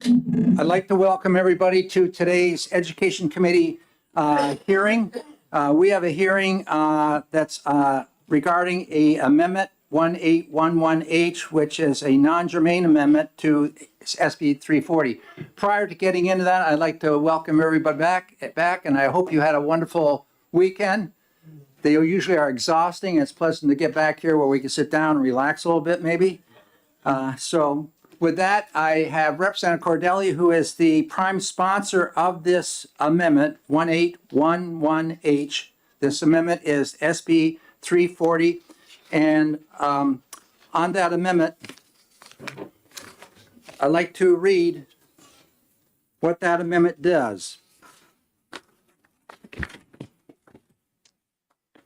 I'd like to welcome everybody to today's Education Committee hearing. We have a hearing that's regarding a amendment 1811H, which is a non-germane amendment to SB 340. Prior to getting into that, I'd like to welcome everybody back, and I hope you had a wonderful weekend. They usually are exhausting. It's pleasant to get back here where we can sit down and relax a little bit, maybe. So with that, I have Representative Cordelli, who is the prime sponsor of this amendment, 1811H. This amendment is SB 340. And on that amendment, I'd like to read what that amendment does.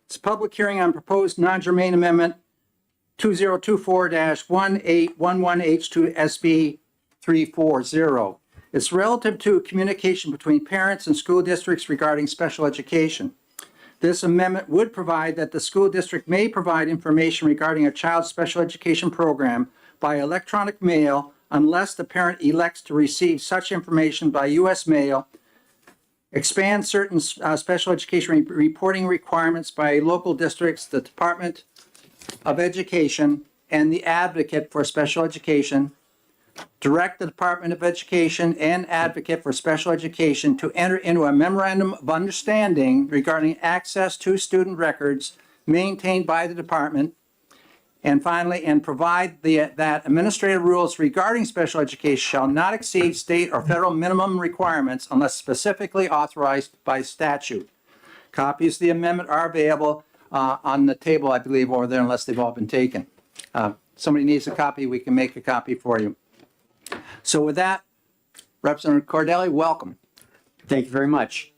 It's a public hearing on proposed non-germane amendment 2024-1811H to SB 340. It's relative to communication between parents and school districts regarding special education. This amendment would provide that the school district may provide information regarding a child's special education program by electronic mail unless the parent elects to receive such information by U.S. mail, expand certain special education reporting requirements by local districts, the Department of Education, and the Advocate for Special Education, direct the Department of Education and Advocate for Special Education to enter into a memorandum of understanding regarding access to student records maintained by the department, and finally, and provide that administrative rules regarding special education shall not exceed state or federal minimum requirements unless specifically authorized by statute. Copies of the amendment are available on the table, I believe, over there, unless they've all been taken. Somebody needs a copy, we can make a copy for you. So with that, Representative Cordelli, welcome. Thank you very much.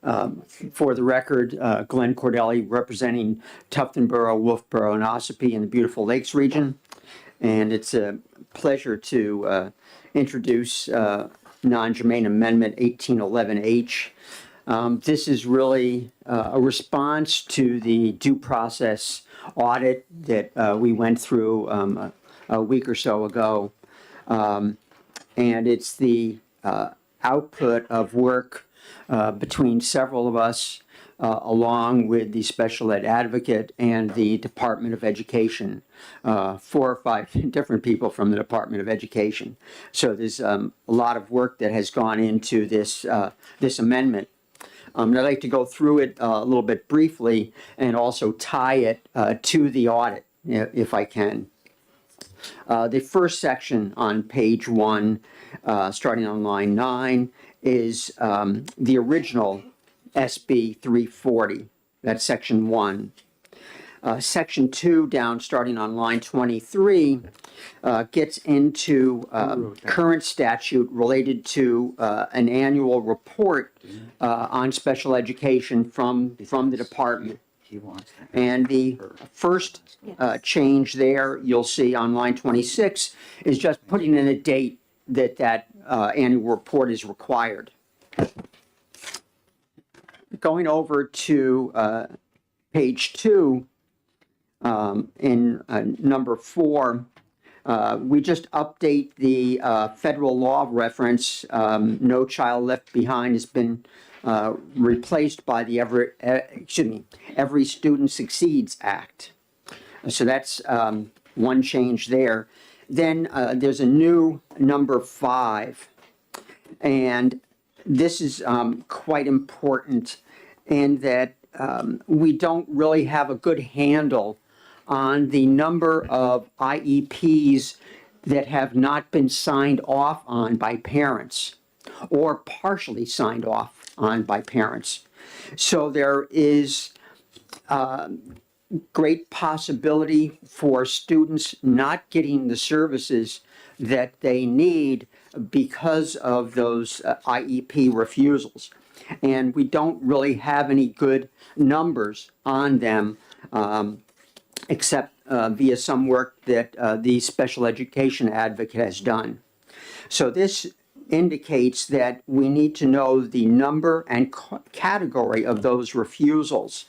For the record, Glenn Cordelli, representing Tufton Borough, Wolfboro, and Ossipee in the beautiful Lakes region. And it's a pleasure to introduce non-germane amendment 1811H. This is really a response to the due process audit that we went through a week or so ago. And it's the output of work between several of us, along with the special ed advocate and the Department of Education, 4 or 5 different people from the Department of Education. So there's a lot of work that has gone into this, this amendment. I'd like to go through it a little bit briefly and also tie it to the audit, if I can. The first section on page 1, starting on line 9, is the original SB 340. That's section 1. Section 2, down starting on line 23, gets into current statute related to an annual report on special education from the department. And the first change there, you'll see on line 26, is just putting in a date that annual report is required. Going over to page 2, in number 4, we just update the federal law reference. No Child Left Behind has been replaced by the Every Student Succeeds Act. So that's one change there. Then there's a new number 5, and this is quite important in that we don't really have a good handle on the number of IEPs that have not been signed off on by parents or partially signed off on by parents. So there is great possibility for students not getting the services that they need because of those IEP refusals. And we don't really have any good numbers on them except via some work that the special education advocate has done. So this indicates that we need to know the number and category of those refusals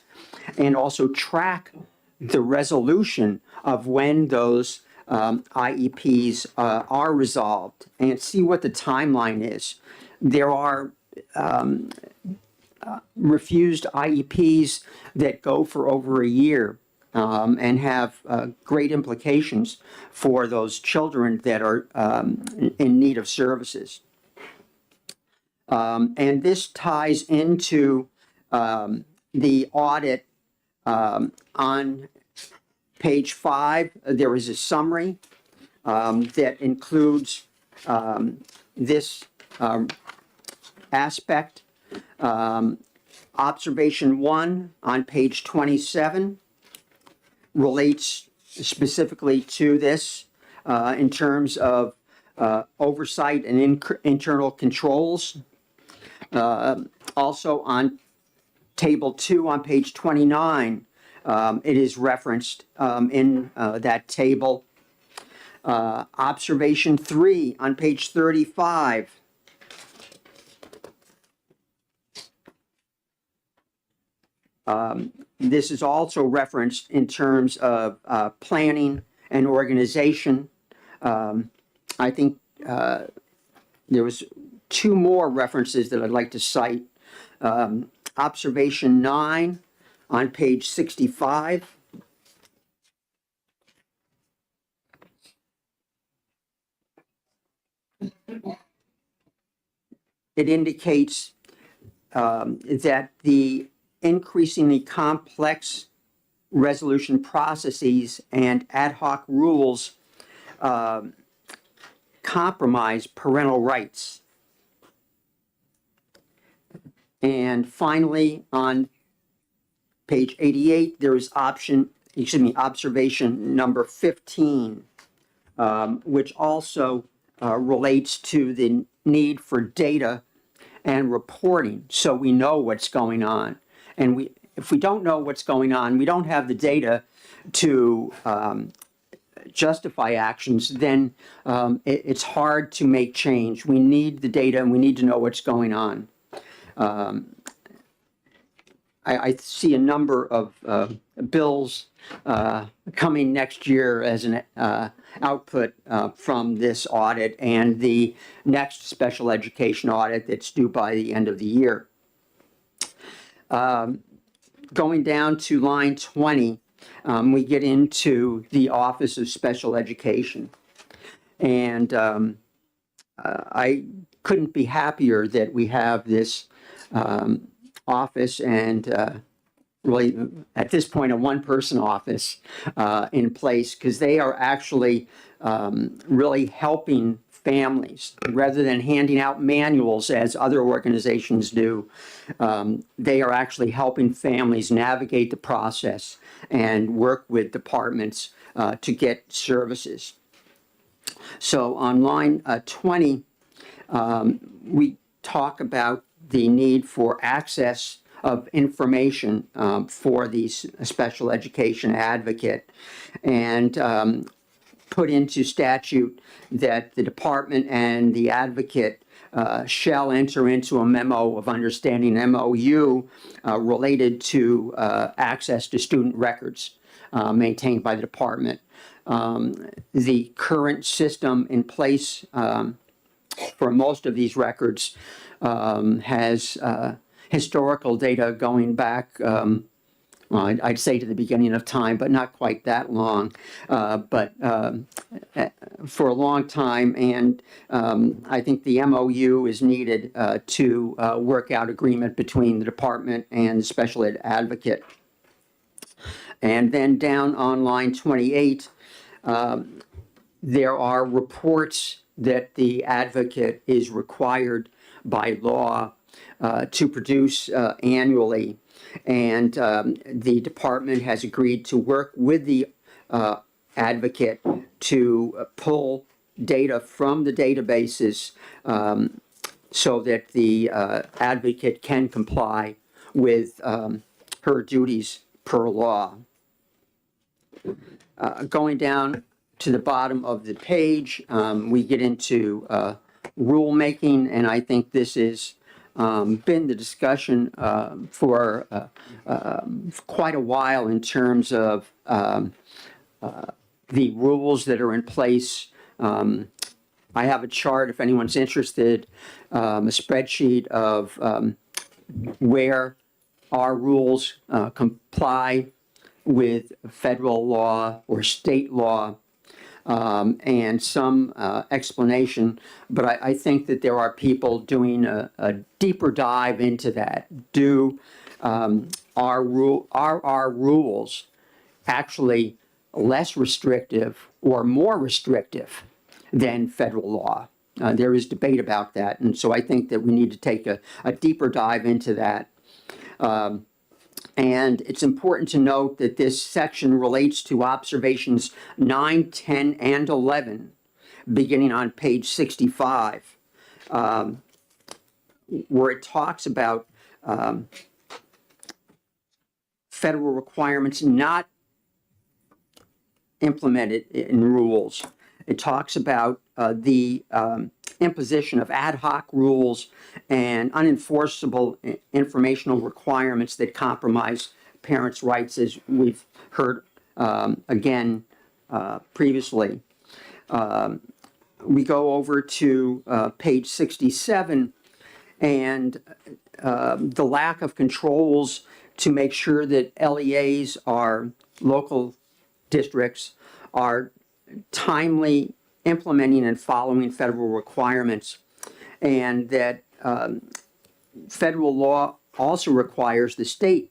and also track the resolution of when those IEPs are resolved and see what the timeline is. There are refused IEPs that go for over a year and have great implications for those children that are in need of services. And this ties into the audit on page 5. There is a summary that includes this aspect. Observation 1 on page 27 relates specifically to this in terms of oversight and internal controls. Also on table 2 on page 29, it is referenced in that table. Observation 3 on page 35. This is also referenced in terms of planning and organization. I think there was 2 more references that I'd like to cite. Observation 9 on page 65. It indicates that the increasingly complex resolution processes and ad hoc rules compromise parental rights. And finally, on page 88, there is observation number 15, which also relates to the need for data and reporting so we know what's going on. And if we don't know what's going on, we don't have the data to justify actions, then it's hard to make change. We need the data and we need to know what's going on. I see a number of bills coming next year as an output from this audit and the next special education audit that's due by the end of the year. Going down to line 20, we get into the Office of Special Education. And I couldn't be happier that we have this office and really at this point a one-person office in place, because they are actually really helping families rather than handing out manuals as other organizations do. They are actually helping families navigate the process and work with departments to get services. So on line 20, we talk about the need for access of information for the special education advocate, and put into statute that the department and the advocate shall enter into a memo of understanding, MOU, related to access to student records maintained by the department. The current system in place for most of these records has historical data going back, well, I'd say to the beginning of time, but not quite that long, but for a long time. And I think the MOU is needed to work out agreement between the department and the special ed advocate. And then down on line 28, there are reports that the advocate is required by law to produce annually. And the department has agreed to work with the advocate to pull data from the databases so that the advocate can comply with her duties per law. Going down to the bottom of the page, we get into rulemaking, and I think this has been the discussion for quite a while in terms of the rules that are in place. I have a chart, if anyone's interested, a spreadsheet of where our rules comply with federal law or state law, and some explanation. But I think that there are people doing a deeper dive into that. Are our rules actually less restrictive or more restrictive than federal law? There is debate about that, and so I think that we need to take a deeper dive into that. And it's important to note that this section relates to observations 9, 10, and 11, beginning on page 65, where it talks about federal requirements not implemented in rules. It talks about the imposition of ad hoc rules and unenforceable informational requirements that compromise parents' rights, as we've heard again previously. We go over to page 67, and the lack of controls to make sure that LEAs, are local districts, are timely implementing and following federal requirements, and that federal law also requires the state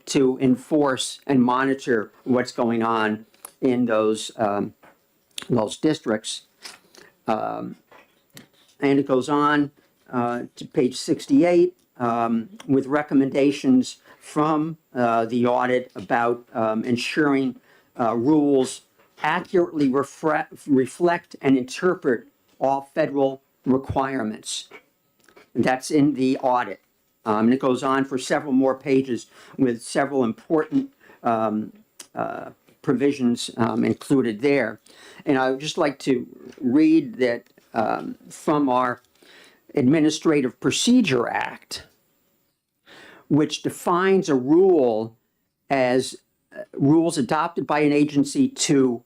to enforce and monitor what's going on in those districts. And it goes on to page 68 with recommendations from the audit about ensuring rules accurately reflect and interpret all federal requirements. And that's in the audit. And it goes on for several more pages with several important provisions included there. And I would just like to read that from our Administrative Procedure Act, which defines a rule as rules adopted by an agency to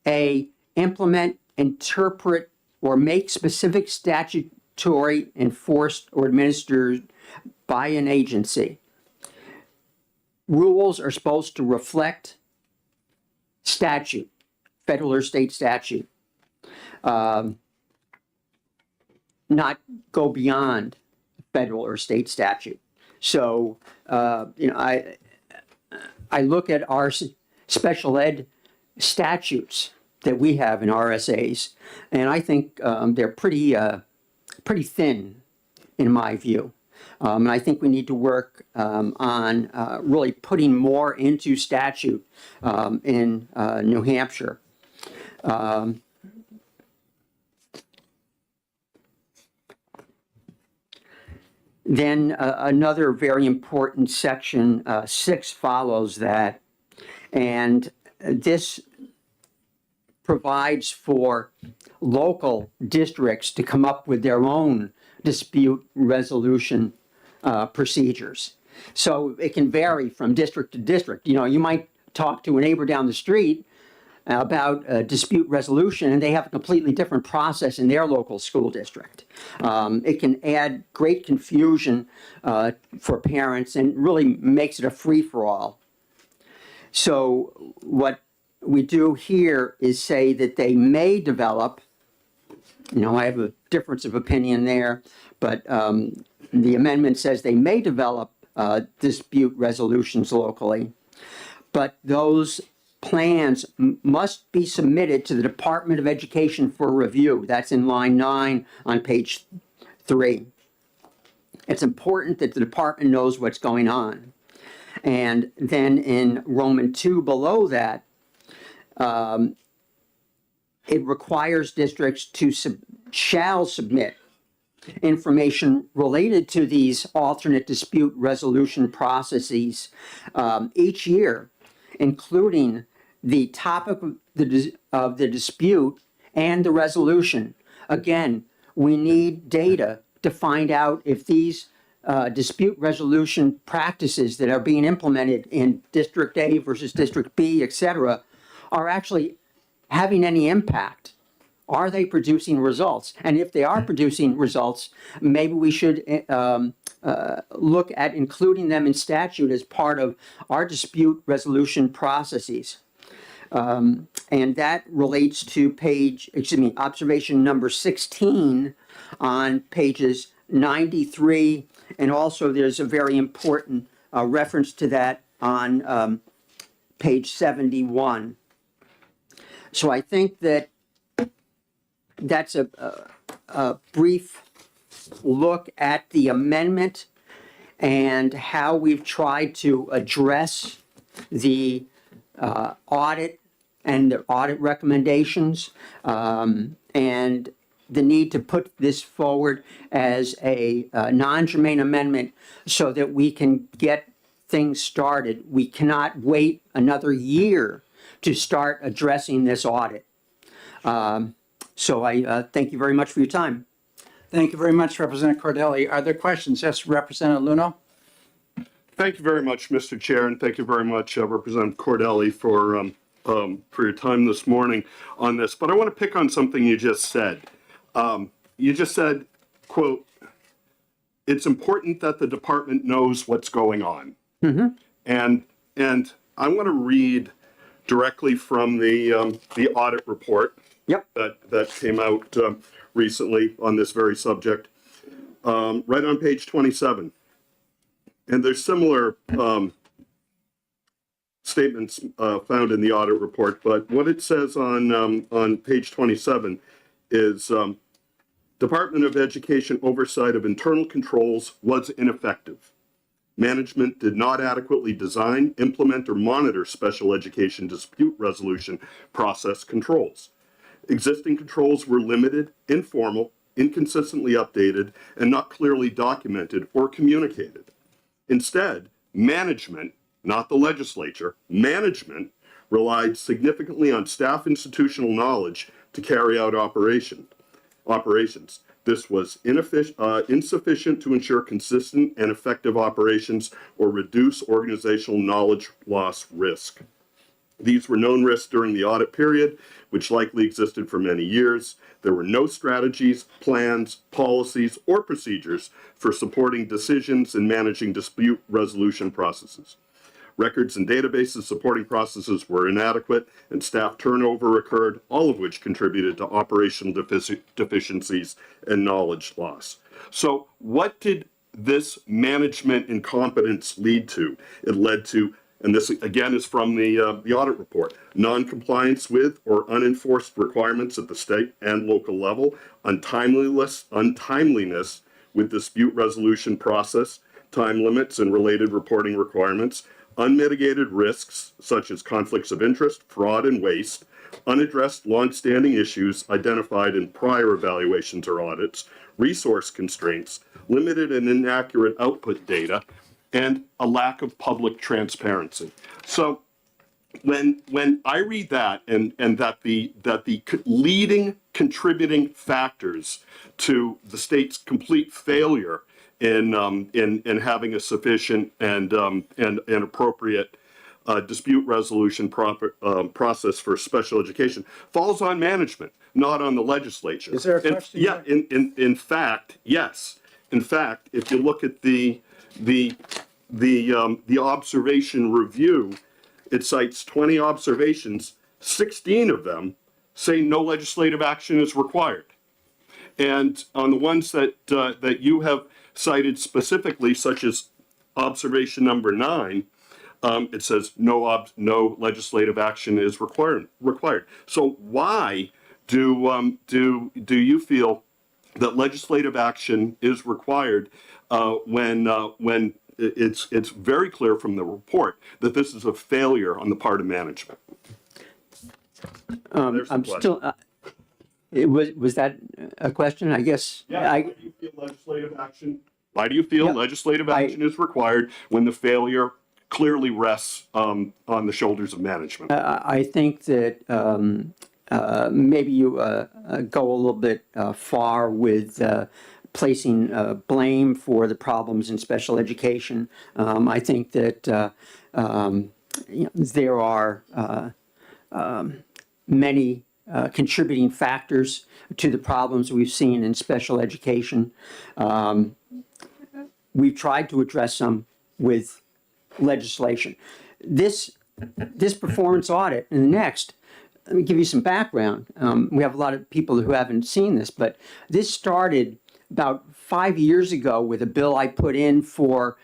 A, implement, interpret, or make specific statutory enforced or administered by an agency. Rules are supposed to reflect statute, federal or state statute, not go beyond federal or state statute. So, I look at our special ed statutes that we have in RSAs, and I think they're pretty thin, in my view. And I think we need to work on really putting more into statute in New Hampshire. Then another very important section, 6, follows that, and this provides for local districts to come up with their own dispute resolution procedures. So it can vary from district to district. You know, you might talk to a neighbor down the street about dispute resolution, and they have a completely different process in their local school district. It can add great confusion for parents and really makes it a free-for-all. So what we do here is say that they may develop, I have a difference of opinion there, but the amendment says they may develop dispute resolutions locally, but those plans must be submitted to the Department of Education for review. That's in line 9 on page 3. It's important that the department knows what's going on. And then in Roman 2 below that, it requires districts to shall submit information related to these alternate dispute resolution processes each year, including the topic of the dispute and the resolution. Again, we need data to find out if these dispute resolution practices that are being implemented in District A versus District B, et cetera, are actually having any impact? Are they producing results? And if they are producing results, maybe we should look at including them in statute as part of our dispute resolution processes. And that relates to observation number 16 on pages 93. And also there's a very important reference to that on page 71. So I think that that's a brief look at the amendment and how we've tried to address the audit and the audit recommendations, and the need to put this forward as a non-germane amendment so that we can get things started. We cannot wait another year to start addressing this audit. So I thank you very much for your time. Thank you very much, Representative Cordelli. Are there questions? Yes, Representative Luno? Thank you very much, Mr. Chair, and thank you very much, Representative Cordelli, for your time this morning on this. But I want to pick on something you just said. You just said, quote, "It's important that the department knows what's going on." And I want to read directly from the audit report. Yep. That came out recently on this very subject, right on page 27. And there's similar statements found in the audit report, but what it says on page 27 is Department of Education oversight of internal controls was ineffective. Management did not adequately design, implement, or monitor special education dispute resolution process controls. Existing controls were limited, informal, inconsistently updated, and not clearly documented or communicated. Instead, management, not the legislature, management relied significantly on staff institutional knowledge to carry out operations. This was insufficient to ensure consistent and effective operations or reduce organizational knowledge loss risk. These were known risks during the audit period, which likely existed for many years. There were no strategies, plans, policies, or procedures for supporting decisions and managing dispute resolution processes. Records and databases supporting processes were inadequate, and staff turnover occurred, all of which contributed to operational deficiencies and knowledge loss. So what did this management incompetence lead to? It led to, and this again is from the audit report, non-compliance with or unenforced requirements at the state and local level, untimeliness with dispute resolution process, time limits and related reporting requirements, unmitigated risks such as conflicts of interest, fraud, and waste, unaddressed long-standing issues identified in prior evaluations or audits, resource constraints, limited and inaccurate output data, and a lack of public transparency. So when I read that and that the leading contributing factors to the state's complete failure in having a sufficient and appropriate dispute resolution process for special education falls on management, not on the legislature. Is there a question? Yeah, in fact, yes. In fact, if you look at the observation review, it cites 20 observations. 16 of them say no legislative action is required. And on the ones that you have cited specifically, such as observation number 9, it says no legislative action is required. So why do you feel that legislative action is required when it's very clear from the report that this is a failure on the part of management? I'm still. Was that a question? I guess. Yeah. Why do you feel legislative action? Why do you feel legislative action is required when the failure clearly rests on the shoulders of management? I think that maybe you go a little bit far with placing blame for the problems in special education. I think that there are many contributing factors to the problems we've seen in special education. We've tried to address some with legislation. This performance audit and the next, let me give you some background. We have a lot of people who haven't seen this, but this started about 5 years ago with a bill I put in for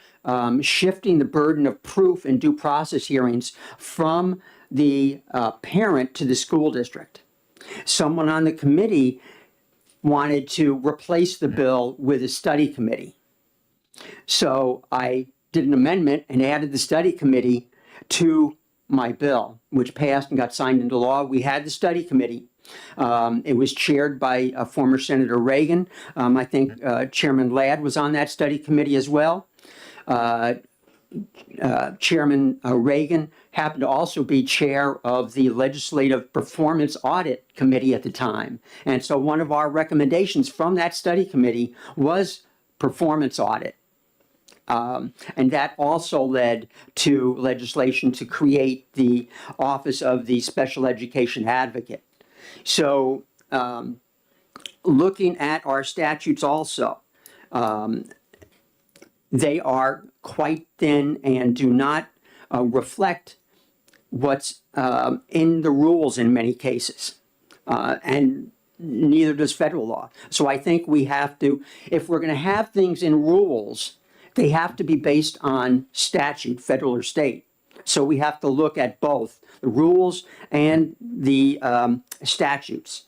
shifting the burden of proof in due process hearings from the parent to the school district. Someone on the committee wanted to replace the bill with a study committee. So I did an amendment and added the study committee to my bill, which passed and got signed into law. We had the study committee. It was chaired by former Senator Reagan. I think Chairman Ladd was on that study committee as well. Chairman Reagan happened to also be chair of the Legislative Performance Audit Committee at the time. And so one of our recommendations from that study committee was performance audit. And that also led to legislation to create the Office of the Special Education Advocate. So looking at our statutes also, they are quite thin and do not reflect what's in the rules in many cases. And neither does federal law. So I think we have to, if we're going to have things in rules, they have to be based on statute, federal or state. So we have to look at both the rules and the statutes.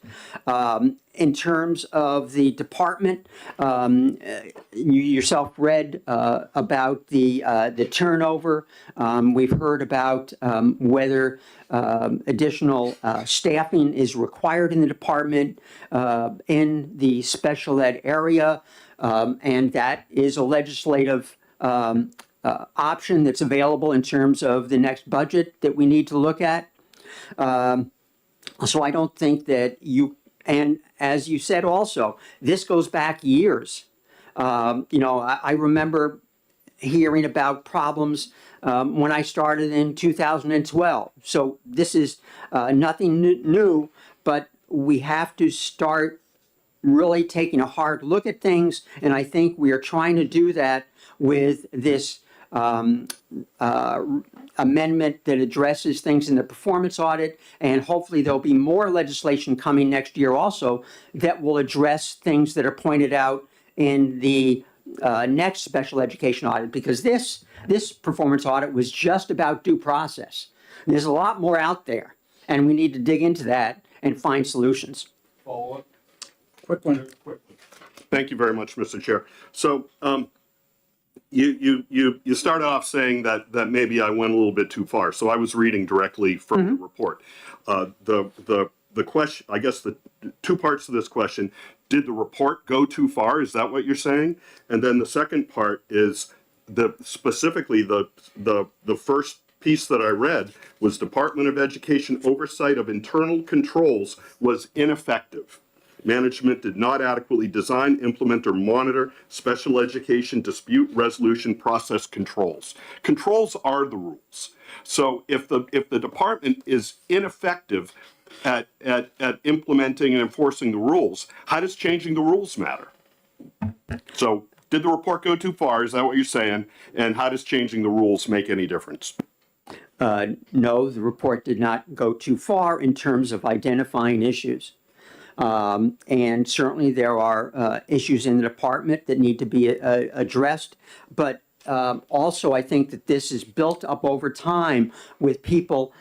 In terms of the department, you yourself read about the turnover. We've heard about whether additional staffing is required in the department in the special ed area, and that is a legislative option that's available in terms of the next budget that we need to look at. So I don't think that you, and as you said also, this goes back years. I remember hearing about problems when I started in 2012. So this is nothing new, but we have to start really taking a hard look at things, and I think we are trying to do that with this amendment that addresses things in the performance audit, and hopefully there'll be more legislation coming next year also that will address things that are pointed out in the next special education audit, because this performance audit was just about due process. There's a lot more out there, and we need to dig into that and find solutions. Follow-up? Quick one. Thank you very much, Mr. Chair. So you started off saying that maybe I went a little bit too far. So I was reading directly from the report. The question, I guess the two parts of this question: did the report go too far? Is that what you're saying? And then the second part is specifically the first piece that I read was Department of Education oversight of internal controls was ineffective. Management did not adequately design, implement, or monitor special education dispute resolution process controls. Controls are the rules. So if the department is ineffective at implementing and enforcing the rules, how does changing the rules matter? So did the report go too far? Is that what you're saying? And how does changing the rules make any difference? No, the report did not go too far in terms of identifying issues. And certainly there are issues in the department that need to be addressed. But also I think that this is built up over time with people,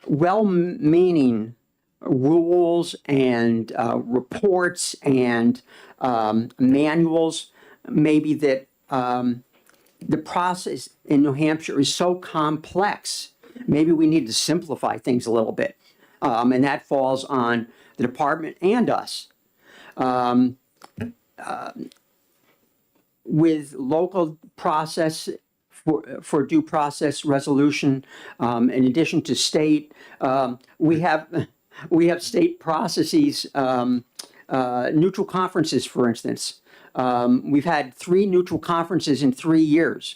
well-meaning rules and reports and manuals, maybe that the process in New Hampshire is so complex. Maybe we need to simplify things a little bit. And that falls on the department and us. With local process for due process resolution, in addition to state, we have state processes, neutral conferences, for instance. We've had 3 neutral conferences in 3 years.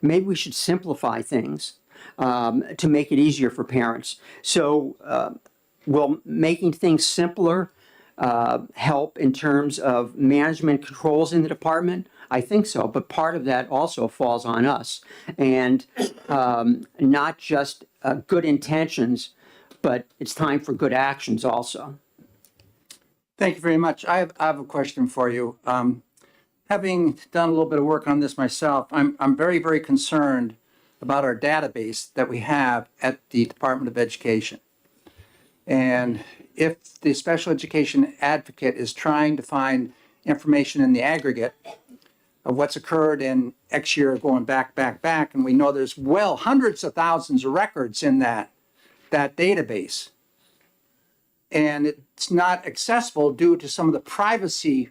Maybe we should simplify things. to make it easier for parents. So will making things simpler help in terms of management controls in the department? I think so, but part of that also falls on us. And not just good intentions, but it's time for good actions also. Thank you very much. I have a question for you. Having done a little bit of work on this myself, I'm very, very concerned about our database that we have at the Department of Education. And if the special education advocate is trying to find information in the aggregate of what's occurred in X year going back, and we know there's hundreds of thousands of records in that database, and it's not accessible due to some of the privacy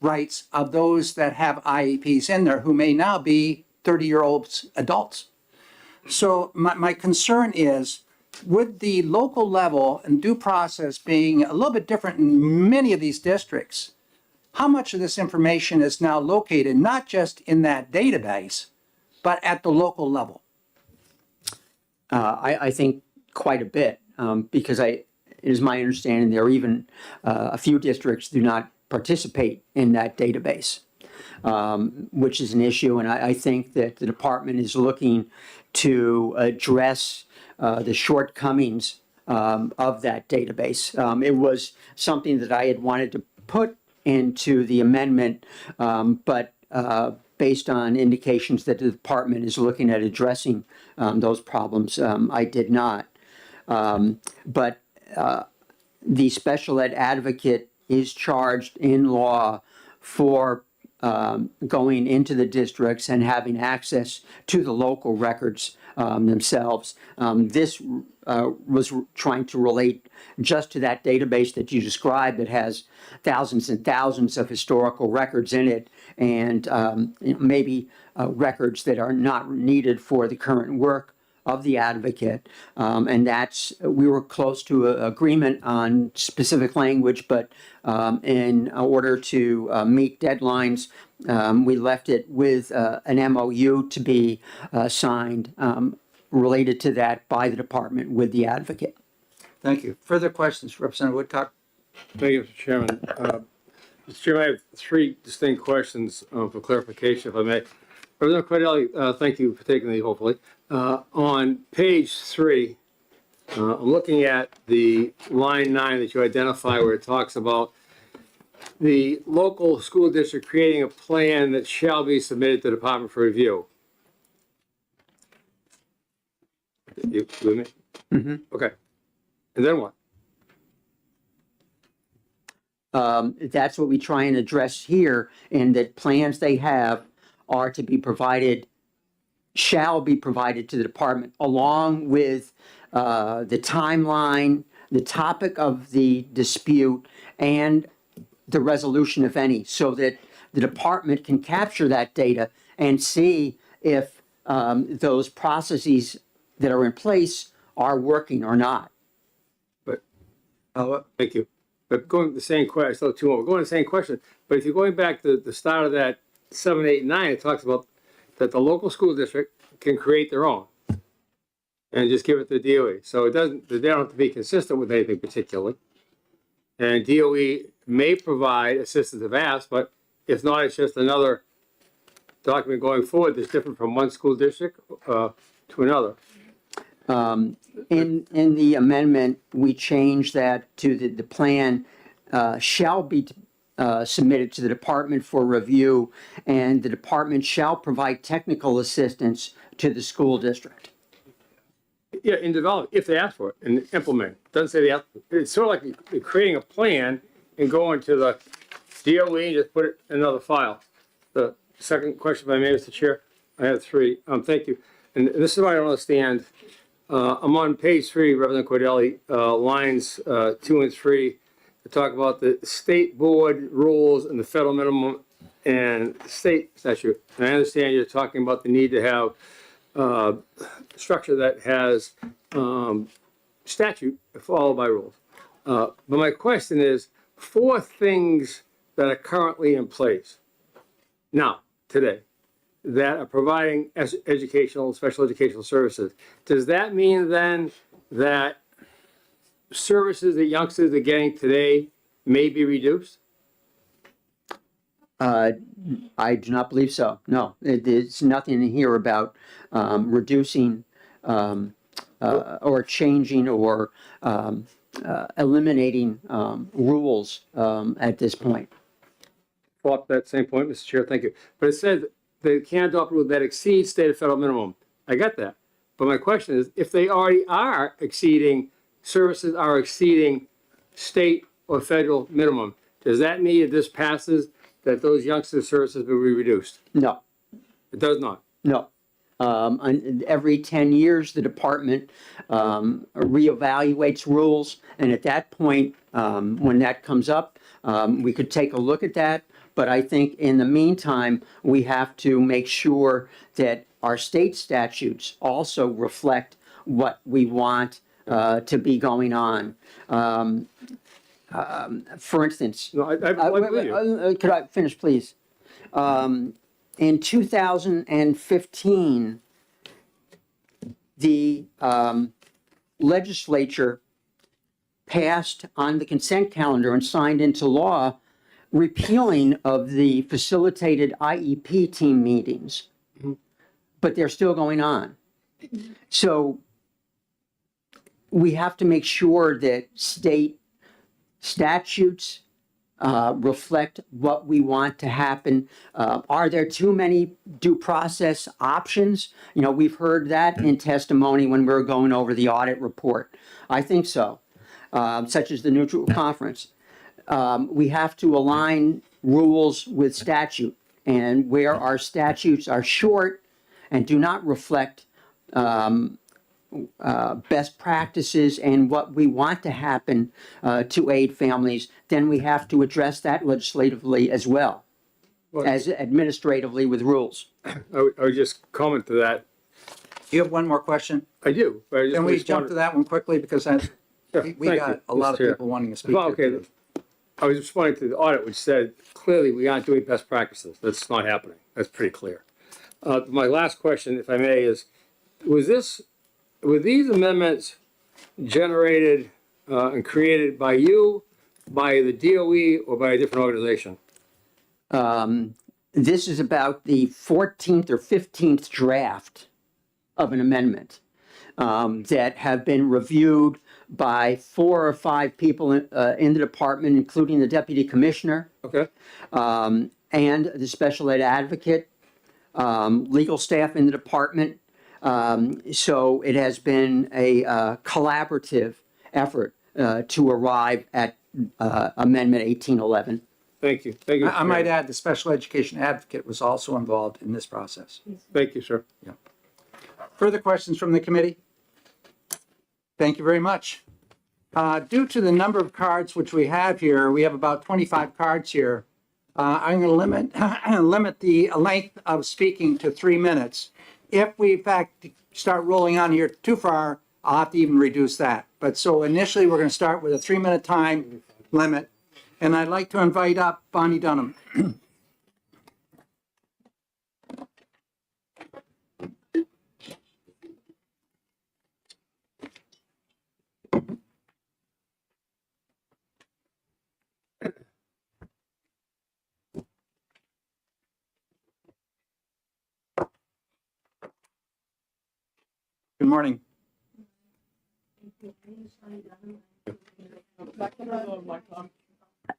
rights of those that have IEPs in there who may now be 30-year-old adults. So my concern is, with the local level and due process being a little bit different in many of these districts, how much of this information is now located not just in that database, but at the local level? I think quite a bit, because it is my understanding there are even a few districts do not participate in that database, which is an issue. And I think that the department is looking to address the shortcomings of that database. It was something that I had wanted to put into the amendment, but based on indications that the department is looking at addressing those problems, I did not. But the special ed advocate is charged in law for going into the districts and having access to the local records themselves. This was trying to relate just to that database that you described that has thousands and thousands of historical records in it, and maybe records that are not needed for the current work of the advocate. And we were close to an agreement on specific language, but in order to meet deadlines, we left it with an MOU to be signed related to that by the department with the advocate. Thank you. Further questions, Representative Woodcock? Thank you, Mr. Chairman. Mr. Chairman, I have three distinct questions for clarification, if I may. Representative Cordelli, thank you for taking these, hopefully. On page 3, I'm looking at the line 9 that you identify where it talks about the local school district creating a plan that shall be submitted to the department for review. You with me? Mm-hmm. Okay. And then what? That's what we try and address here, and that plans they have are to be provided, shall be provided to the department, along with the timeline, the topic of the dispute, and the resolution, if any, so that the department can capture that data and see if those processes that are in place are working or not. But thank you. But going to the same question, still two more. Going to the same question. But if you're going back to the start of that 7, 8, 9, it talks about that the local school district can create their own and just give it to the DOE. So it doesn't. They don't have to be consistent with anything particularly. And DOE may provide assistance if asked, but if not, it's just another document going forward that's different from one school district to another. In the amendment, we changed that to the plan shall be submitted to the department for review, and the department shall provide technical assistance to the school district. Yeah, in development, if they ask for it and implement. It doesn't say they have, it's sort of like creating a plan and going to the DOE and just put it in another file. The second question, if I may, Mr. Chair, I have 3. Thank you. And this is what I don't understand. I'm on page 3, Representative Cordelli, lines 2 and 3, to talk about the state board rules and the federal minimum and state statute. And I understand you're talking about the need to have structure that has statute followed by rules. But my question is, 4 things that are currently in place now, today, that are providing educational, special educational services. Does that mean then that services that youngsters are getting today may be reduced? I do not believe so. No, there's nothing in here about reducing or changing or eliminating rules at this point. Follow up that same point, Mr. Chair, thank you. But it said they can't adopt a rule that exceeds state or federal minimum. I get that. But my question is, if they already are exceeding, services are exceeding state or federal minimum, does that mean if this passes, that those youngster services will be reduced? No, It does not. no. And every 10 years, the department reevaluates rules. And at that point, when that comes up, we could take a look at that. But I think in the meantime, we have to make sure that our state statutes also reflect what we want to be going on. For instance, No, I believe you. could I finish, please? In 2015, the legislature passed on the consent calendar and signed into law repealing of the facilitated IEP team meetings, but they're still going on. So we have to make sure that state statutes reflect what we want to happen. Are there too many due process options? You know, we've heard that in testimony when we were going over the audit report. I think so, such as the neutral conference. We have to align rules with statute, and where our statutes are short and do not reflect best practices and what we want to happen to aid families, then we have to address that legislatively as well as administratively with rules. I would just comment to that. You have one more question? I do. But I just Can we just jump wanted- to that one quickly, because we Thank got you, a lot Mr. of Chair. people wanting to speak. Well, to okay. it. I was responding to the audit, which said clearly we aren't doing best practices. That's not happening. That's pretty clear. My last question, if I may, is were these amendments generated and created by you, by the DOE, or by a different organization? This is about the 14th or 15th draft of an amendment that have been reviewed by 4 or 5 people in the department, including the deputy commissioner Okay. and the special ed advocate, legal staff in the department. So it has been a collaborative effort to arrive at Amendment 1811. Thank you. Thank you. I might add, the special education advocate was also involved in this process. Thank you, sir. Further questions from the committee? Thank you very much. Due to the number of cards which we have here, we have about 25 cards here. I'm going to limit the length of speaking to 3 minutes. If we, in fact, start rolling on here too far, I'll have to even reduce that. But so initially, we're going to start with a 3-minute time limit. And I'd like to invite up Bonnie Dunham. Good morning.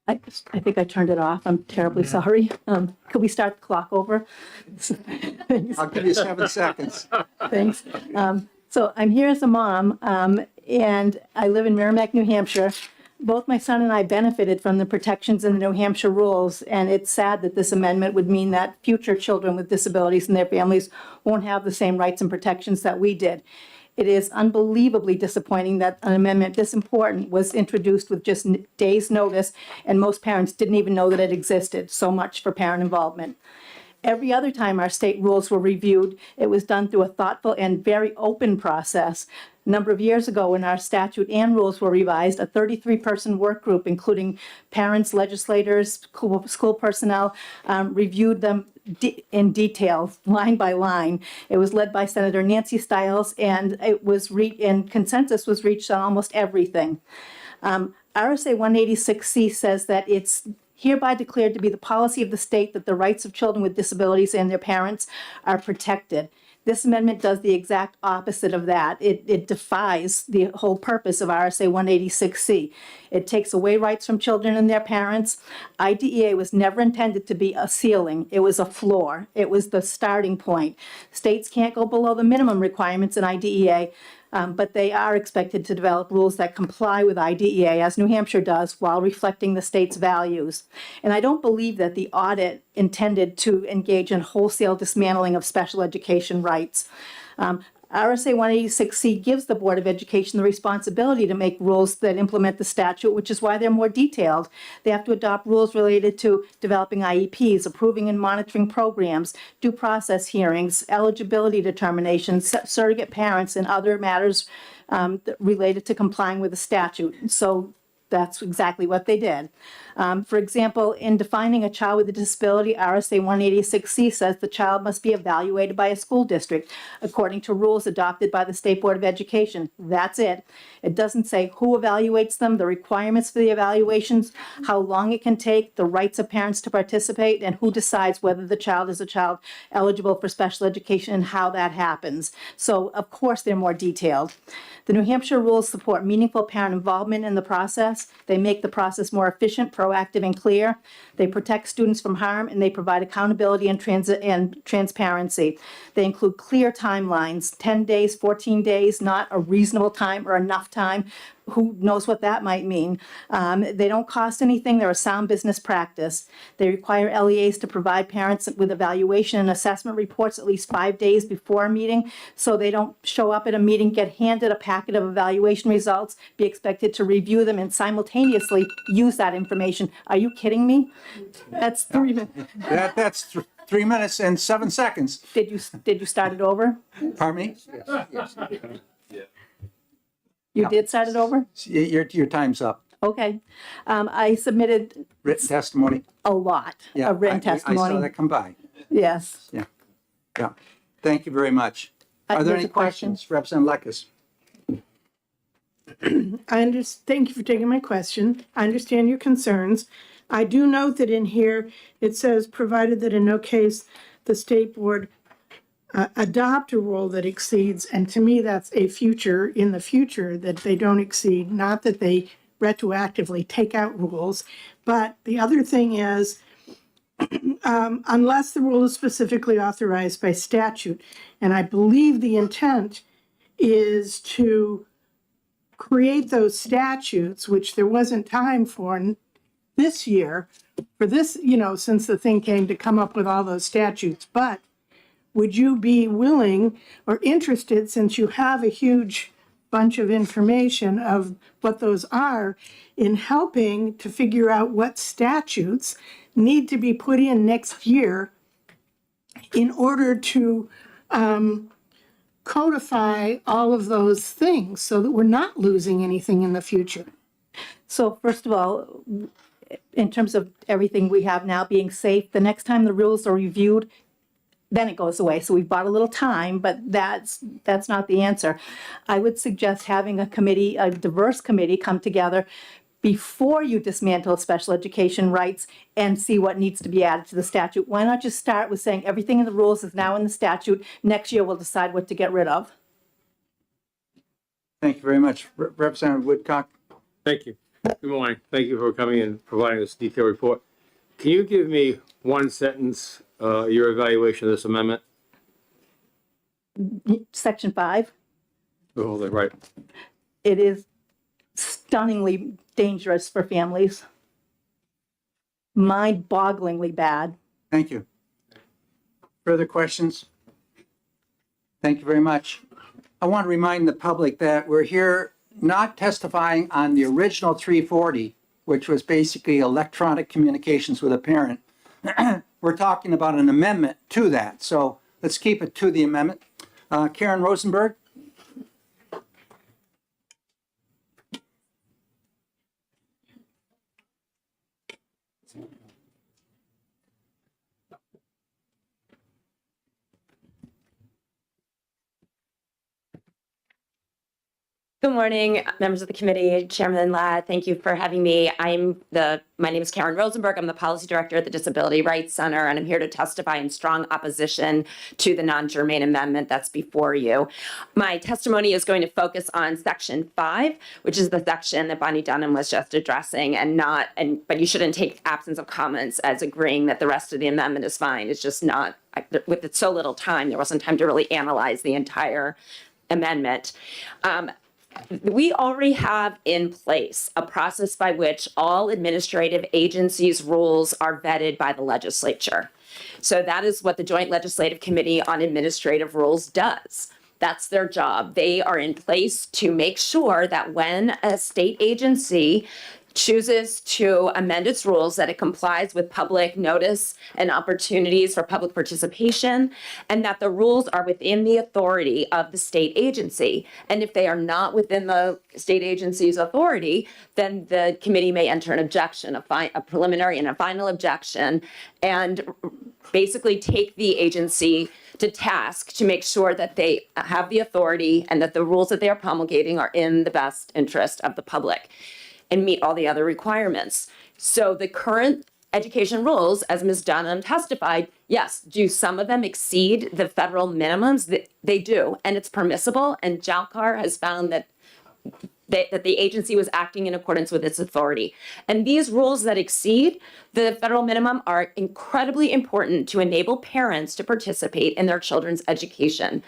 I think I turned it off. I'm terribly sorry. Could we start the clock over? I'll give you 7 seconds. Thanks. So I'm here as a mom, and I live in Merrimack, New Hampshire. Both my son and I benefited from the protections in the New Hampshire rules, and it's sad that this amendment would mean that future children with disabilities and their families won't have the same rights and protections that we did. It is unbelievably disappointing that an amendment this important was introduced with just days' notice, and most parents didn't even know that it existed. So much for parent involvement. Every other time our state rules were reviewed, it was done through a thoughtful and very open process. A number of years ago, when our statute and rules were revised, a 33-person work group, including parents, legislators, school personnel, reviewed them in detail, line by line. It was led by Senator Nancy Stiles, and and consensus was reached on almost everything. RSA 186C says that it's hereby declared to be the policy of the state that the rights of children with disabilities and their parents are protected. This amendment does the exact opposite of that. It defies the whole purpose of RSA 186C. It takes away rights from children and their parents. IDEA was never intended to be a ceiling. It was a floor. It was the starting point. States can't go below the minimum requirements in IDEA, but they are expected to develop rules that comply with IDEA, as New Hampshire does, while reflecting the state's values. And I don't believe that the audit intended to engage in wholesale dismantling of special education rights. RSA 186C gives the Board of Education the responsibility to make rules that implement the statute, which is why they're more detailed. They have to adopt rules related to developing IEPs, approving and monitoring programs, due process hearings, eligibility determinations, surrogate parents, and other matters related to complying with the statute. So that's exactly what they did. For example, in defining a child with a disability, RSA 186C says the child must be evaluated by a school district according to rules adopted by the State Board of Education. That's it. It doesn't say who evaluates them, the requirements for the evaluations, how long it can take, the rights of parents to participate, and who decides whether the child is a child eligible for special education and how that happens. So, of course, they're more detailed. The New Hampshire rules support meaningful parent involvement in the process. They make the process more efficient, proactive, and clear. They protect students from harm, and they provide accountability and transparency. They include clear timelines, 10 days, 14 days, not a reasonable time or enough time. Who knows what that might mean? They don't cost anything. They're a sound business practice. They require LEAs to provide parents with evaluation and assessment reports at least 5 days before a meeting, so they don't show up at a meeting, get handed a packet of evaluation results, be expected to review them, and simultaneously use that information. Are you kidding me? That's 3 minutes. That's 3 minutes and 7 seconds. Did you start it over? Pardon me? You did start it over? Your time's up. Okay. I submitted Written testimony. a lot Yeah, of written I saw testimony. that come by. Yes. Yeah. Yeah. Thank you very much. Are there There's any a question. questions? Representative Lekis. Thank you for taking my question. I understand your concerns. I do note that in here, it says, provided that in no case the state board adopt a rule that exceeds, and to me, that's a future, in the future, that they don't exceed, not that they retroactively take out rules. But the other thing is, unless the rule is specifically authorized by statute, and I believe the intent is to create those statutes, which there wasn't time for this year, for this, since the thing came to come up with all those statutes. But would you be willing or interested, since you have a huge bunch of information of what those are, in helping to figure out what statutes need to be put in next year in order to codify all of those things so that we're not losing anything in the future? So first of all, in terms of everything we have now being safe, the next time the rules are reviewed, then it goes away. So we've bought a little time, but that's not the answer. I would suggest having a committee, a diverse committee, come together before you dismantle special education rights and see what needs to be added to the statute. Why not just start with saying everything in the rules is now in the statute. Next year we'll decide what to get rid of. Thank you very much. Representative Woodcock. Thank you. Good morning. Thank you for coming and providing this detailed report. Can you give me one sentence, your evaluation of this amendment? Section 5, Oh, they're right. it is stunningly dangerous for families. Mind-bogglingly bad. Thank you. Further questions? Thank you very much. I want to remind the public that we're here not testifying on the original 340, which was basically electronic communications with a parent. We're talking about an amendment to that. So let's keep it to the amendment. Karen Rosenberg. Good morning, members of the committee, Chairman Ladd. Thank you for having me. My name is Karen Rosenberg. I'm the policy director at the Disability Rights Center, and I'm here to testify in strong opposition to the non-germane amendment that's before you. My testimony is going to focus on Section 5, which is the section that Bonnie Dunham was just addressing, but you shouldn't take absence of comments as agreeing that the rest of the amendment is fine. It's just not, with so little time, there wasn't time to really analyze the entire amendment. We already have in place a process by which all administrative agencies' rules are vetted by the legislature. So that is what the Joint Legislative Committee on Administrative Rules does. That's their job. They are in place to make sure that when a state agency chooses to amend its rules, that it complies with public notice and opportunities for public participation, and that the rules are within the authority of the state agency. And if they are not within the state agency's authority, then the committee may enter an objection, a preliminary and a final objection, and basically take the agency to task to make sure that they have the authority and that the rules that they are promulgating are in the best interest of the public and meet all the other requirements. So the current education rules, as Ms. Dunham testified, yes, do some of them exceed the federal minimums? They do, and it's permissible, and JALCAR has found that the agency was acting in accordance with its authority. And these rules that exceed the federal minimum are incredibly important to enable parents to participate in their children's education.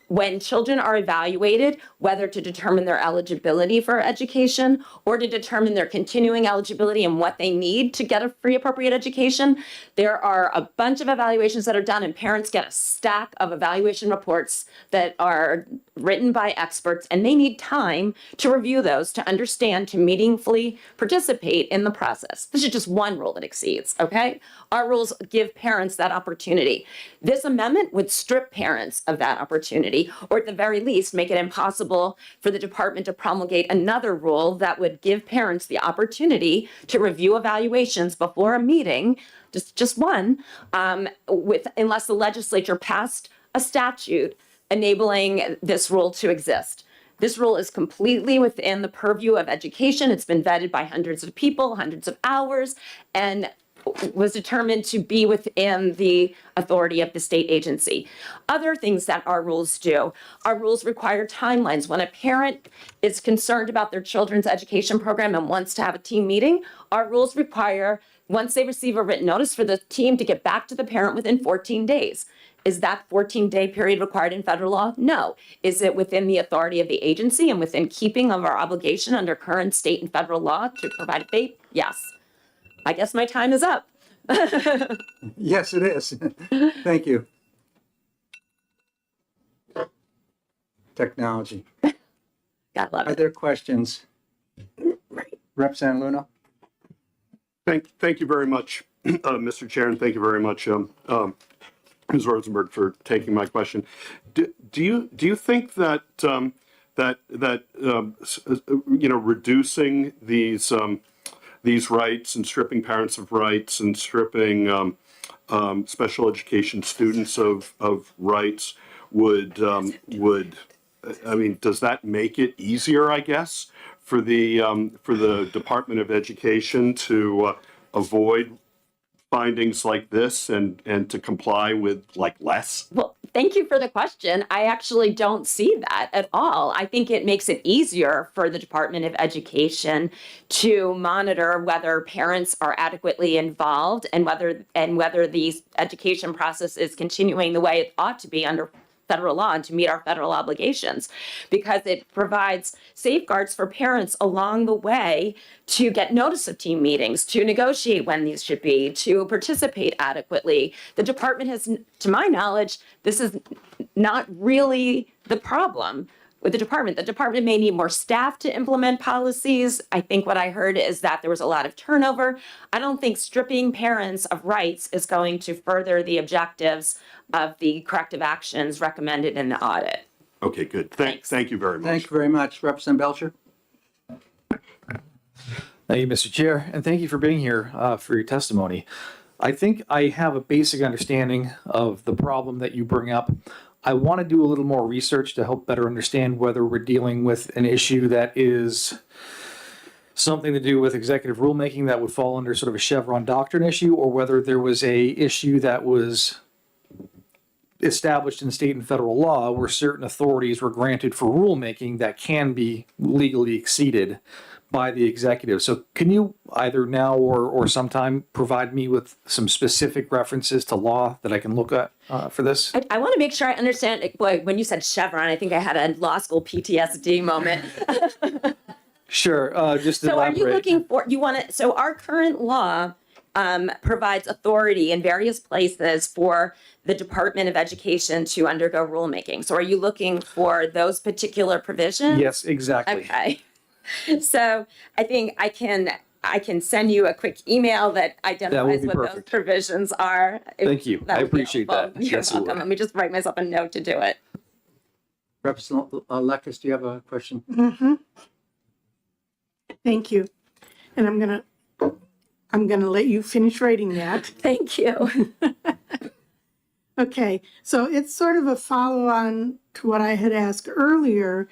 When children are evaluated, whether to determine their eligibility for education or to determine their continuing eligibility and what they need to get a free appropriate education, there are a bunch of evaluations that are done, and parents get a stack of evaluation reports that are written by experts, and they need time to review those to understand, to meaningfully participate in the process. This is just one rule that exceeds, okay? Our rules give parents that opportunity. This amendment would strip parents of that opportunity, or at the very least, make it impossible for the department to promulgate another rule that would give parents the opportunity to review evaluations before a meeting, just one, unless the legislature passed a statute enabling this rule to exist. This rule is completely within the purview of education. It's been vetted by hundreds of people, hundreds of hours, and was determined to be within the authority of the state agency. Other things that our rules do, our rules require timelines. When a parent is concerned about their children's education program and wants to have a team meeting, our rules require, once they receive a written notice, for the team to get back to the parent within 14 days. Is that 14-day period required in federal law? No. Is it within the authority of the agency and within keeping of our obligation under current state and federal law to provide a FAPE? Yes. I guess my time is up. Yes, it is. Thank you. Technology. God love Are it. there questions? Representative Luna? Thank you very much, Mr. Chair, and thank you very much, Ms. Rosenberg, for taking my question. Do you think that reducing these rights and stripping parents of rights and stripping special education students of rights would I mean, does that make it easier, I guess, for the Department of Education to avoid findings like this and to comply with like less? Well, thank you for the question. I actually don't see that at all. I think it makes it easier for the Department of Education to monitor whether parents are adequately involved and whether the education process is continuing the way it ought to be under federal law and to meet our federal obligations, because it provides safeguards for parents along the way to get notice of team meetings, to negotiate when these should be, to participate adequately. The department has, to my knowledge, this is not really the problem with the department. The department may need more staff to implement policies. I think what I heard is that there was a lot of turnover. I don't think stripping parents of rights is going to further the objectives of the corrective actions recommended in the audit. Okay, good. Thanks. Thank you very much. Thank you very much. Representative Belcher? Thank you, Mr. Chair, and thank you for being here for your testimony. I think I have a basic understanding of the problem that you bring up. I want to do a little more research to help better understand whether we're dealing with an issue that is something to do with executive rulemaking that would fall under sort of a Chevron doctrine issue, or whether there was a issue that was established in state and federal law where certain authorities were granted for rulemaking that can be legally exceeded by the executive. So can you either now or sometime provide me with some specific references to law that I can look at for this? I want to make sure I understand. Boy, when you said Chevron, I think I had a law school PTSD moment. Sure, just So are you elaborate. looking for, you want to, so our current law provides authority in various places for the Department of Education to undergo rulemaking. So are you looking for those particular provisions? Yes, exactly. Okay. So I think I can send you a quick email that identifies be what those perfect. provisions are. Thank you. That I would be appreciate helpful. that. You're Yes, it welcome. would. Let me just write myself a note to do it. Representative Lekis, do you have a question? Thank you. And I'm gonna let you finish writing that. Thank you. Okay, so it's sort of a follow-on to what I had asked earlier,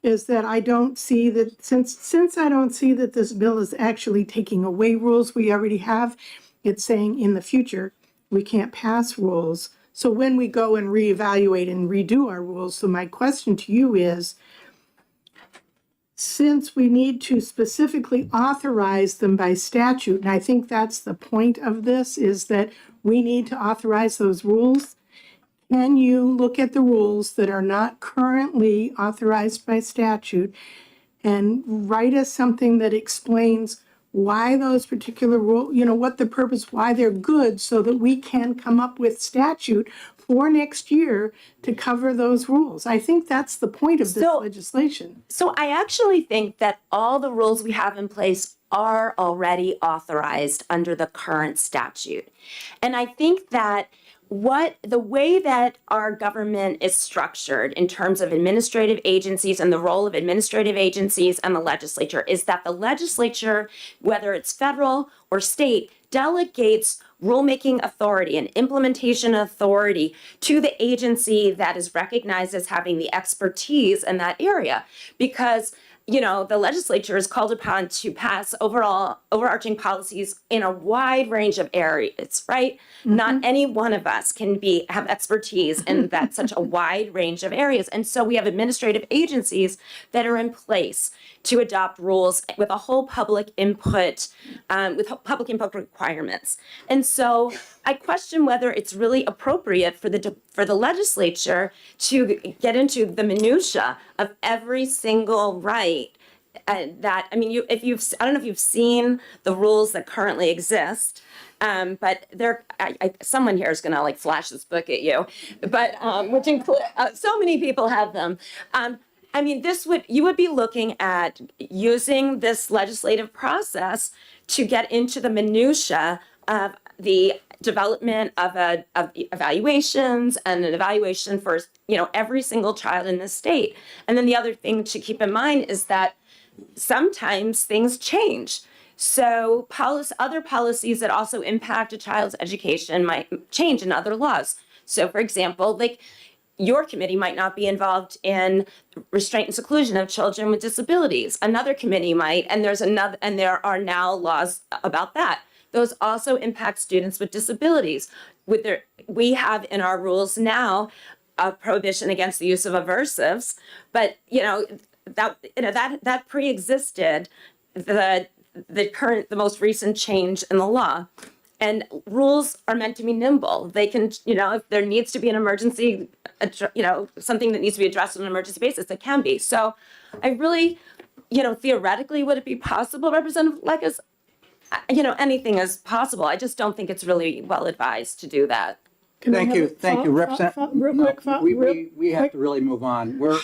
is that I don't see that, since I don't see that this bill is actually taking away rules we already have, it's saying in the future, we can't pass rules. So when we go and reevaluate and redo our rules, so my question to you is, since we need to specifically authorize them by statute, and I think that's the point of this, is that we need to authorize those rules. Can you look at the rules that are not currently authorized by statute and write us something that explains why those particular rules, what the purpose, why they're good, so that we can come up with statute for next year to cover those rules? I think that's the point of this So- legislation. So I actually think that all the rules we have in place are already authorized under the current statute. And I think that the way that our government is structured in terms of administrative agencies and the role of administrative agencies and the legislature is that the legislature, whether it's federal or state, delegates rulemaking authority and implementation authority to the agency that is recognized as having the expertise in that area. Because the legislature is called upon to pass overarching policies in a wide range of areas, right? Not any one of us can have expertise in such a wide range of areas. And so we have administrative agencies that are in place to adopt rules with a whole public input, with public input requirements. And so I question whether it's really appropriate for the legislature to get into the minutia of every single right. I don't know if you've seen the rules that currently exist, but someone here is going to flash this book at you, but which include so many people have them. You would be looking at using this legislative process to get into the minutia of the development of evaluations and an evaluation for every single child in the state. And then the other thing to keep in mind is that sometimes things change. So other policies that also impact a child's education might change in other laws. So for example, your committee might not be involved in restraint and seclusion of children with disabilities. Another committee might, and there are now laws about that. Those also impact students with disabilities. We have in our rules now a prohibition against the use of aversives, but that pre-existed the most recent change in the law. And rules are meant to be nimble. They can, if there needs to be an emergency, something that needs to be addressed on an emergency basis, it can be. So I really, theoretically, would it be possible, Representative Lekis? Anything is possible. I just don't think it's really well advised to do that. Can I Thank have you, a thank you, real quick thought? We have to really move on. We're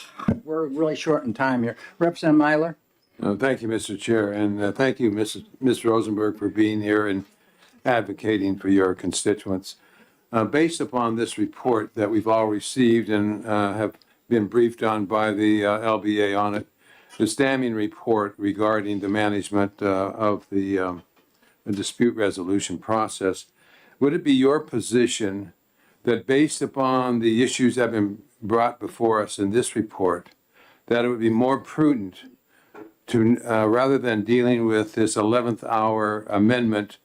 really short in time here. Representative Myler? Thank you, Mr. Chair, and thank you, Ms. Rosenberg, for being here and advocating for your constituents. Based upon this report that we've all received and have been briefed on by the LBA on it, the standing report regarding the management of the dispute resolution process, would it be your position that based upon the issues that have been brought before us in this report, that it would be more prudent to, rather than dealing with this 11th hour amendment,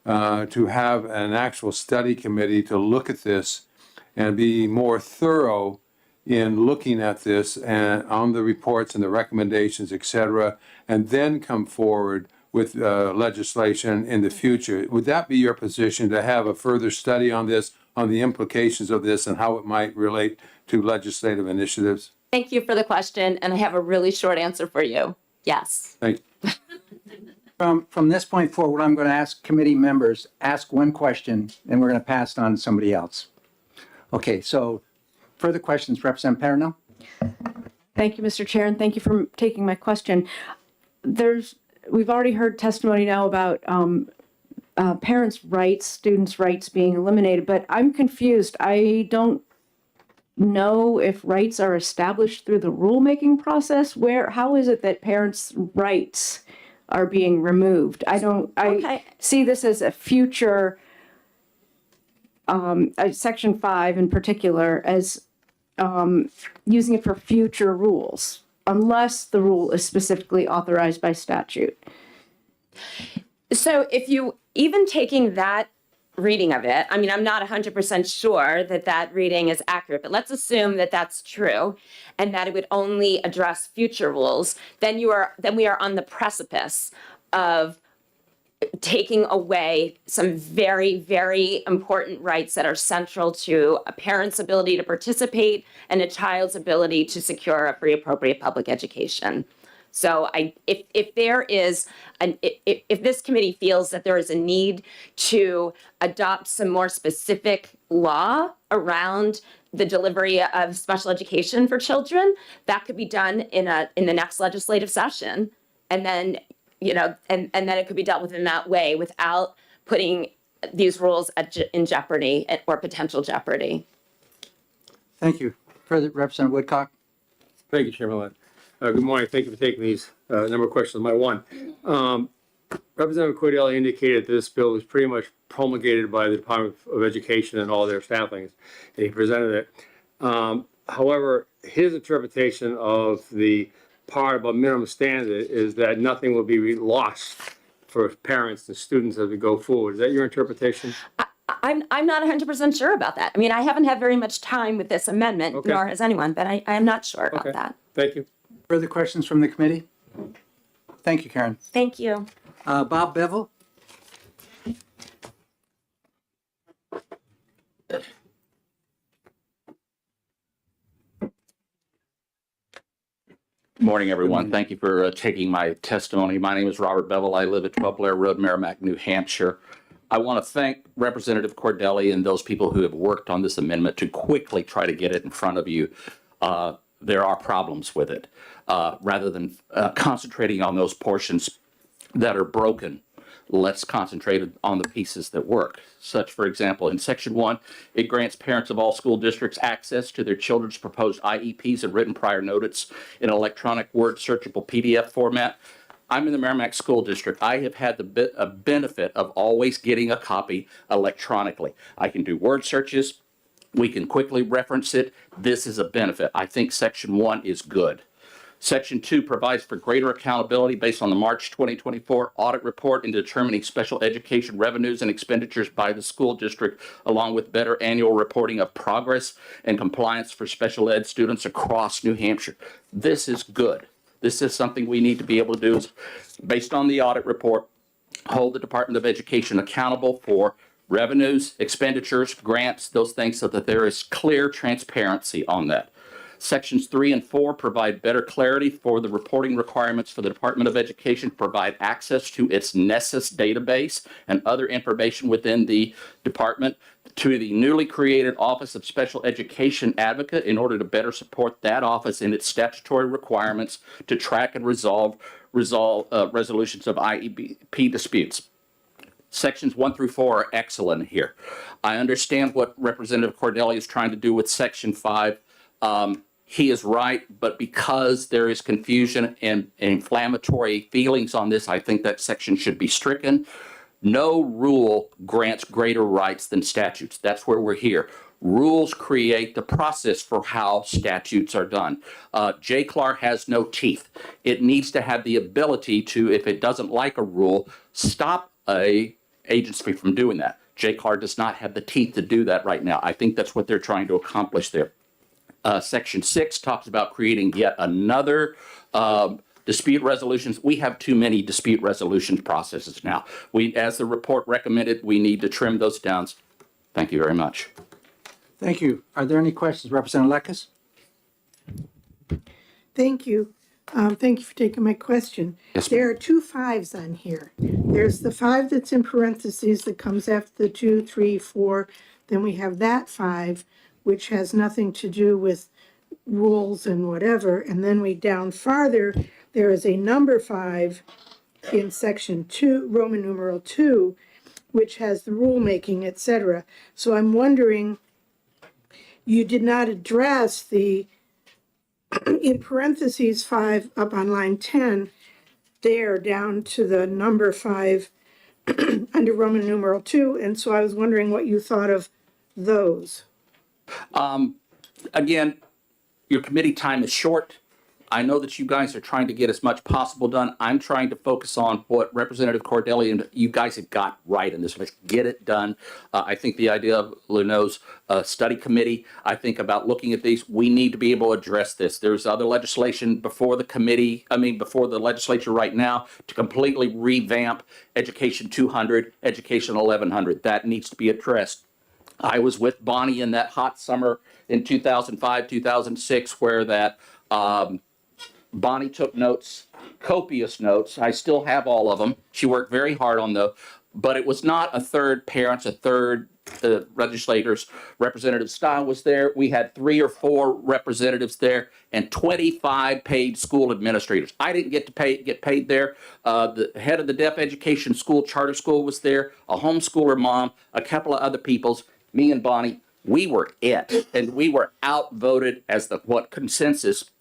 to have an actual study committee to look at this and be more thorough in looking at this and on the reports and the recommendations, et cetera, and then come forward with legislation in the future. Would that be your position, to have a further study on this, on the implications of this and how it might relate to legislative initiatives? Thank you for the question, and I have a really short answer for you. Yes. Thank you. From this point forward, I'm going to ask committee members, ask one question, and we're going to pass it on to somebody else. Okay, so further questions, Representative Paranel? Thank you, Mr. Chair, and thank you for taking my question. We've already heard testimony now about parents' rights, students' rights being eliminated, but I'm confused. I don't know if rights are established through the rulemaking process. How is it that parents' rights are being removed? I Okay. see this as a future, Section 5 in particular, as using it for future rules, unless the rule is specifically authorized by statute. So if you, even taking that reading of it, I mean, I'm not 100% sure that that reading is accurate, but let's assume that that's true and that it would only address future rules, then we are on the precipice of taking away some very, very important rights that are central to a parent's ability to participate and a child's ability to secure a free, appropriate public education. So if there is if this committee feels that there is a need to adopt some more specific law around the delivery of special education for children, that could be done in the next legislative session, and then and then it could be dealt with in that way without putting these rules in jeopardy or potential jeopardy. Thank you. Further, Representative Woodcock? Thank you, Chairman Lett. Good morning. Thank you for taking these number of questions. My one, Representative Cordelli indicated that this bill was pretty much promulgated by the Department of Education and all their staffings, and he presented it. However, his interpretation of the part about minimum standard is that nothing will be lost for parents and students as we go forward. Is that your interpretation? I'm not 100% sure about that. I mean, I haven't had very much time with this amendment, Okay. nor has anyone, but I am not sure about Okay. that. Thank you. Further questions from the committee? Thank you, Karen. Thank you. Bob Bevel? Morning, everyone. Thank you for taking my testimony. My name is Robert Bevel. I live at 12 Blair Road, Merrimack, New Hampshire. I want to thank Representative Cordelli and those people who have worked on this amendment to quickly try to get it in front of you. There are problems with it. Rather than concentrating on those portions that are broken, let's concentrate on the pieces that work. Such, for example, in Section 1, it grants parents of all school districts access to their children's proposed IEPs and written prior notice in electronic Word searchable PDF format. I'm in the Merrimack School District. I have had the benefit of always getting a copy electronically. I can do word searches. We can quickly reference it. This is a benefit. I think Section 1 is good. Section 2 provides for greater accountability based on the March 2024 audit report in determining special education revenues and expenditures by the school district, along with better annual reporting of progress and compliance for special ed students across New Hampshire. This is good. This is something we need to be able to do, is based on the audit report, hold the Department of Education accountable for revenues, expenditures, grants, those things, so that there is clear transparency on that. Sections 3 and 4 provide better clarity for the reporting requirements for the Department of Education to provide access to its Nessus database and other information within the department to the newly created Office of Special Education Advocate in order to better support that office in its statutory requirements to track and resolve resolutions of IEP disputes. Sections 1 through 4 are excellent here. I understand what Representative Cordelli is trying to do with Section 5. He is right, but because there is confusion and inflammatory feelings on this, I think that section should be stricken. No rule grants greater rights than statutes. That's where we're here. Rules create the process for how statutes are done. JCLAR has no teeth. It needs to have the ability to, if it doesn't like a rule, stop a agency from doing that. JCLAR does not have the teeth to do that right now. I think that's what they're trying to accomplish there. Section 6 talks about creating yet another dispute resolutions. We have too many dispute resolution processes now. As the report recommended, we need to trim those down. Thank you very much. Thank you. Are there any questions? Representative Lekes? Thank you. Thank you for taking my question. Yes, ma'am. There are 2 5s on here. There's the 5 that's in parentheses that comes after the 2, 3, 4. Then we have that 5, which has nothing to do with rules and whatever. And then we down farther, there is a number 5 in section 2, Roman numeral 2, which has the rulemaking, et cetera. So I'm wondering, you did not address the, in parentheses 5 up on line 10, there down to the number 5 under Roman numeral 2. And so I was wondering what you thought of those. Again, your committee time is short. I know that you guys are trying to get as much possible done. I'm trying to focus on what Representative Cordelli and you guys have got right in this. Let's get it done. I think the idea of Luneau's study committee, I think about looking at these, we need to be able to address this. There's other legislation before the committee, before the legislature right now to completely revamp Education 200, Education 1100. That needs to be addressed. I was with Bonnie in that hot summer in 2005, 2006, where that Bonnie took notes, copious notes. I still have all of them. She worked very hard on those, but it was not a third parents, a third legislators. Representative Stiles was there. We had 3 or 4 representatives there and 25 paid school administrators. I didn't get paid there. The head of the deaf education school, charter school was there, a homeschooler mom, a couple of other peoples, me and Bonnie. We were it, and we were outvoted as the consensus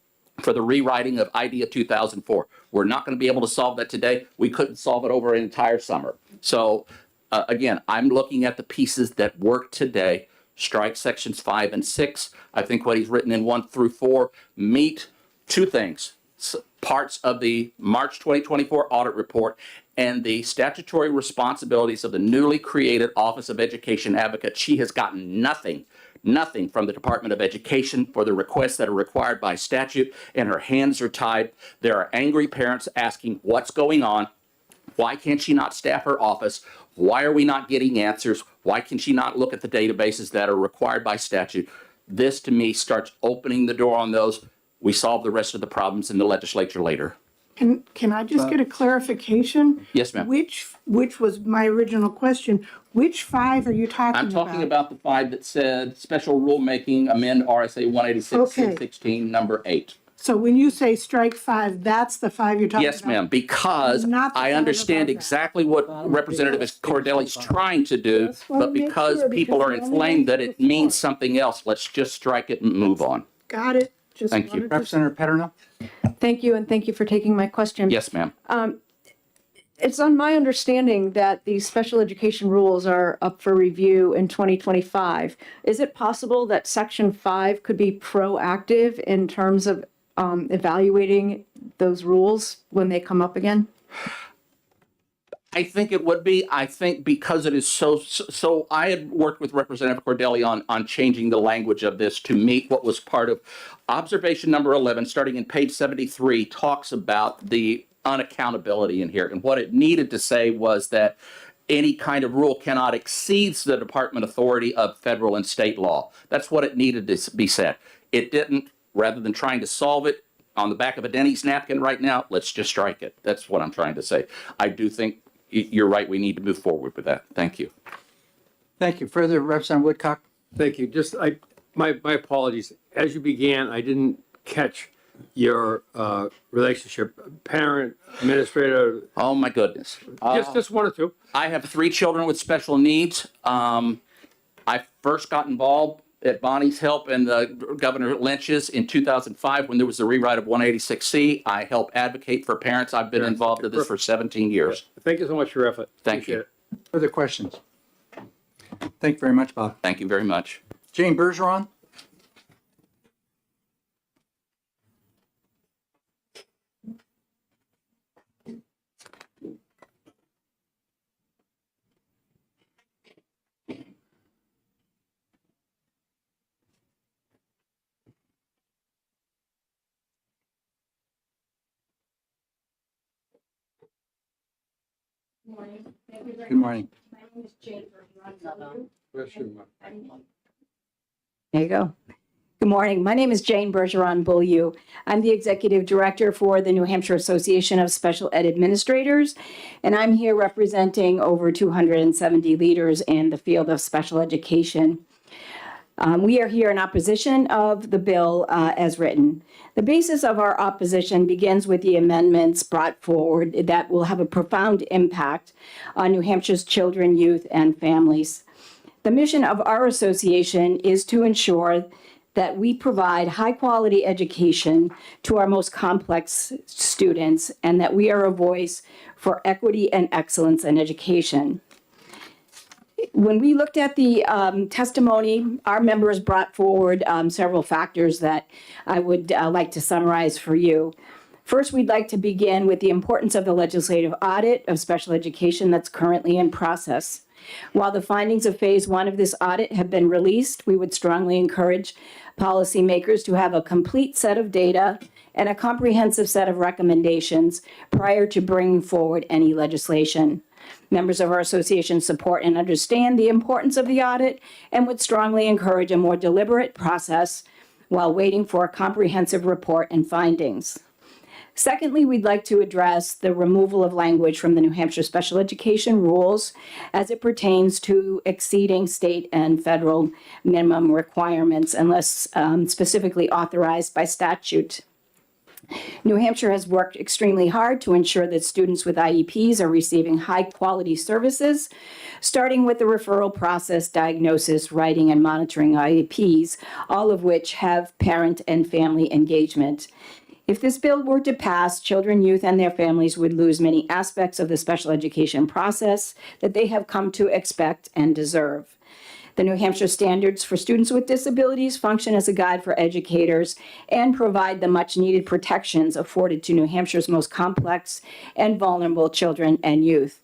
for the rewriting of IDEA 2004. We're not going to be able to solve that today. We couldn't solve it over an entire summer. So again, I'm looking at the pieces that work today. Strike sections 5 and 6. I think what he's written in 1 through 4 meet 2 things. Parts of the March 2024 audit report and the statutory responsibilities of the newly created Office of Education Advocate. She has gotten nothing from the Department of Education for the requests that are required by statute, and her hands are tied. There are angry parents asking what's going on. Why can't she not staff her office? Why are we not getting answers? Why can she not look at the databases that are required by statute? This, to me, starts opening the door on those. We solve the rest of the problems in the legislature later. Can I just get a clarification? Yes, ma'am. Which was my original question. Which 5 are you talking about? I'm talking about the 5 that said special rulemaking, amend RSA 186, Okay. 16, number 8. So when you say strike 5, that's the 5 you're talking about? Yes, ma'am, because Not the I five understand above that. exactly what Representative Cordelli's trying to do, wanna but make because sure, people because are we only inflamed went that through it the means 4. something else, let's just strike it and move on. Got it. Just Thank you. wanted to- Representative Paterno? Thank you, and thank you for taking my question. Yes, ma'am. It's on my understanding that these special education rules are up for review in 2025. Is it possible that Section 5 could be proactive in terms of evaluating those rules when they come up again? I think it would be. I think because it is so I had worked with Representative Cordelli on changing the language of this to meet what was part of observation number 11, starting in page 73, talks about the unaccountability in here. And what it needed to say was that any kind of rule cannot exceed the department authority of federal and state law. That's what it needed to be said. It didn't. Rather than trying to solve it on the back of a Denny's napkin right now, let's just strike it. That's what I'm trying to say. I do think you're right. We need to move forward with that. Thank you. Thank you. Further, Representative Woodcock? Thank you. My apologies. As you began, I didn't catch your relationship, parent, administrator, Oh, my goodness. just 1 or 2. I have 3 children with special needs. I first got involved at Bonnie's help and Governor Lynch's in 2005 when there was the rewrite of 186C. I help advocate for parents. I've been involved in this for 17 years. Thank you so much for your effort. Thank Appreciate you. it. Further questions? Thank you very much, Bob. Thank you very much. Jane Bergeron? Good morning. There you go. Good morning. My name is Jane Bergeron Beaulieu. I'm the Executive Director for the New Hampshire Association of Special Ed Administrators, and I'm here representing over 270 leaders in the field of special education. We are here in opposition of the bill as written. The basis of our opposition begins with the amendments brought forward that will have a profound impact on New Hampshire's children, youth, and families. The mission of our association is to ensure that we provide high-quality education to our most complex students and that we are a voice for equity and excellence in education. When we looked at the testimony, our members brought forward several factors that I would like to summarize for you. First, we'd like to begin with the importance of the legislative audit of special education that's currently in process. While the findings of phase 1 of this audit have been released, we would strongly encourage policymakers to have a complete set of data and a comprehensive set of recommendations prior to bringing forward any legislation. Members of our association support and understand the importance of the audit and would strongly encourage a more deliberate process while waiting for a comprehensive report and findings. Secondly, we'd like to address the removal of language from the New Hampshire special education rules as it pertains to exceeding state and federal minimum requirements unless specifically authorized by statute. New Hampshire has worked extremely hard to ensure that students with IEPs are receiving high-quality services, starting with the referral process, diagnosis, writing, and monitoring IEPs, all of which have parent and family engagement. If this bill were to pass, children, youth, and their families would lose many aspects of the special education process that they have come to expect and deserve. The New Hampshire standards for students with disabilities function as a guide for educators and provide the much-needed protections afforded to New Hampshire's most complex and vulnerable children and youth.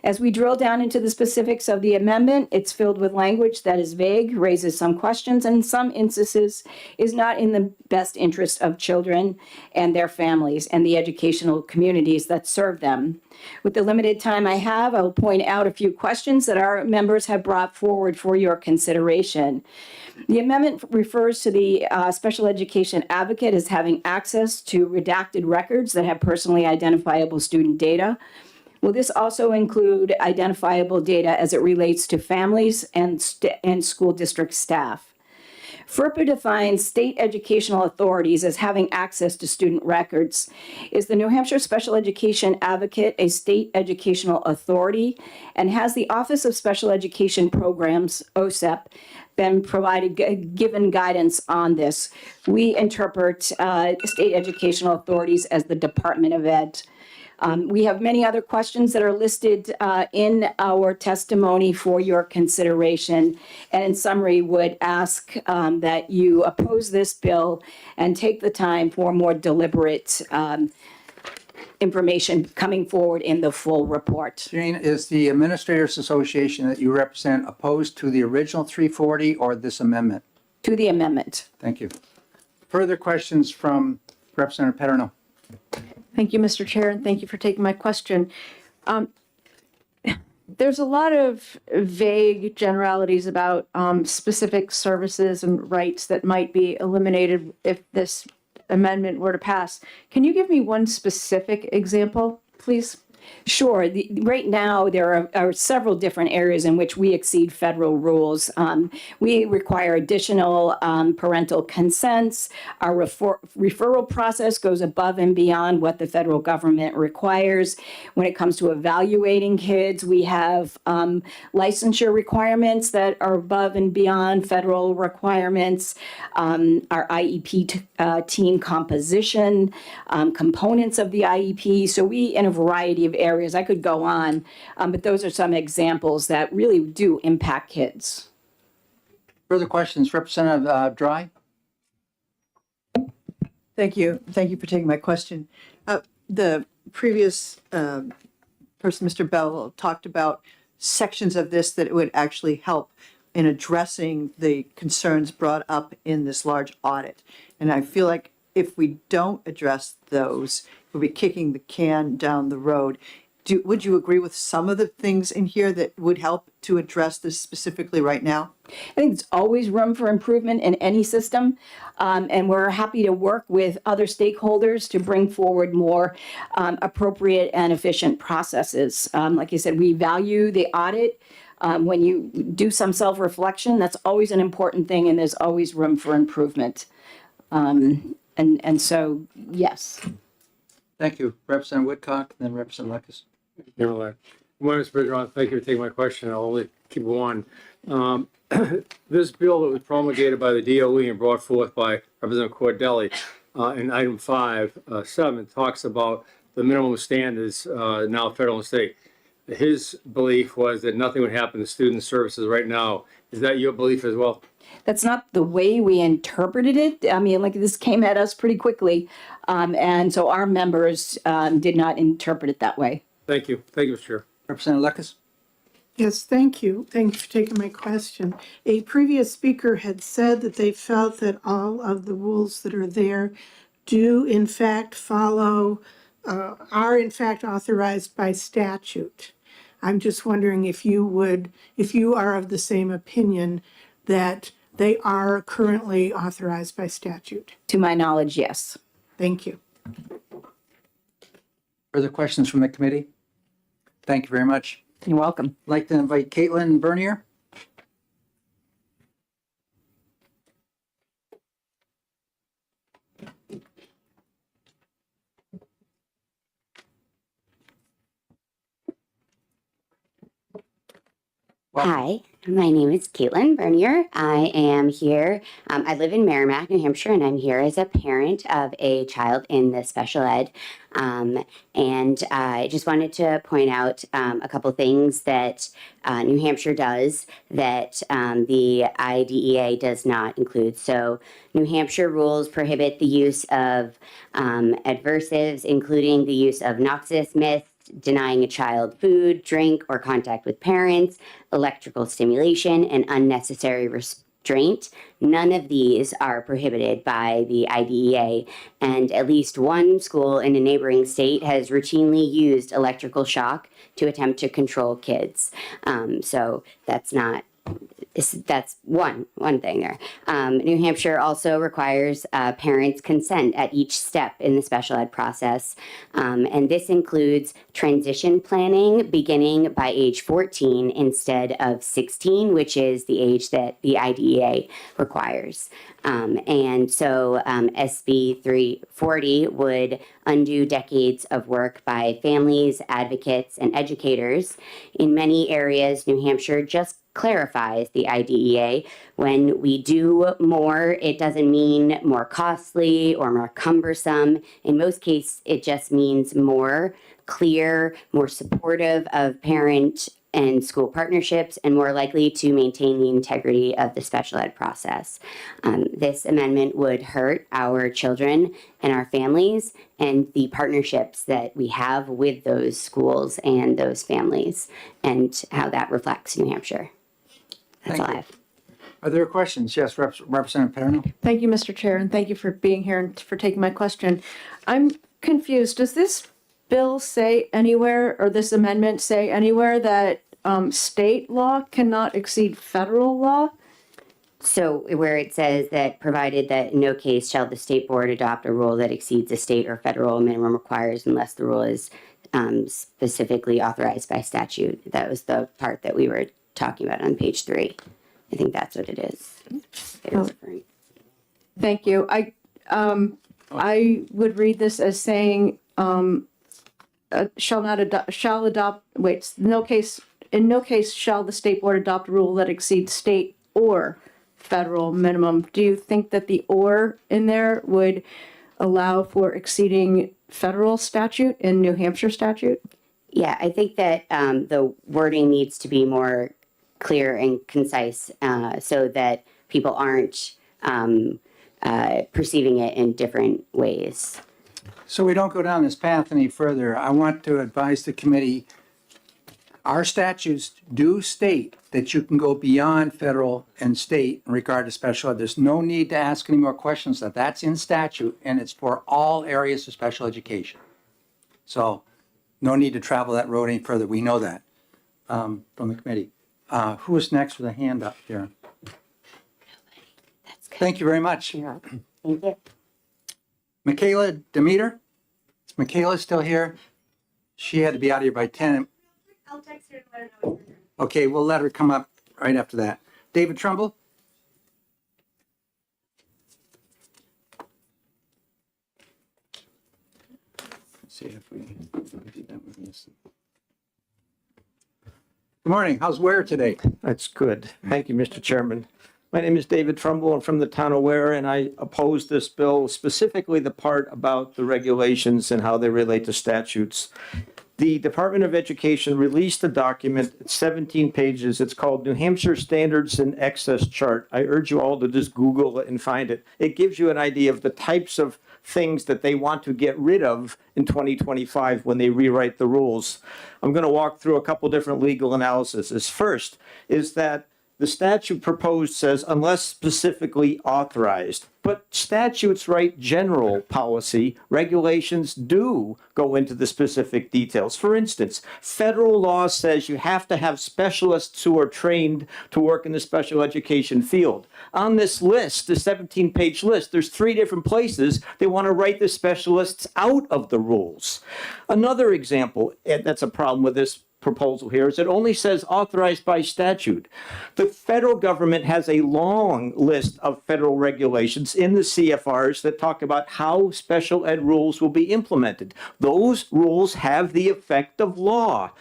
As we drill down into the specifics of the amendment, it's filled with language that is vague, raises some questions, and in some instances is not in the best interest of children and their families and the educational communities that serve them. With the limited time I have, I will point out a few questions that our members have brought forward for your consideration. The amendment refers to the special education advocate as having access to redacted records that have personally identifiable student data. Will this also include identifiable data as it relates to families and school district staff? FERPA defines state educational authorities as having access to student records. Is the New Hampshire Special Education Advocate a state educational authority? And has the Office of Special Education Programs, OSEP, been given guidance on this? We interpret state educational authorities as the Department of Ed. We have many other questions that are listed in our testimony for your consideration. And in summary, would ask that you oppose this bill and take the time for more deliberate information coming forward in the full report. Jane, is the Administrators Association that you represent opposed to the original 340 or this amendment? To the amendment. Thank you. Further questions from Representative Paterno? Thank you, Mr. Chair, and thank you for taking my question. There's a lot of vague generalities about specific services and rights that might be eliminated if this amendment were to pass. Can you give me one specific example, please? Sure. Right now, there are several different areas in which we exceed federal rules. We require additional parental consents. Our referral process goes above and beyond what the federal government requires. When it comes to evaluating kids, we have licensure requirements that are above and beyond federal requirements. Our IEP team composition, components of the IEP. So we, in a variety of areas. I could go on, but those are some examples that really do impact kids. Further questions, Representative Dry? Thank you. Thank you for taking my question. The previous person, Mr. Bell, talked about sections of this that would actually help in addressing the concerns brought up in this large audit. And I feel like if we don't address those, we'll be kicking the can down the road. Would you agree with some of the things in here that would help to address this specifically right now? I think there's always room for improvement in any system. And we're happy to work with other stakeholders to bring forward more appropriate and efficient processes. Like you said, we value the audit. When you do some self-reflection, that's always an important thing, and there's always room for improvement. And so, yes. Thank you. Representative Woodcock, then Representative Lucas. Chairman Ladd. Good morning, Mr. Bergeron. Thank you for taking my question. I'll only keep it one. This bill that was promulgated by the DOE and brought forth by Representative Cordelli in item 5.7 talks about the minimum standards now federal and state. His belief was that nothing would happen to student services right now. Is that your belief as well? That's not the way we interpreted it. I mean, like, this came at us pretty quickly. And so our members did not interpret it that way. Thank you. Thank you, Mr. Chair. Representative Lucas? Yes, thank you. Thank you for taking my question. A previous speaker had said that they felt that all of the rules that are there do in fact follow, are in fact authorized by statute. I'm just wondering if you are of the same opinion that they are currently authorized by statute. To my knowledge, yes. Thank you. Further questions from the committee? Thank you very much. You're welcome. I'd like to invite Caitlin Bernier. Hi, my name is Caitlin Bernier. I am here. I live in Merrimack, New Hampshire, and I'm here as a parent of a child in the special ed. And I just wanted to point out a couple things that New Hampshire does that the IDEA does not include. So New Hampshire rules prohibit the use of adversives, including the use of noxious myths, denying a child food, drink, or contact with parents, electrical stimulation, and unnecessary restraint. None of these are prohibited by the IDEA, and at least one school in a neighboring state has routinely used electrical shock to attempt to control kids. So that's one thing there. New Hampshire also requires parents' consent at each step in the special ed process. And this includes transition planning beginning by age 14 instead of 16, which is the age that the IDEA requires. And so SB 340 would undo decades of work by families, advocates, and educators. In many areas, New Hampshire just clarifies the IDEA. When we do more, it doesn't mean more costly or more cumbersome. In most cases, it just means more clear, more supportive of parent and school partnerships, and more likely to maintain the integrity of the special ed process. This amendment would hurt our children and our families and the partnerships that we have with those schools and those families, and how that reflects New Hampshire. That's all I have. Are there questions? Yes, Representative Perno. Thank you, Mr. Chair, and thank you for being here and for taking my question. I'm confused. Does this bill say anywhere, or this amendment say anywhere, that state law cannot exceed federal law? So where it says that provided that in no case shall the state board adopt a rule that exceeds the state or federal minimum requires unless the rule is specifically authorized by statute. That was the part that we were talking about on page 3. I think that's what it is. Thank you. I would read this as saying shall adopt. Wait, in no case shall the state board adopt a rule that exceeds state or federal minimum. Do you think that the "or" in there would allow for exceeding federal statute in New Hampshire statute? Yeah, I think that the wording needs to be more clear and concise so that people aren't perceiving it in different ways. So we don't go down this path any further. I want to advise the committee, our statutes do state that you can go beyond federal and state in regard to special ed. There's no need to ask any more questions. That's in statute, and it's for all areas of special education. So no need to travel that road any further. We know that from the committee. Who is next with a hand up here? That's good. Thank you very much. Thank you. Michaela Demeter? Is Michaela still here? She had to be out of here by 10. I'll text her and let her know. Okay, we'll let her come up right after that. David Trumbull? Let's see if we do that with this. Good morning. How's Ware today? That's good. Thank you, Mr. Chairman. My name is David Trumbull. I'm from the town of Ware, and I oppose this bill, specifically the part about the regulations and how they relate to statutes. The Department of Education released a document, it's 17 pages. It's called New Hampshire Standards and Excess Chart. I urge you all to just Google it and find it. It gives you an idea of the types of things that they want to get rid of in 2025 when they rewrite the rules. I'm going to walk through a couple different legal analyses. First is that the statute proposed says unless specifically authorized, but statutes write general policy. Regulations do go into the specific details. For instance, federal law says you have to have specialists who are trained to work in the special education field. On this list, the 17-page list, there's 3 different places they want to write the specialists out of the rules. Another example, and that's a problem with this proposal here, is it only says authorized by statute. The federal government has a long list of federal regulations in the CFRs that talk about how special ed rules will be implemented. Those rules have the effect of law.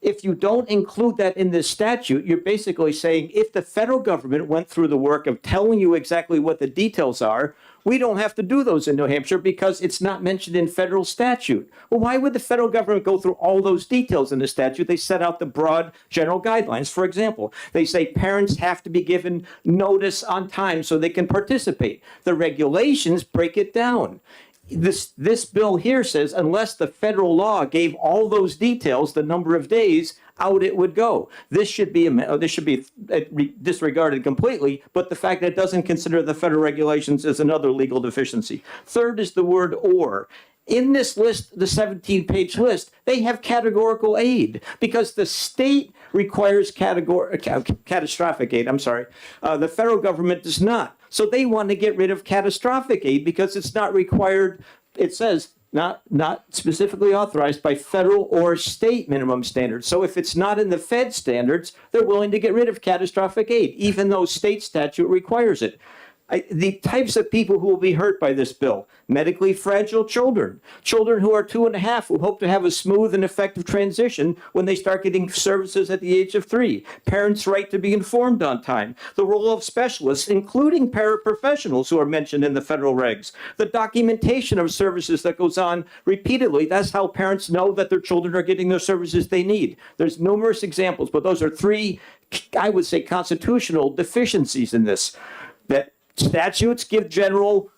If you don't include that in this statute, you're basically saying if the federal government went through the work of telling you exactly what the details are, we don't have to do those in New Hampshire because it's not mentioned in federal statute. Well, why would the federal government go through all those details in the statute? They set out the broad general guidelines. For example, they say parents have to be given notice on time so they can participate. The regulations break it down. This bill here says unless the federal law gave all those details, the number of days, out it would go. This should be disregarded completely, but the fact that it doesn't consider the federal regulations is another legal deficiency. Third is the word or. In this list, the 17-page list, they have categorical aid because the state requires catastrophic aid. The federal government does not. So they want to get rid of catastrophic aid because it's not required. It says not specifically authorized by federal or state minimum standards. So if it's not in the Fed standards, they're willing to get rid of catastrophic aid, even though state statute requires it. The types of people who will be hurt by this bill: medically fragile children, children who are 2.5 who hope to have a smooth and effective transition when they start getting services at the age of 3, parents' right to be informed on time, the role of specialists, including paraprofessionals who are mentioned in the federal regs, the documentation of services that goes on repeatedly. That's how parents know that their children are getting the services they need. There's numerous examples, but those are 3, I would say, constitutional deficiencies in this. That statutes give general,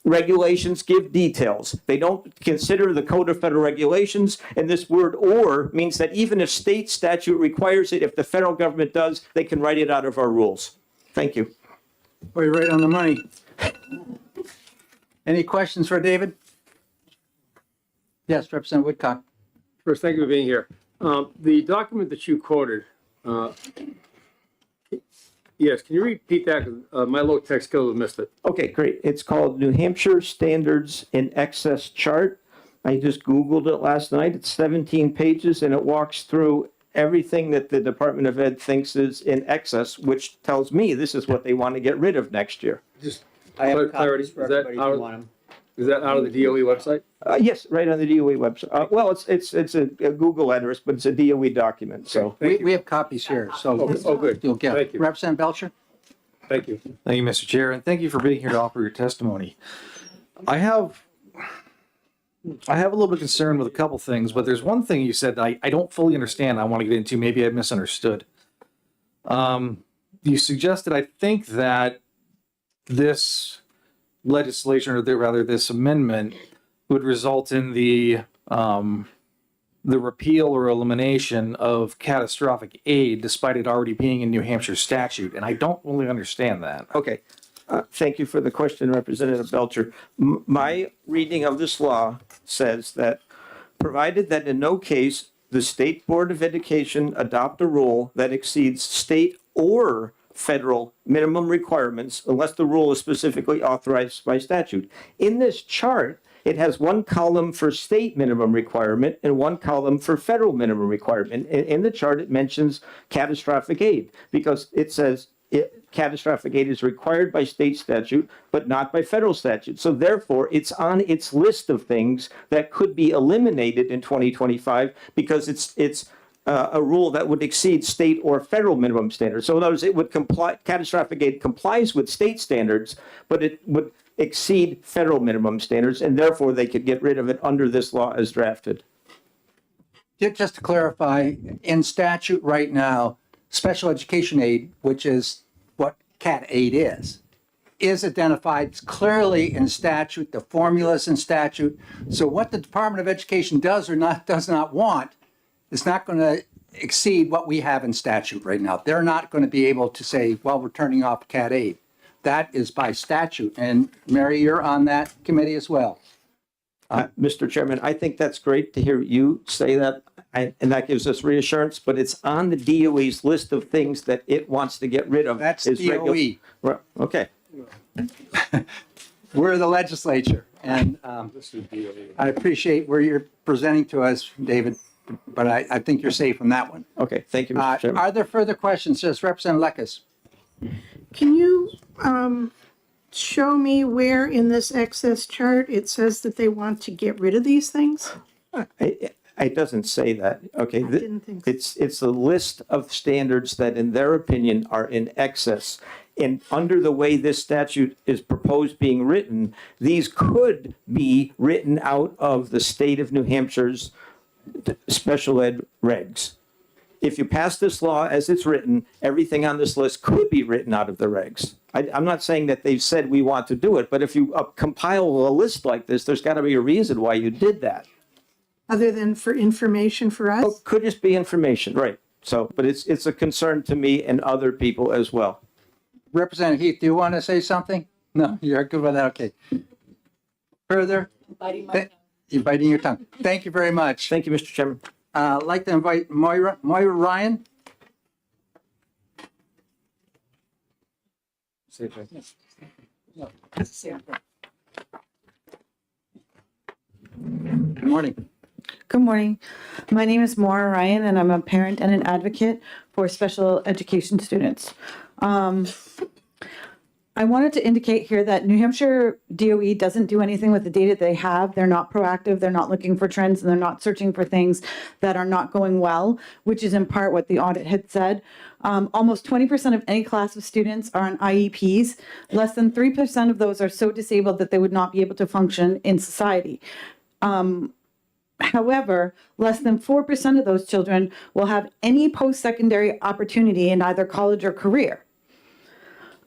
regulations give details. They don't consider the Code of Federal Regulations, and this word or means that even if state statute requires it, if the federal government does, they can write it out of our rules. Thank you. Well, you're right on the money. Any questions for David? Yes, Representative Woodcock. First, thank you for being here. The document that you quoted, yes, can you repeat that? 'Cause, my low tech skills have missed it. Okay, great. It's called New Hampshire Standards in Excess Chart. I just Googled it last night. It's 17 pages and it walks through everything that the Department of Ed thinks is in excess, which tells me this is what they want to get rid of next year. Just I have clarity. copies for Is that everybody if out you of- want them. Is that out of the DOE website? Yes, right on the DOE website. Well, it's a Google address, but it's a DOE document, so. We have copies here, so. Oh, good. You'll get Thank it. you. Representative Belcher? Thank you. Thank you, Mr. Chair, and thank you for being here to offer your testimony. I have a little bit of concern with a couple things, but there's one thing you said that I don't fully understand. I want to get into. Maybe I misunderstood. You suggested, I think, that this legislation, or rather this amendment, would result in the repeal or elimination of catastrophic aid, despite it already being in New Hampshire statute, and I don't really understand that. Okay. Thank you for the question, Representative Belcher. My reading of this law says that provided that in no case the State Board of Education adopt a rule that exceeds state or federal minimum requirements unless the rule is specifically authorized by statute. In this chart, it has one column for state minimum requirement and one column for federal minimum requirement. In the chart, it mentions catastrophic aid because it says catastrophic aid is required by state statute, but not by federal statute. So therefore, it's on its list of things that could be eliminated in 2025 because it's a rule that would exceed state or federal minimum standards. So in other words, it would comply, catastrophic aid complies with state standards, but it would exceed federal minimum standards, and therefore they could get rid of it under this law as drafted. Just to clarify, in statute right now, special education aid, which is what CAT aid is identified clearly in statute, the formulas in statute. So what the Department of Education does not want is not going to exceed what we have in statute right now. They're not going to be able to say, well, we're turning off CAT aid. That is by statute. And Mary, you're on that committee as well. Mr. Chairman, I think that's great to hear you say that, and that gives us reassurance, but it's on the DOE's list of things that it wants to get rid of. That's is DOE. Okay. We're the legislature, and I appreciate where you're presenting to us, David, but I think you're safe on that one. Okay, thank you, Mr. Chairman. Are there further questions? Yes, Representative Lekes. Can you show me where in this excess chart it says that they want to get rid of these things? It doesn't say that. Okay. didn't think so. It's a list of standards that in their opinion are in excess. And under the way this statute is proposed being written, these could be written out of the state of New Hampshire's special ed regs. If you pass this law as it's written, everything on this list could be written out of the regs. I'm not saying that they've said we want to do it, but if you compile a list like this, there's got to be a reason why you did that. Other than for information for us? Oh, could just be information, right. So, but it's a concern to me and other people as well. Representative Heath, do you want to say something? No, you're good with that. Okay. Further? You're biting your tongue. Thank you very much. Thank you, Mr. Chairman. I'd like to invite Moira Ryan. Good morning. Good morning. My name is Maura Ryan, and I'm a parent and an advocate for special education students. I wanted to indicate here that New Hampshire DOE doesn't do anything with the data they have. They're not proactive. They're not looking for trends, and they're not searching for things that are not going well, which is in part what the audit had said. Almost 20% of any class of students are on IEPs. Less than 3% of those are so disabled that they would not be able to function in society. However, less than 4% of those children will have any post-secondary opportunity in either college or career.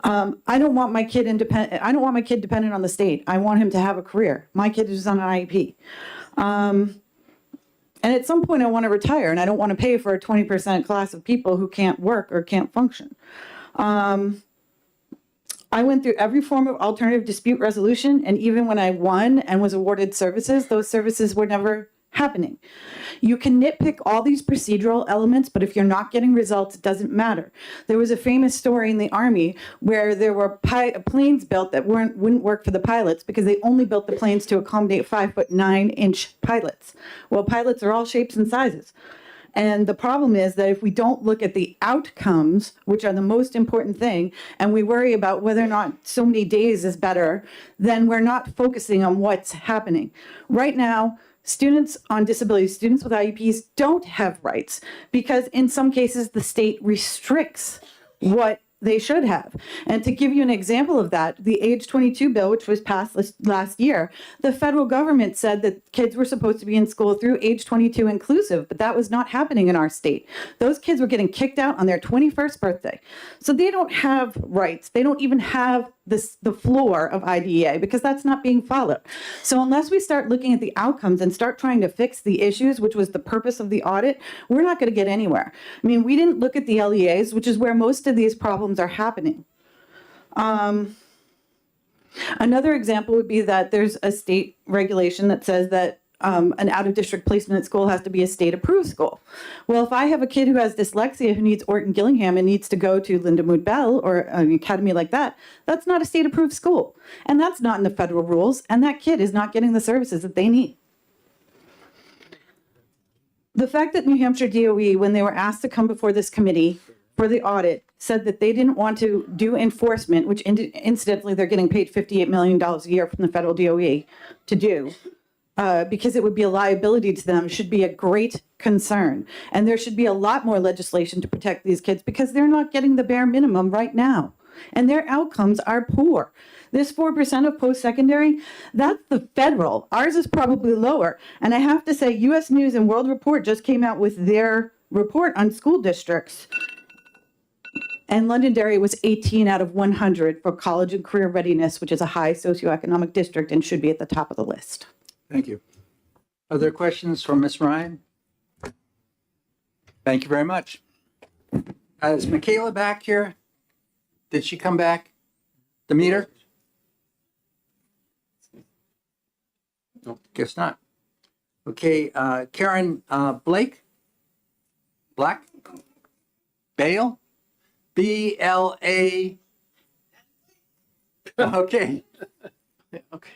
I don't want my kid dependent on the state. I want him to have a career. My kid is on an IEP. And at some point I want to retire, and I don't want to pay for a 20% class of people who can't work or can't function. I went through every form of alternative dispute resolution, and even when I won and was awarded services, those services were never happening. You can nitpick all these procedural elements, but if you're not getting results, it doesn't matter. There was a famous story in the Army where there were planes built that wouldn't work for the pilots because they only built the planes to accommodate 5'9" pilots. Well, pilots are all shapes and sizes. And the problem is that if we don't look at the outcomes, which are the most important thing, and we worry about whether or not so many days is better, then we're not focusing on what's happening. Right now, students on disability, students with IEPs don't have rights because in some cases the state restricts what They should have. And to give you an example of that, the age 22 bill, which was passed last year, the federal government said that kids were supposed to be in school through age 22 inclusive, but that was not happening in our state. Those kids were getting kicked out on their 21st birthday. So they don't have rights. They don't even have the floor of IDEA because that's not being followed. So unless we start looking at the outcomes and start trying to fix the issues, which was the purpose of the audit, we're not going to get anywhere. I mean, we didn't look at the LEAs, which is where most of these problems are happening. Another example would be that there's a state regulation that says that an out-of-district placement at school has to be a state-approved school. Well, if I have a kid who has dyslexia who needs Orton Gillingham and needs to go to Linda Mood Bell or an academy like that, that's not a state-approved school. And that's not in the federal rules, and that kid is not getting the services that they need. The fact that New Hampshire DOE, when they were asked to come before this committee for the audit, said that they didn't want to do enforcement, which incidentally, they're getting paid $58 million a year from the federal DOE to do, because it would be a liability to them, should be a great concern. And there should be a lot more legislation to protect these kids because they're not getting the bare minimum right now. And their outcomes are poor. This 4% of post-secondary, that's the federal. Ours is probably lower. And I have to say, U.S. News and World Report just came out with their report on school districts. And Londonderry was 18 out of 100 for college and career readiness, which is a high socioeconomic district and should be at the top of the list. Thank you. Other questions from Ms. Ryan? Thank you very much. Is Michaela back here? Did she come back? The meter? No, guess not. Okay, Karen Blake? Black? Bale? B-L-A? Okay. Okay.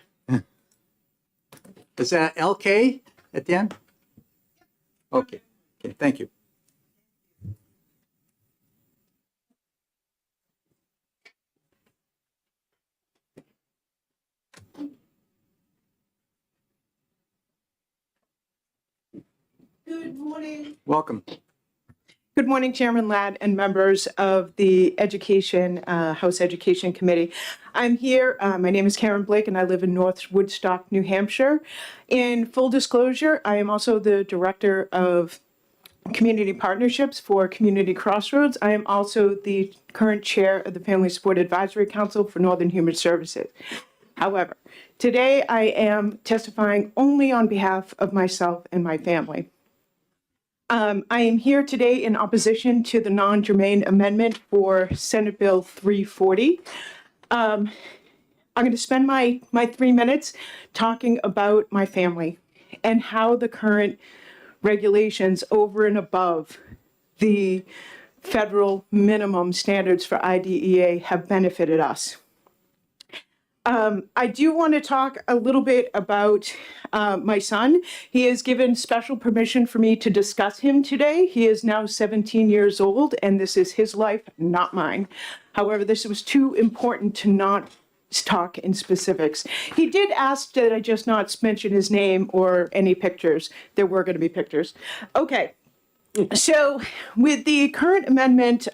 Is that LK at the end? Okay, okay, thank you. Good morning. Welcome. Good morning, Chairman Ladd and members of the House Education Committee. I'm here, my name is Karen Blake and I live in North Woodstock, New Hampshire. In full disclosure, I am also the Director of Community Partnerships for Community Crossroads. I am also the current Chair of the Family Support Advisory Council for Northern Human Services. However, today I am testifying only on behalf of myself and my family. I am here today in opposition to the non-germane amendment for Senate Bill 340. I'm going to spend my 3 minutes talking about my family and how the current regulations over and above the federal minimum standards for IDEA have benefited us. I do want to talk a little bit about my son. He has given special permission for me to discuss him today. He is now 17 years old, and this is his life, not mine. However, this was too important to not talk in specifics. He did ask that I just not mention his name or any pictures. There were going to be pictures. Okay, so with the current amendment,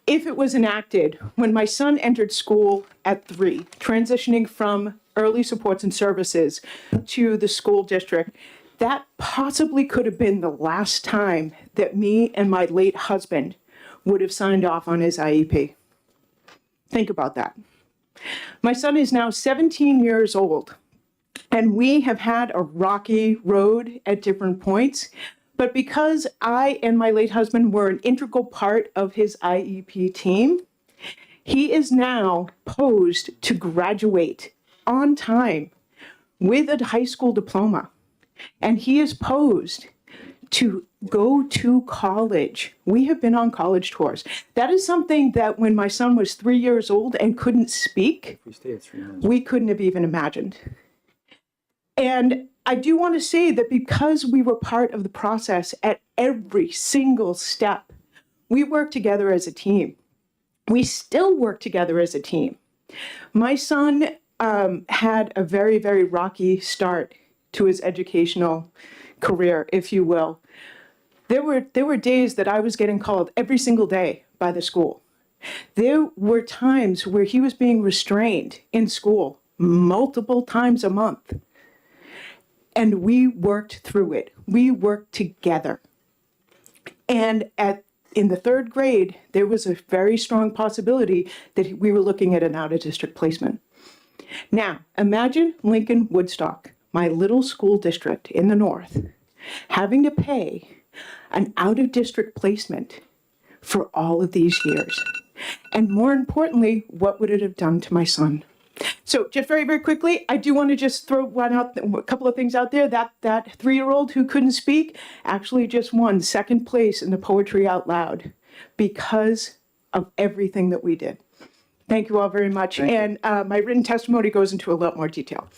if it was enacted when my son entered school at 3, transitioning from early supports and services to the school district, that possibly could have been the last time that me and my late husband would have signed off on his IEP. Think about that. My son is now 17 years old, and we have had a rocky road at different points. But because I and my late husband were an integral part of his IEP team, he is now posed to graduate on time with a high school diploma. And he is posed to go to college. We have been on college tours. That is something that when my son was 3 years old and couldn't speak, we couldn't have even imagined. And I do want to say that because we were part of the process at every single step, we worked together as a team. We still work together as a team. My son had a very, very rocky start to his educational career, if you will. There were days that I was getting called every single day by the school There were times where he was being restrained in school multiple times a month. And we worked through it. We worked together. And in the third grade, there was a very strong possibility that we were looking at an out-of-district placement. Now, imagine Lincoln Woodstock, my little school district in the north, having to pay an out-of-district placement for all of these years. And more importantly, what would it have done to my son? So just very, very quickly, I do want to just throw a couple of things out there. That 3-year-old who couldn't speak actually just won second place in the Poetry Out Loud because of everything that we did. Thank you all very much. And my written testimony goes into a lot more detail.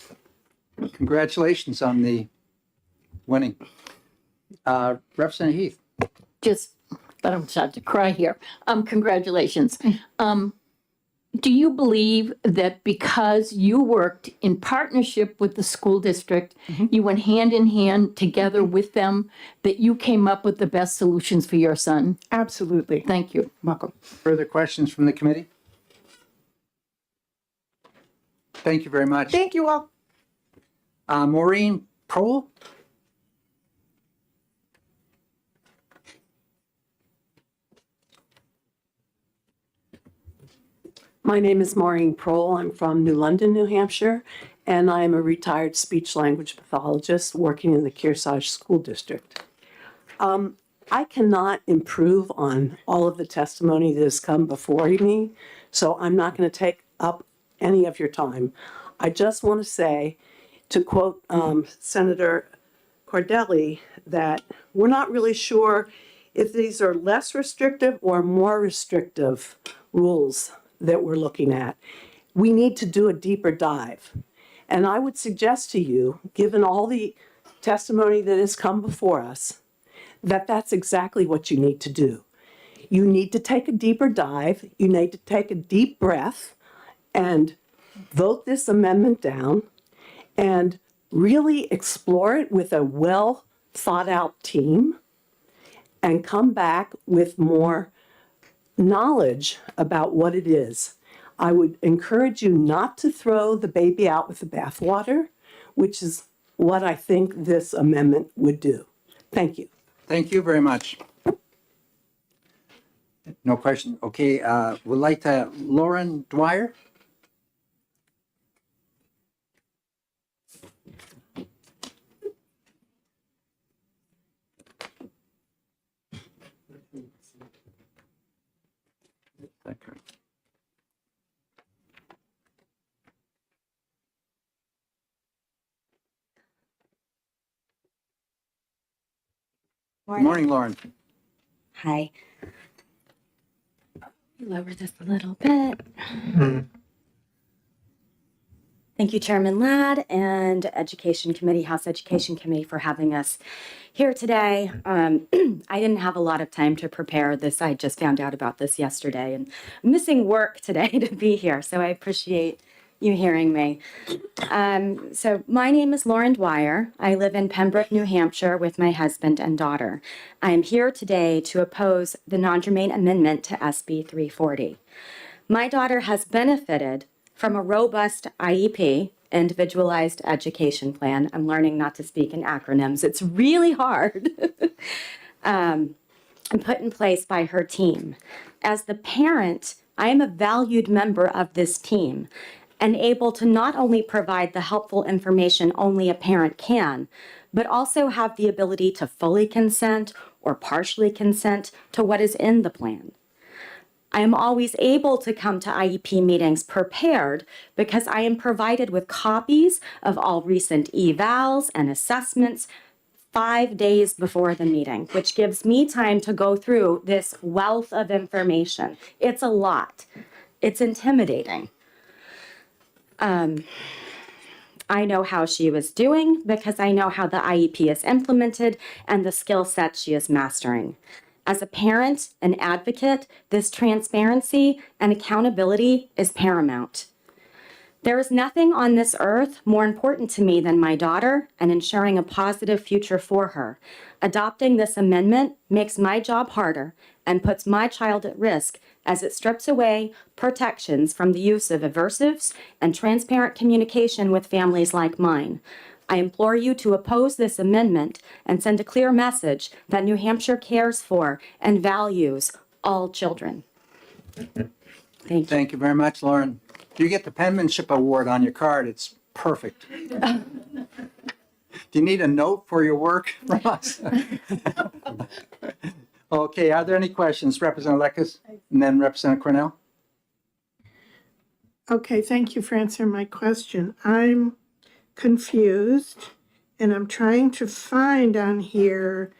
Congratulations on the winning. Representative Heath. Just, but I'm starting to cry here. Congratulations. Do you believe that because you worked in partnership with the school district, you went hand in hand together with them, that you came up with the best solutions for your son? Absolutely. Thank you. Welcome. Further questions from the committee? Thank you very much. Thank you all. Maureen Prohl? My name is Maureen Prohl. I'm from New London, New Hampshire, and I am a retired speech language pathologist working in the Kearsarge School District. I cannot improve on all of the testimony that has come before me, so I'm not going to take up any of your time. I just want to say, to quote Senator Cordelli, that we're not really sure if these are less restrictive or more restrictive rules that we're looking at. We need to do a deeper dive. And I would suggest to you, given all the testimony that has come before us, that that's exactly what you need to do. You need to take a deeper dive. You need to take a deep breath and vote this amendment down and really explore it with a well thought out team and come back with more knowledge about what it is. I would encourage you not to throw the baby out with the bathwater, which is what I think this amendment would do. Thank you. Thank you very much. No question. Okay, would like to, Lauren Dwyer? Good morning, Lauren. Hi. Lower this a little bit. Thank you, Chairman Ladd and Education Committee, House Education Committee, for having us here today. I didn't have a lot of time to prepare this. I just found out about this yesterday and I'm missing work today to be here, so I appreciate you hearing me. So my name is Lauren Dwyer. I live in Pembroke, New Hampshire with my husband and daughter. I am here today to oppose the non-germane amendment to SB 340. My daughter has benefited from a robust IEP, Individualized Education Plan. I'm learning not to speak in acronyms. It's really hard. And put in place by her team. As the parent, I am a valued member of this team and able to not only provide the helpful information only a parent can, but also have the ability to fully consent or partially consent to what is in the plan. I am always able to come to IEP meetings prepared because I am provided with copies of all recent evals and assessments 5 days before the meeting, which gives me time to go through this wealth of information. It's a lot. It's intimidating. I know how she was doing because I know how the IEP is implemented and the skill set she is mastering. As a parent and advocate, this transparency and accountability is paramount. There is nothing on this earth more important to me than my daughter and ensuring a positive future for her. Adopting this amendment makes my job harder and puts my child at risk as it strips away protections from the use of aversives and transparent communication with families like mine. I implore you to oppose this amendment and send a clear message that New Hampshire cares for and values all children. Thank you. Thank you very much, Lauren. You get the penmanship award on your card. It's perfect. Do you need a note for your work from us? Okay, are there any questions? Representative Lekes and then Representative Cornell. Okay, thank you for answering my question. I'm confused and I'm trying to find on here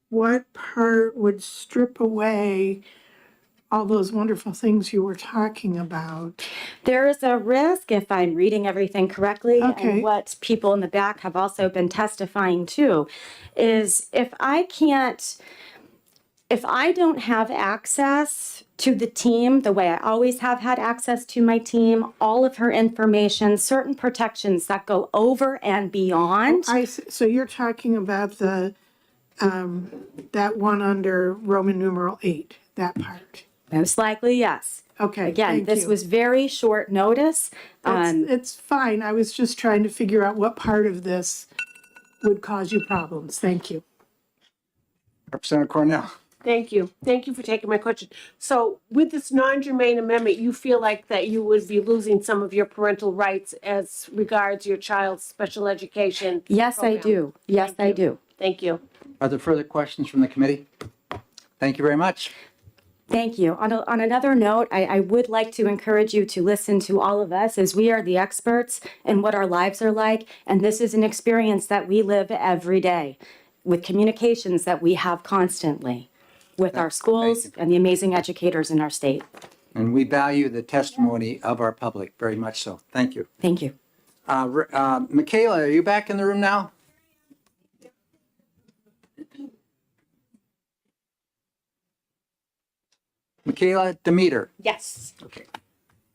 what part would strip away all those wonderful things you were talking about. There is a risk, if I'm reading everything correctly, Okay. and what people in the back have also been testifying to, is if I don't have access to the team the way I always have had access to my team, all of her information, certain protections that go over and beyond. So you're talking about the that one under Roman numeral 8, that part. Most likely, yes. Okay. Again, thank this you. was very short notice. It's fine. I was just trying to figure out what part of this would cause you problems. Thank you. Representative Cornell. Thank you. Thank you for taking my question. So with this non-germane amendment, you feel like that you would be losing some of your parental rights as regards your child's special education? Yes, I program? do. Yes, I do. Thank you. Are there further questions from the committee? Thank you very much. Thank you. On another note, I would like to encourage you to listen to all of us, as we are the experts in what our lives are like. And this is an experience that we live every day with communications that we have constantly with our schools and the amazing educators in our state. And we value the testimony of our public very much so. Thank you. Thank you. Michaela, are you back in the room now? Michaela Demeter. Yes. Okay.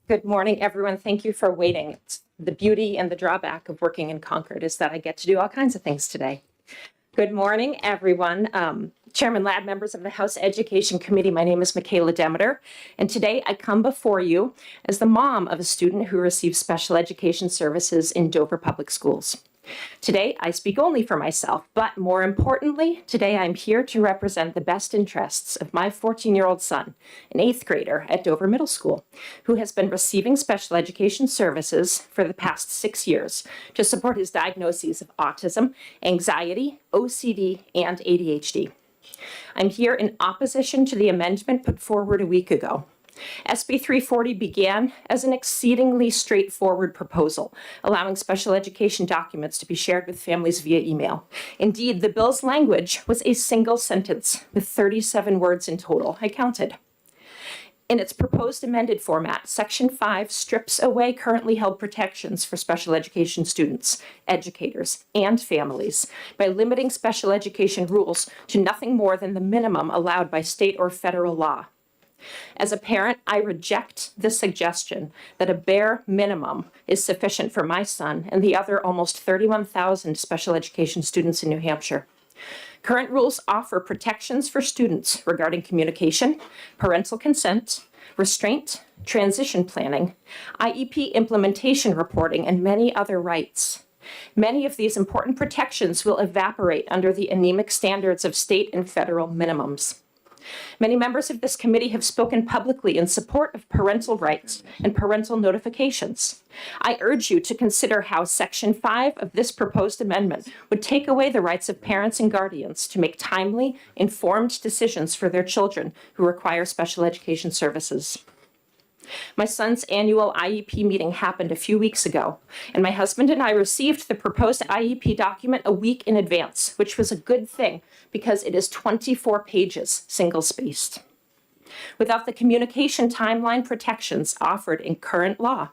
Good morning, everyone. Thank you for waiting. It's the beauty and the drawback of working in Concord is that I get to do all kinds of things today. Good morning, everyone. Chairman Ladd, members of the House Education Committee, my name is Michaela Demeter, and today I come before you as the mom of a student who receives special education services in Dover Public Schools. Today, I speak only for myself, but more importantly, today I'm here to represent the best interests of my 14-year-old son, an 8th grader at Dover Middle School, who has been receiving special education services for the past 6 years to support his diagnoses of autism, anxiety, OCD, and ADHD. I'm here in opposition to the amendment put forward a week ago. SB 340 began as an exceedingly straightforward proposal, allowing special education documents to be shared with families via email. Indeed, the bill's language was a single sentence with 37 words in total. I counted. In its proposed amended format, Section 5 strips away currently held protections for special education students, educators, and families by limiting special education rules to nothing more than the minimum allowed by state or federal law. As a parent, I reject the suggestion that a bare minimum is sufficient for my son and the other almost 31,000 special education students in New Hampshire. Current rules offer protections for students regarding communication, parental consent, restraint, transition planning, IEP implementation reporting, and many other rights. Many of these important protections will evaporate under the anemic standards of state and federal minimums. Many members of this committee have spoken publicly in support of parental rights and parental notifications. I urge you to consider how Section 5 of this proposed amendment would take away the rights of parents and guardians to make timely, informed decisions for their children who require special education services. My son's annual IEP meeting happened a few weeks ago, and my husband and I received the proposed IEP document a week in advance, which was a good thing because it is 24 pages, single-spaced. Without the communication timeline protections offered in current law,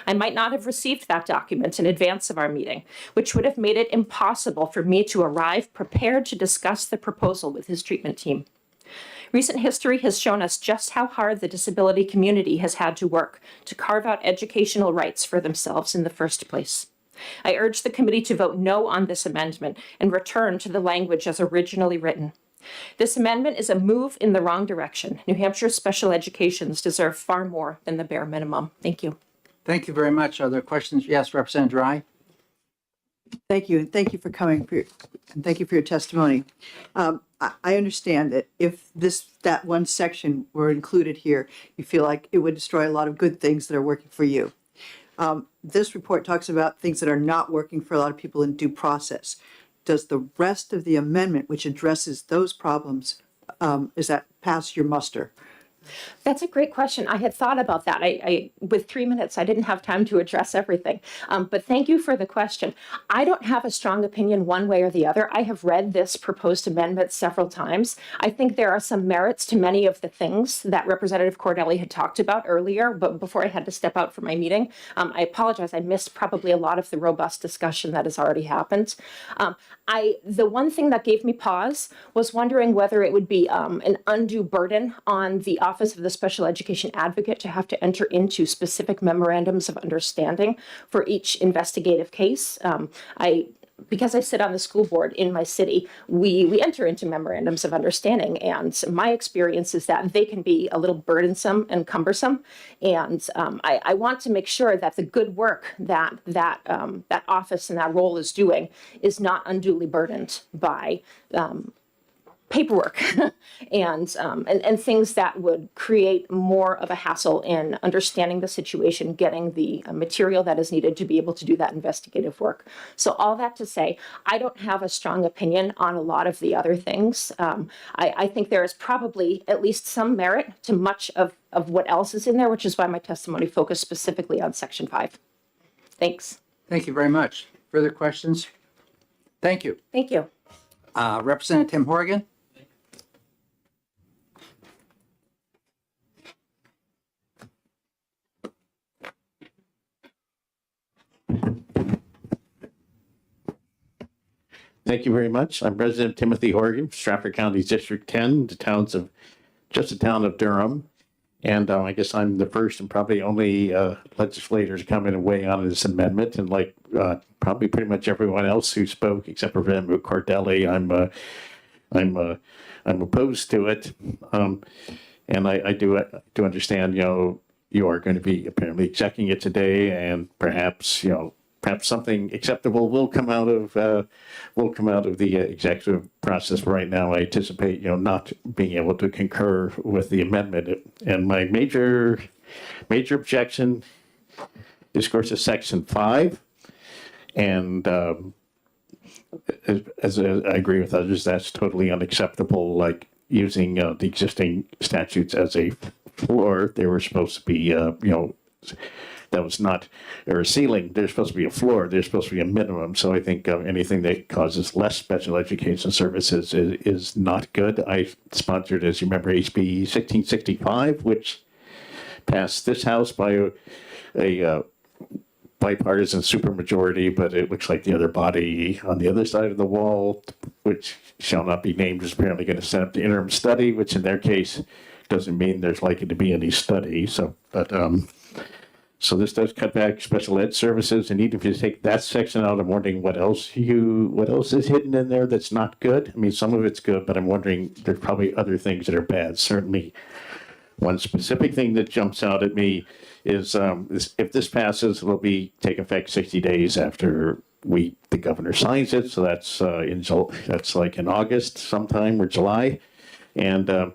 I might not have received that document in advance of our meeting, which would have made it impossible for me to arrive prepared to discuss the proposal with his treatment team. Recent history has shown us just how hard the disability community has had to work to carve out educational rights for themselves in the first place. I urge the committee to vote no on this amendment and return to the language as originally written. This amendment is a move in the wrong direction. New Hampshire special educations deserve far more than the bare minimum. Thank you. Thank you very much. Are there questions? Yes, Representative Dry. Thank you, and thank you for coming, and thank you for your testimony. I understand that if that one section were included here, you feel like it would destroy a lot of good things that are working for you. This report talks about things that are not working for a lot of people in due process. Does the rest of the amendment, which addresses those problems, is that pass your muster? That's a great question. I had thought about that. I with 3 minutes, I didn't have time to address everything. But thank you for the question. I don't have a strong opinion one way or the other. I have read this proposed amendment several times. I think there are some merits to many of the things that Representative Cordelli had talked about earlier, but before I had to step out for my meeting, I apologize. I missed probably a lot of the robust discussion that has already happened. The one thing that gave me pause was wondering whether it would be an undue burden on the Office of the Special Education Advocate to have to enter into specific memorandums of understanding for each investigative case. Because I sit on the school board in my city, we enter into memorandums of understanding, and my experience is that they can be a little burdensome and cumbersome. And I want to make sure that the good work that that office and that role is doing is not unduly burdened by paperwork and things that would create more of a hassle in understanding the situation, getting the material that is needed to be able to do that investigative work. So all that to say, I don't have a strong opinion on a lot of the other things. I think there is probably at least some merit to much of what else is in there, which is why my testimony focused specifically on Section 5. Thanks. Thank you very much. Further questions? Thank you. Thank you. Representative Tim Horgan. Thank you very much. I'm Resident Timothy Horgan, Stratford County District 10, the town of Durham. And I guess I'm the first and probably only legislator to come in and weigh on this amendment. And like probably pretty much everyone else who spoke, except for Representative Cordelli, I'm opposed to it. And I do understand, you are going to be apparently checking it today, and perhaps something acceptable will come out of the executive process. Right now, I anticipate not being able to concur with the amendment. And my major objection is, of course, to Section 5. And as I agree with others, that's totally unacceptable. Like using the existing statutes as a floor, they were supposed to be that was not, or a ceiling. There's supposed to be a floor. There's supposed to be a minimum. So I think anything that causes less special education services is not good. I sponsored, as you remember, HB 1665, which passed this House by a bipartisan supermajority, but it looks like the other body on the other side of the wall, which shall not be named, is apparently going to set up the interim study, which in their case doesn't mean there's likely to be any study. So this does cut back special ed services, and even if you take that section out, I'm wondering what else is hidden in there that's not good. I mean, some of it's good, but I'm wondering there's probably other things that are bad. Certainly, one specific thing that jumps out at me is if this passes, it'll take effect 60 days after the governor signs it. So that's like in August sometime or July, and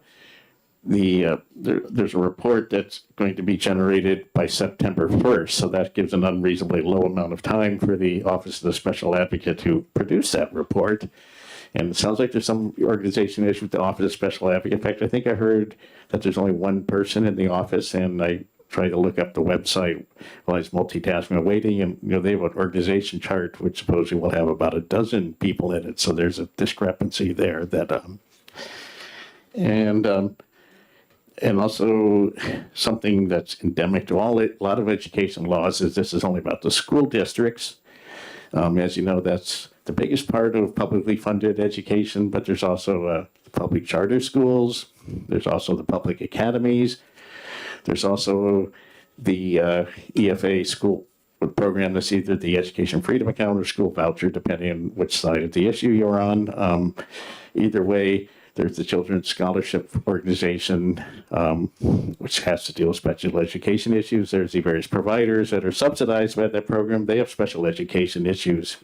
there's a report that's going to be generated by September 1st. So that gives an unreasonably low amount of time for the Office of the Special Advocate to produce that report. And it sounds like there's some organization issue with the Office of Special Advocate. In fact, I think I heard that there's only one person in the office, and I tried to look up the website while I was multitasking and waiting, and they have an organization chart which supposedly will have about a dozen people in it. So there's a discrepancy there that and also something that's endemic to a lot of education laws is this is only about the school districts. As you know, that's the biggest part of publicly funded education, but there's also public charter schools. There's also the public academies. There's also the EFA school program that's either the Education Freedom Account or school voucher, depending on which side of the issue you're on. Either way, There's the Children's Scholarship Organization, which has to deal with special education issues. There's the various providers that are subsidized by that program. They have special education issues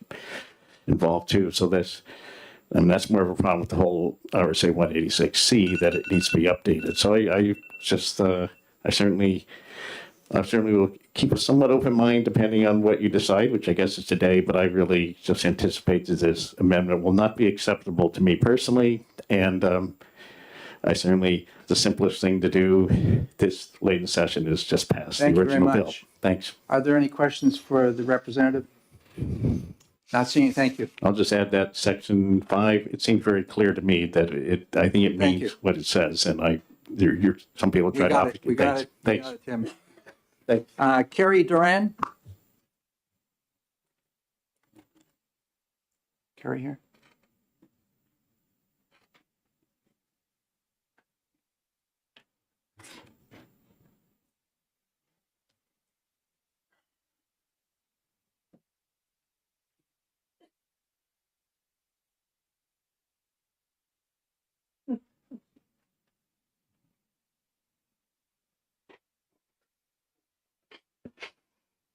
involved too. So that's more of a problem with the whole RSA 186C, that it needs to be updated. So I certainly will keep a somewhat open mind depending on what you decide, which I guess is today, but I really just anticipate that this amendment will not be acceptable to me personally. And the simplest thing to do this late in session is just pass the Thank you very original bill. much. Thanks. Are there any questions for the representative? Not seeing, thank you. I'll just add that section 5, it seemed very clear to me that I think it Thank means you. what it says, and some people We try to got obfuscate. it, we got it. we Thanks. got it, Tim. Carrie Duran? Carrie here?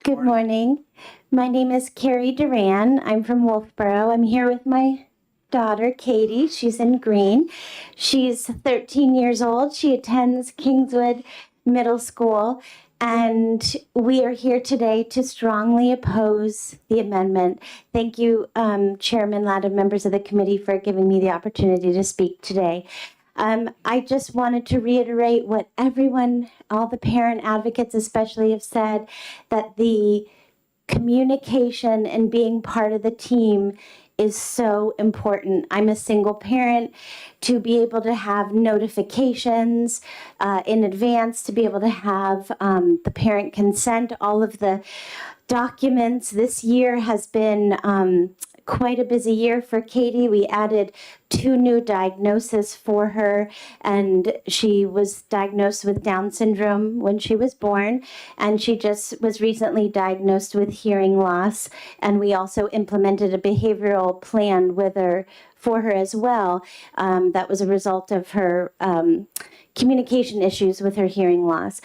Good morning. My name is Carrie Duran. I'm from Wolfboro. I'm here with my daughter, Katie. She's in green. She's 13 years old. She attends Kingswood Middle School. And we are here today to strongly oppose the amendment. Thank you, Chairman Ladd and members of the committee, for giving me the opportunity to speak today. I just wanted to reiterate what everyone, all the parent advocates especially, have said, that the communication and being part of the team is so important. I'm a single parent. To be able to have notifications in advance, to be able to have the parent consent, all of the documents. This year has been quite a busy year for Katie. We added 2 new diagnoses for her, and she was diagnosed with Down syndrome when she was born, and she just was recently diagnosed with hearing loss. And we also implemented a behavioral plan for her as well. That was a result of her communication issues with her hearing loss.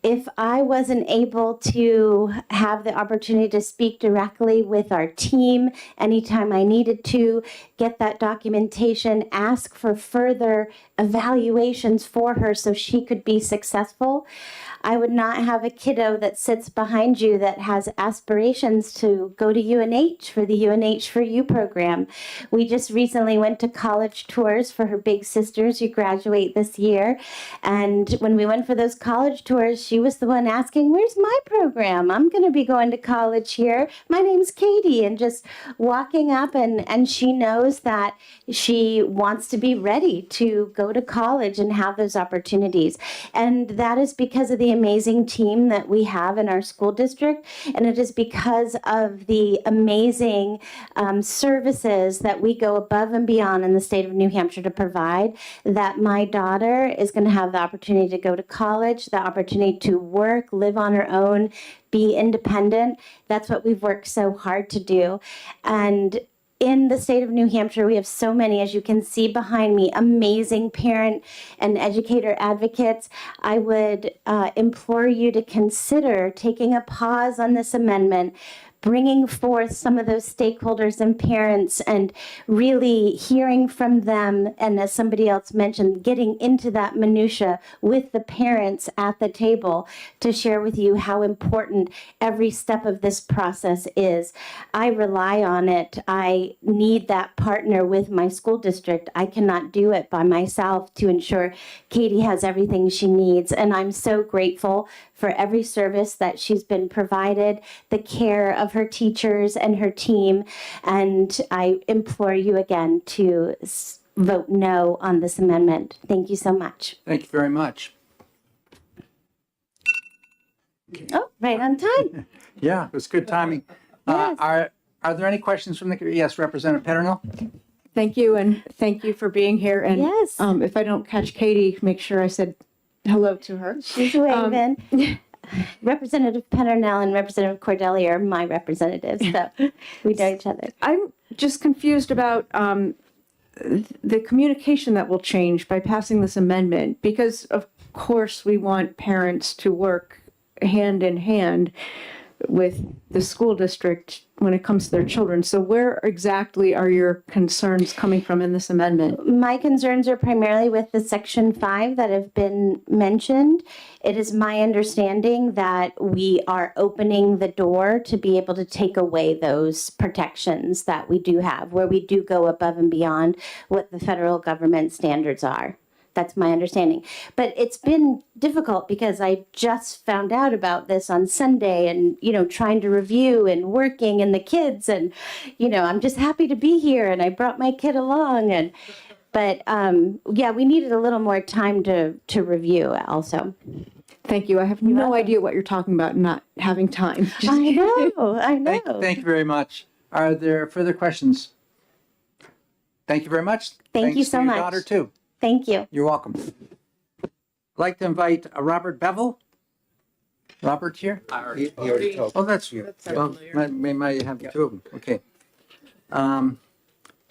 If I wasn't able to have the opportunity to speak directly with our team anytime I needed to, get that documentation, ask for further evaluations for her so she could be successful, I would not have a kiddo that sits behind you that has aspirations to go to UNH for the UNH for You program. We just recently went to college tours for her big sisters who graduate this year. And when we went for those college tours, she was the one asking, "Where's my program? I'm going to be going to college here. My name's Katie." And just walking up, and she knows that she wants to be ready to go to college and have those opportunities. And that is because of the amazing team that we have in our school district. And it is because of the amazing services that we go above and beyond in the state of New Hampshire to provide, that my daughter is going to have the opportunity to go to college, the opportunity to work, live on her own, be independent. That's what we've worked so hard to do. And in the state of New Hampshire, we have so many, as you can see behind me, amazing parent and educator advocates. I would implore you to consider taking a pause on this amendment, bringing forth some of those stakeholders and parents and really hearing from them. And as somebody else mentioned, getting into that minutia with the parents at the table to share with you how important every step of this process is. I rely on it. I need that partner with my school district. I cannot do it by myself to ensure Katie has everything she needs. And I'm so grateful for every service that she's been provided, the care of her teachers and her team. And I implore you again to vote no on this amendment. Thank you so much. Thank you very much. Oh, right on time. Yeah, it was good timing. Yes. Are there any questions from the, yes, Representative Peternell? Thank you, and thank you for being here. And Yes. If I don't catch Katie, make sure I said hello to her. She's waving. Representative Peternell and Representative Cordelli are my representatives, so we know each other. I'm just confused about the communication that will change by passing this amendment, because of course we want parents to work hand in hand with the school district when it comes to their children. So where exactly are your concerns coming from in this amendment? My concerns are primarily with the Section 5 that have been mentioned. It is my understanding that we are opening the door to be able to take away those protections that we do have, where we do go above and beyond what the federal government standards are. That's my understanding. But it's been difficult because I just found out about this on Sunday and, trying to review and working and the kids and, I'm just happy to be here and I brought my kid along but we needed a little more time to review also. Thank you. I have no idea what you're talking about, not having time. I know. Thank you very much. Are there further questions? Thank you very much. Thank you Thanks so to your much. daughter too. Thank you. You're welcome. I'd like to invite Robert Bevel. Robert here? I already told. Oh, that's you. Well, might have two of them. Okay.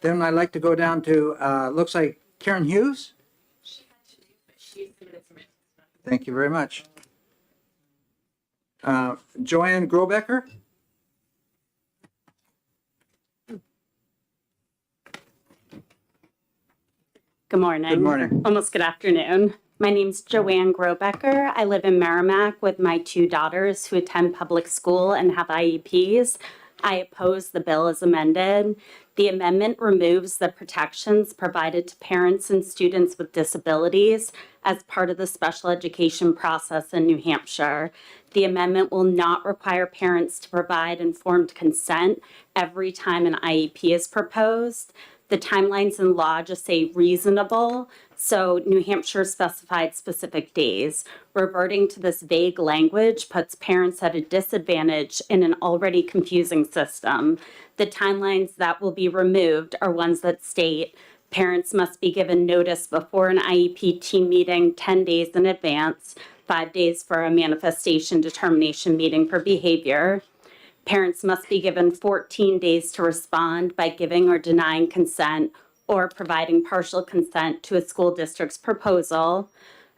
Then I'd like to go down to, looks like Karen Hughes. Thank you very much. Joanne Grobecker. Good morning. Good morning. Almost good afternoon. My name's Joanne Grobecker. I live in Merrimack with my two daughters who attend public school and have IEPs. I oppose the bill as amended. The amendment removes the protections provided to parents and students with disabilities as part of the special education process in New Hampshire. The amendment will not require parents to provide informed consent every time an IEP is proposed. The timelines in law just say reasonable, so New Hampshire specified specific days. Reverting to this vague language puts parents at a disadvantage in an already confusing system. The timelines that will be removed are ones that state parents must be given notice before an IEP team meeting 10 days in advance, 5 days for a manifestation determination meeting for behavior. Parents must be given 14 days to respond by giving or denying consent or providing partial consent to a school district's proposal.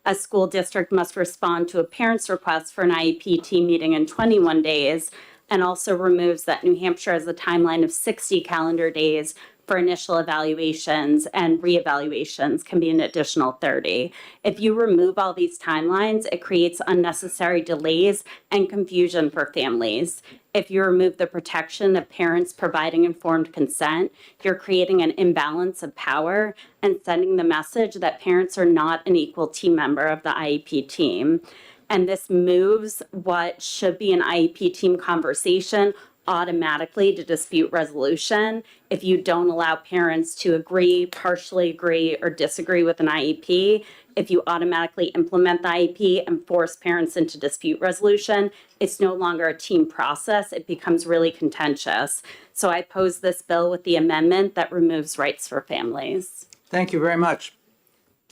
A school district must respond to a parent's request for an IEP team meeting in 21 days, and also removes that New Hampshire has a timeline of 60 calendar days for initial evaluations, and reevaluations can be an additional 30. If you remove all these timelines, it creates unnecessary delays and confusion for families. If you remove the protection of parents providing informed consent, you're creating an imbalance of power and sending the message that parents are not an equal team member of the IEP team. And this moves what should be an IEP team conversation automatically to dispute resolution. If you don't allow parents to agree, partially agree, or disagree with an IEP, if you automatically implement the IEP and force parents into dispute resolution, it's no longer a team process. It becomes really contentious. So I oppose this bill with the amendment that removes rights for families. Thank you very much.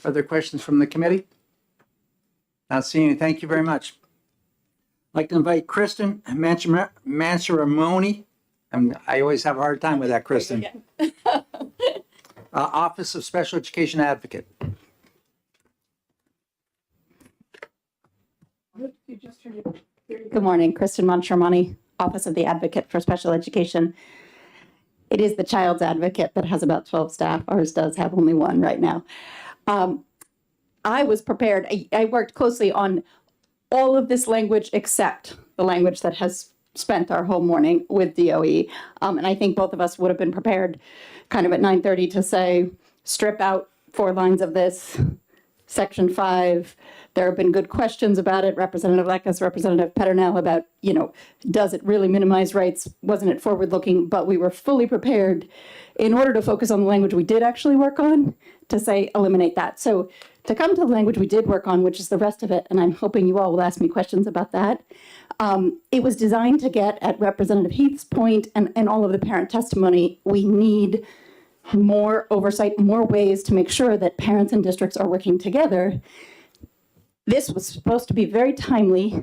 Other questions from the committee? Not seeing any. Thank you very much. I'd like to invite Kristen Mansaramoni. I always have a hard time with that, Kristen. Office of Special Education Advocate. Good morning, Kristen Moncharmani, Office of the Advocate for Special Education. It is the child's advocate that has about 12 staff. Ours does have only one right now. I was prepared. I worked closely on all of this language except the language that has spent our whole morning with DOE. And I think both of us would have been prepared kind of at 9:30 to say, strip out 4 lines of this, Section 5. There have been good questions about it. Representative Lekes, Representative Peternell about, does it really minimize rights? Wasn't it forward-looking? But we were fully prepared in order to focus on the language we did actually work on to say, eliminate that. So to come to the language we did work on, which is the rest of it, and I'm hoping you all will ask me questions about that, it was designed to get at Representative Heath's point and all of the parent testimony. We need more oversight, more ways to make sure that parents and districts are working together. This was supposed to be very timely,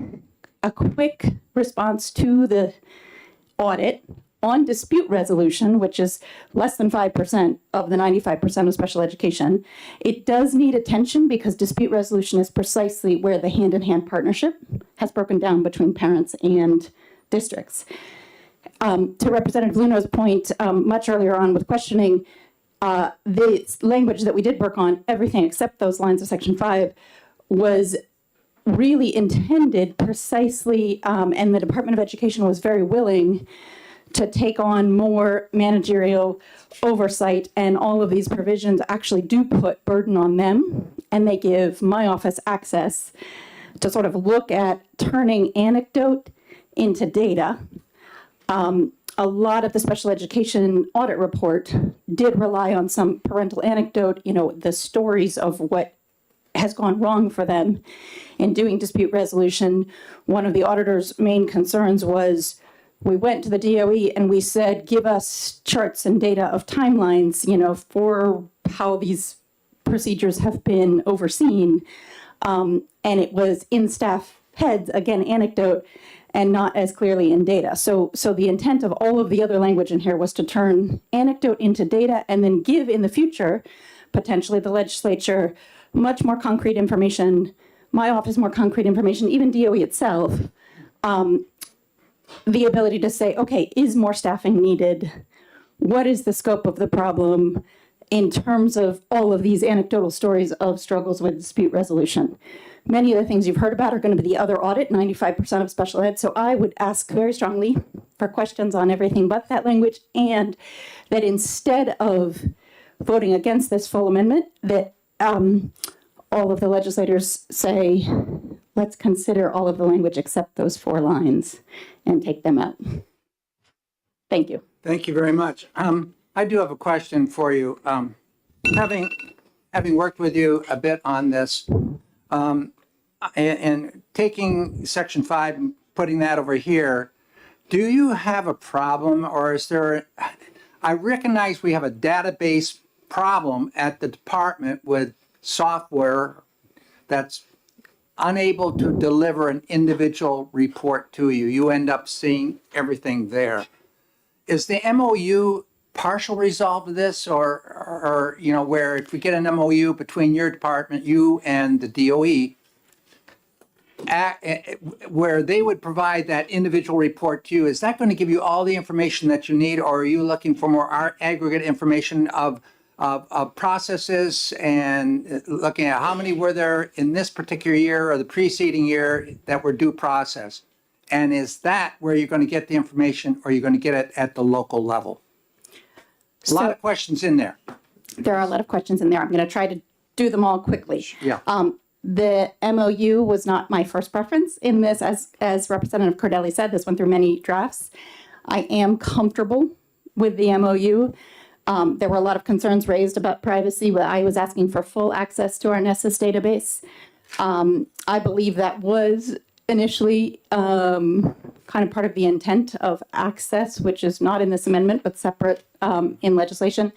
a quick response to the audit, on dispute resolution, which is less than 5% of the 95% of special education, it does need attention because dispute resolution is precisely where the hand-in-hand partnership has broken down between parents and districts. To Representative Luno's point much earlier on with questioning, the language that we did work on, everything except those lines of Section 5, was really intended precisely, and the Department of Education was very willing to take on more managerial oversight, and all of these provisions actually do put burden on them, and they give my office access to sort of look at turning anecdote into data. A lot of the special education audit report did rely on some parental anecdote, the stories of what has gone wrong for them in doing dispute resolution. One of the auditor's main concerns was we went to the DOE and we said, give us charts and data of timelines, for how these procedures have been overseen. And it was in staff heads, again, anecdote, and not as clearly in data. So the intent of all of the other language in here was to turn anecdote into data and then give in the future, potentially the legislature, much more concrete information, my office more concrete information, even DOE itself, the ability to say, okay, is more staffing needed? What is the scope of the problem in terms of all of these anecdotal stories of struggles with dispute resolution? Many of the things you've heard about are going to be the other audit, 95% of special ed. So I would ask very strongly for questions on everything but that language, and that instead of voting against this full amendment, that all of the legislators say, let's consider all of the language except those 4 lines and take them out. Thank you. Thank you very much. I do have a question for you. Having worked with you a bit on this, and taking Section 5 and putting that over here, do you have a problem, or is there, I recognize we have a database problem at the department with software that's unable to deliver an individual report to you. You end up seeing everything there. Is the MOU partial resolve of this, or where if we get an MOU between your department, you and the DOE, where they would provide that individual report to you, is that going to give you all the information that you need, or are you looking for more aggregate information of processes and looking at how many were there in this particular year or the preceding year that were due process? And is that where you're going to get the information, or are you going to get it at the local level? A lot of questions in there. There are a lot of questions in there. I'm going to try to do them all quickly. Yeah. The MOU was not my first preference in this. As Representative Cordelli said, this went through many drafts. I am comfortable with the MOU. There were a lot of concerns raised about privacy. I was asking for full access to our Nessus database. I believe that was initially kind of part of the intent of access, which is not in this amendment, but separate in legislation.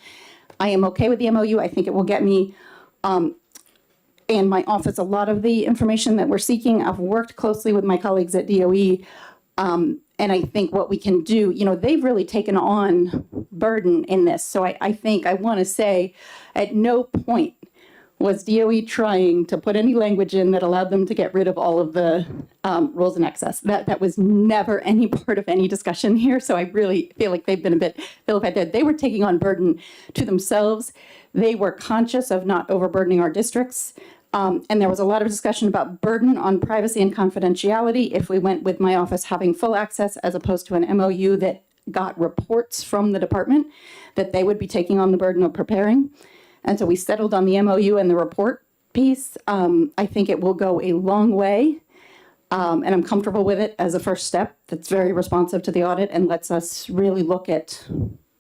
I am okay with the MOU. I think it will get me and my office a lot of the information that we're seeking. I've worked closely with my colleagues at DOE. And I think what we can do, they've really taken on burden in this. So I think I want to say at no point was DOE trying to put any language in that allowed them to get rid of all of the rules in excess. That was never any part of any discussion here. So I really feel like they've been a bit vilified there. They were taking on burden to themselves. They were conscious of not overburdening our districts. And there was a lot of discussion about burden on privacy and confidentiality if we went with my office having full access as opposed to an MOU that got reports from the department that they would be taking on the burden of preparing. And so we settled on the MOU and the report piece. I think it will go a long way. And I'm comfortable with it as a first step that's very responsive to the audit and lets us really look at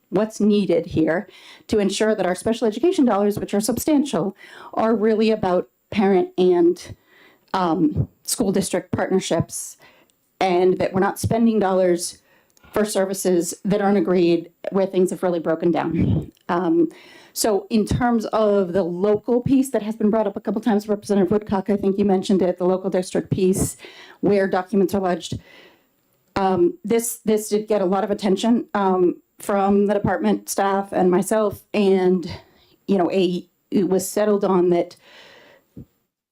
what's needed here to ensure that our special education dollars, which are substantial, are really about parent and school district partnerships, and that we're not spending dollars for services that aren't agreed where things have really broken down. So in terms of the local piece that has been brought up a couple times, Representative Woodcock, I think you mentioned it, the local district piece where documents are lodged. This did get a lot of attention from the department staff and myself, and it was settled on that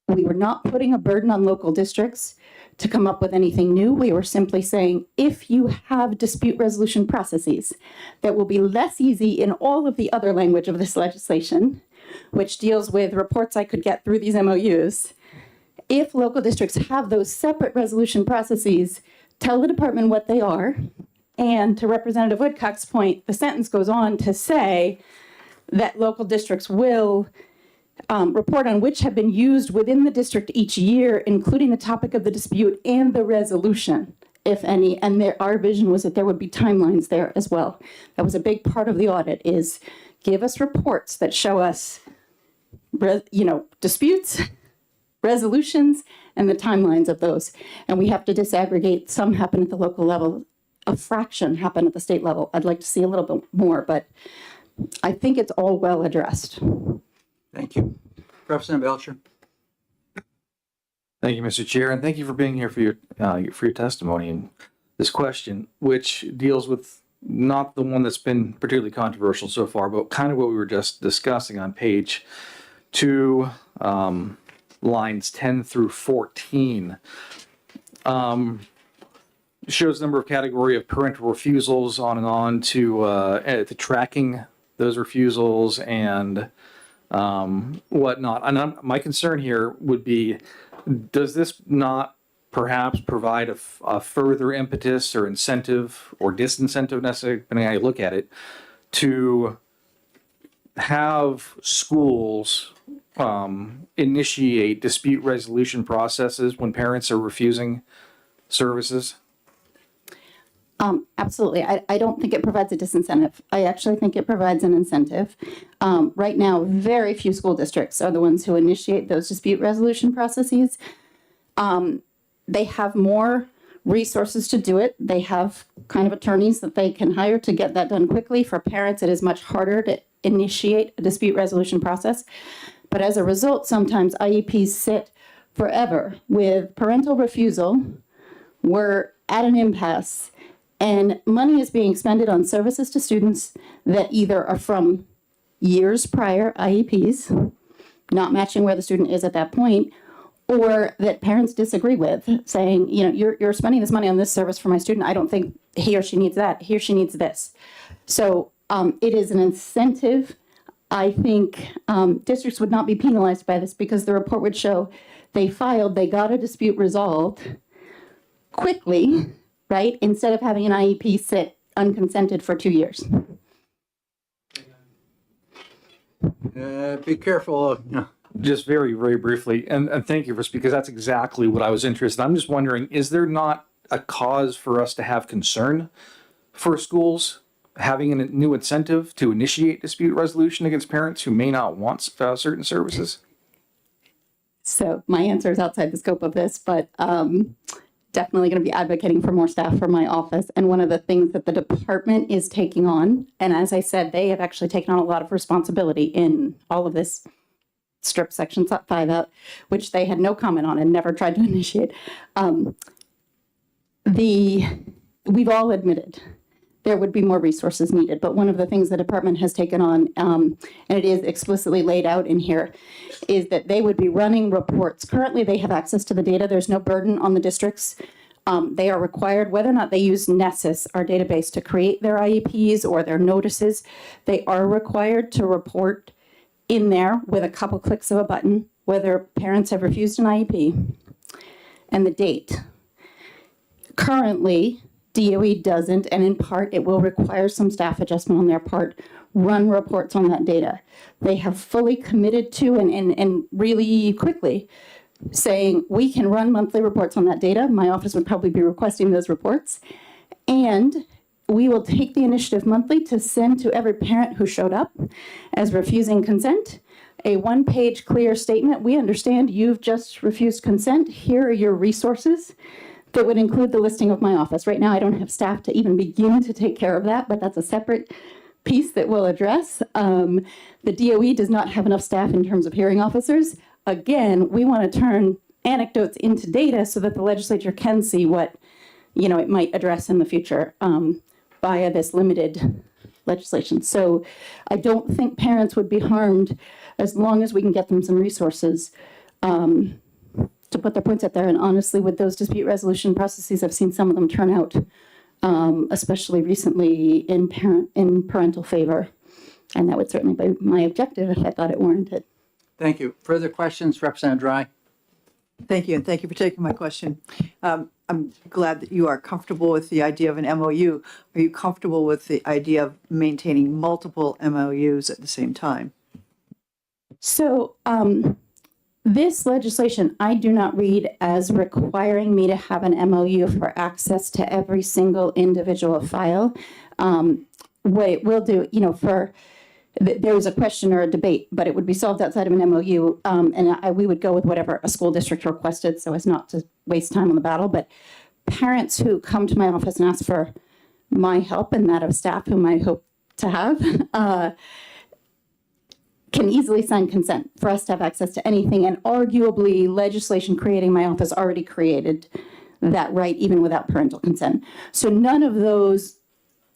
we were not putting a burden on local districts to come up with anything new. We were simply saying, if you have dispute resolution processes that will be less easy in all of the other language of this legislation, which deals with reports I could get through these MOUs, if local districts have those separate resolution processes, tell the department what they are. And to Representative Woodcock's point, the sentence goes on to say that local districts will report on which have been used within the district each year, including the topic of the dispute and the resolution, if any. And our vision was that there would be timelines there as well. That was a big part of the audit, is give us reports that show us, disputes, resolutions, and the timelines of those. And we have to disaggregate. Some happen at the local level. A fraction happen at the state level. I'd like to see a little bit more, but I think it's all well addressed. Thank you. Representative Belcher. Thank you, Mr. Chair, and thank you for being here for your testimony and this question, which deals with not the one that's been particularly controversial so far, but kind of what we were just discussing on page 2, lines 10 through 14. Shows the number of category of parental refusals on and on to tracking those refusals and whatnot. And my concern here would be, does this not perhaps provide a further impetus or incentive or disincentive, necessarily, depending on how you look at it, to have schools initiate dispute resolution processes when parents are refusing services? Absolutely. I don't think it provides a disincentive. I actually think it provides an incentive. Right now, very few school districts are the ones who initiate those dispute resolution processes. They have more resources to do it. They have kind of attorneys that they can hire to get that done quickly. For parents, it is much harder to initiate a dispute resolution process. But as a result, sometimes IEPs sit forever with parental refusal. We're at an impasse, and money is being expended on services to students that either are from years prior IEPs, not matching where the student is at that point, or that parents disagree with, saying, you're spending this money on this service for my student. I don't think he or she needs that. He or she needs this. So it is an incentive. I think districts would not be penalized by this because the report would show they got a dispute resolved quickly, right? Instead of having an IEP sit unconsented for 2 years. Be careful. Just very, very briefly, and thank you, because that's exactly what I was interested in. I'm just wondering, is there not a cause for us to have concern for schools having a new incentive to initiate dispute resolution against parents who may not want certain services? So my answer is outside the scope of this, but definitely going to be advocating for more staff for my office. And one of the things that the department is taking on, and as I said, they have actually taken on a lot of responsibility in all of this, strip section 5 out, which they had no comment on and never tried to initiate. We've all admitted there would be more resources needed, but one of the things the department has taken on, and it is explicitly laid out in here, is that they would be running reports. Currently, they have access to the data. There's no burden on the districts. They are required, whether or not they use Nessus, our database, to create their IEPs or their notices, they are required to report in there with a couple clicks of a button whether parents have refused an IEP and the date. Currently, DOE doesn't, and in part, it will require some staff adjustment on their part, run reports on that data. They have fully committed to and really quickly saying, we can run monthly reports on that data. My office would probably be requesting those reports. And we will take the initiative monthly to send to every parent who showed up as refusing consent a one-page clear statement. We understand you've just refused consent. Here are your resources. That would include the listing of my office. Right now, I don't have staff to even begin to take care of that, but that's a separate piece that we'll address. The DOE does not have enough staff in terms of hearing officers. Again, we want to turn anecdotes into data so that the legislature can see what it might address in the future via this limited legislation. So I don't think parents would be harmed as long as we can get them some resources to put their points out there. And honestly, with those dispute resolution processes, I've seen some of them turn out, especially recently in parental favor. And that would certainly be my objective if I thought it warranted. Thank you. Further questions, Representative Dry? Thank you, and thank you for taking my question. I'm glad that you are comfortable with the idea of an MOU. Are you comfortable with the idea of maintaining multiple MOUs at the same time? So this legislation, I do not read as requiring me to have an MOU for access to every single individual file. What it will do, there was a question or a debate, but it would be solved outside of an MOU, and we would go with whatever a school district requested so as not to waste time on the battle. But parents who come to my office and ask for my help and that of staff whom I hope to have, can easily sign consent for us to have access to anything. And arguably, legislation creating my office already created that right, even without parental consent. So none of those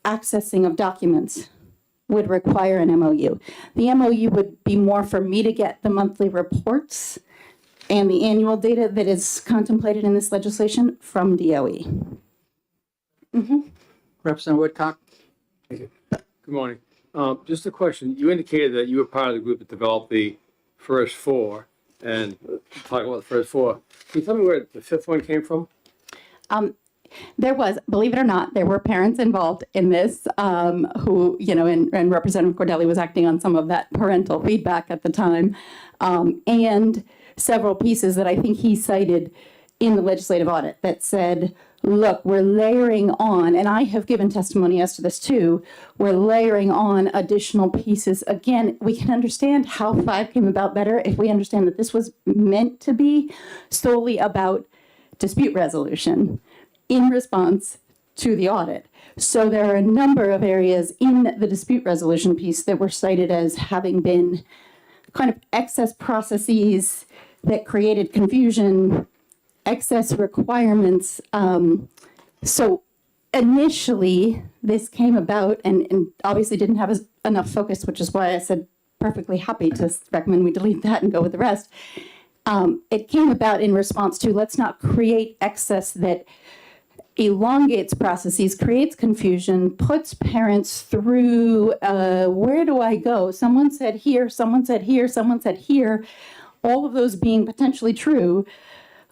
accessing of documents would require an MOU. The MOU would be more for me to get the monthly reports and the annual data that is contemplated in this legislation from DOE. Representative Woodcock? Good morning. Just a question. You indicated that you were part of the group that developed the first four, and talk about the first four. Can you tell me where the fifth one came from? There was, believe it or not, there were parents involved in this who, and Representative Cordelli was acting on some of that parental feedback at the time, and several pieces that I think he cited in the legislative audit that said, look, we're layering on, and I have given testimony as to this too, we're layering on additional pieces. Again, we can understand how 5 came about better if we understand that this was meant to be solely about dispute resolution in response to the audit. So there are a number of areas in the dispute resolution piece that were cited as having been kind of excess processes that created confusion, excess requirements. So initially, this came about and obviously didn't have enough focus, which is why I said perfectly happy to recommend we delete that and go with the rest. It came about in response to let's not create excess that elongates processes, creates confusion, puts parents through, where do I go? Someone said here, someone said here, someone said here, all of those being potentially true.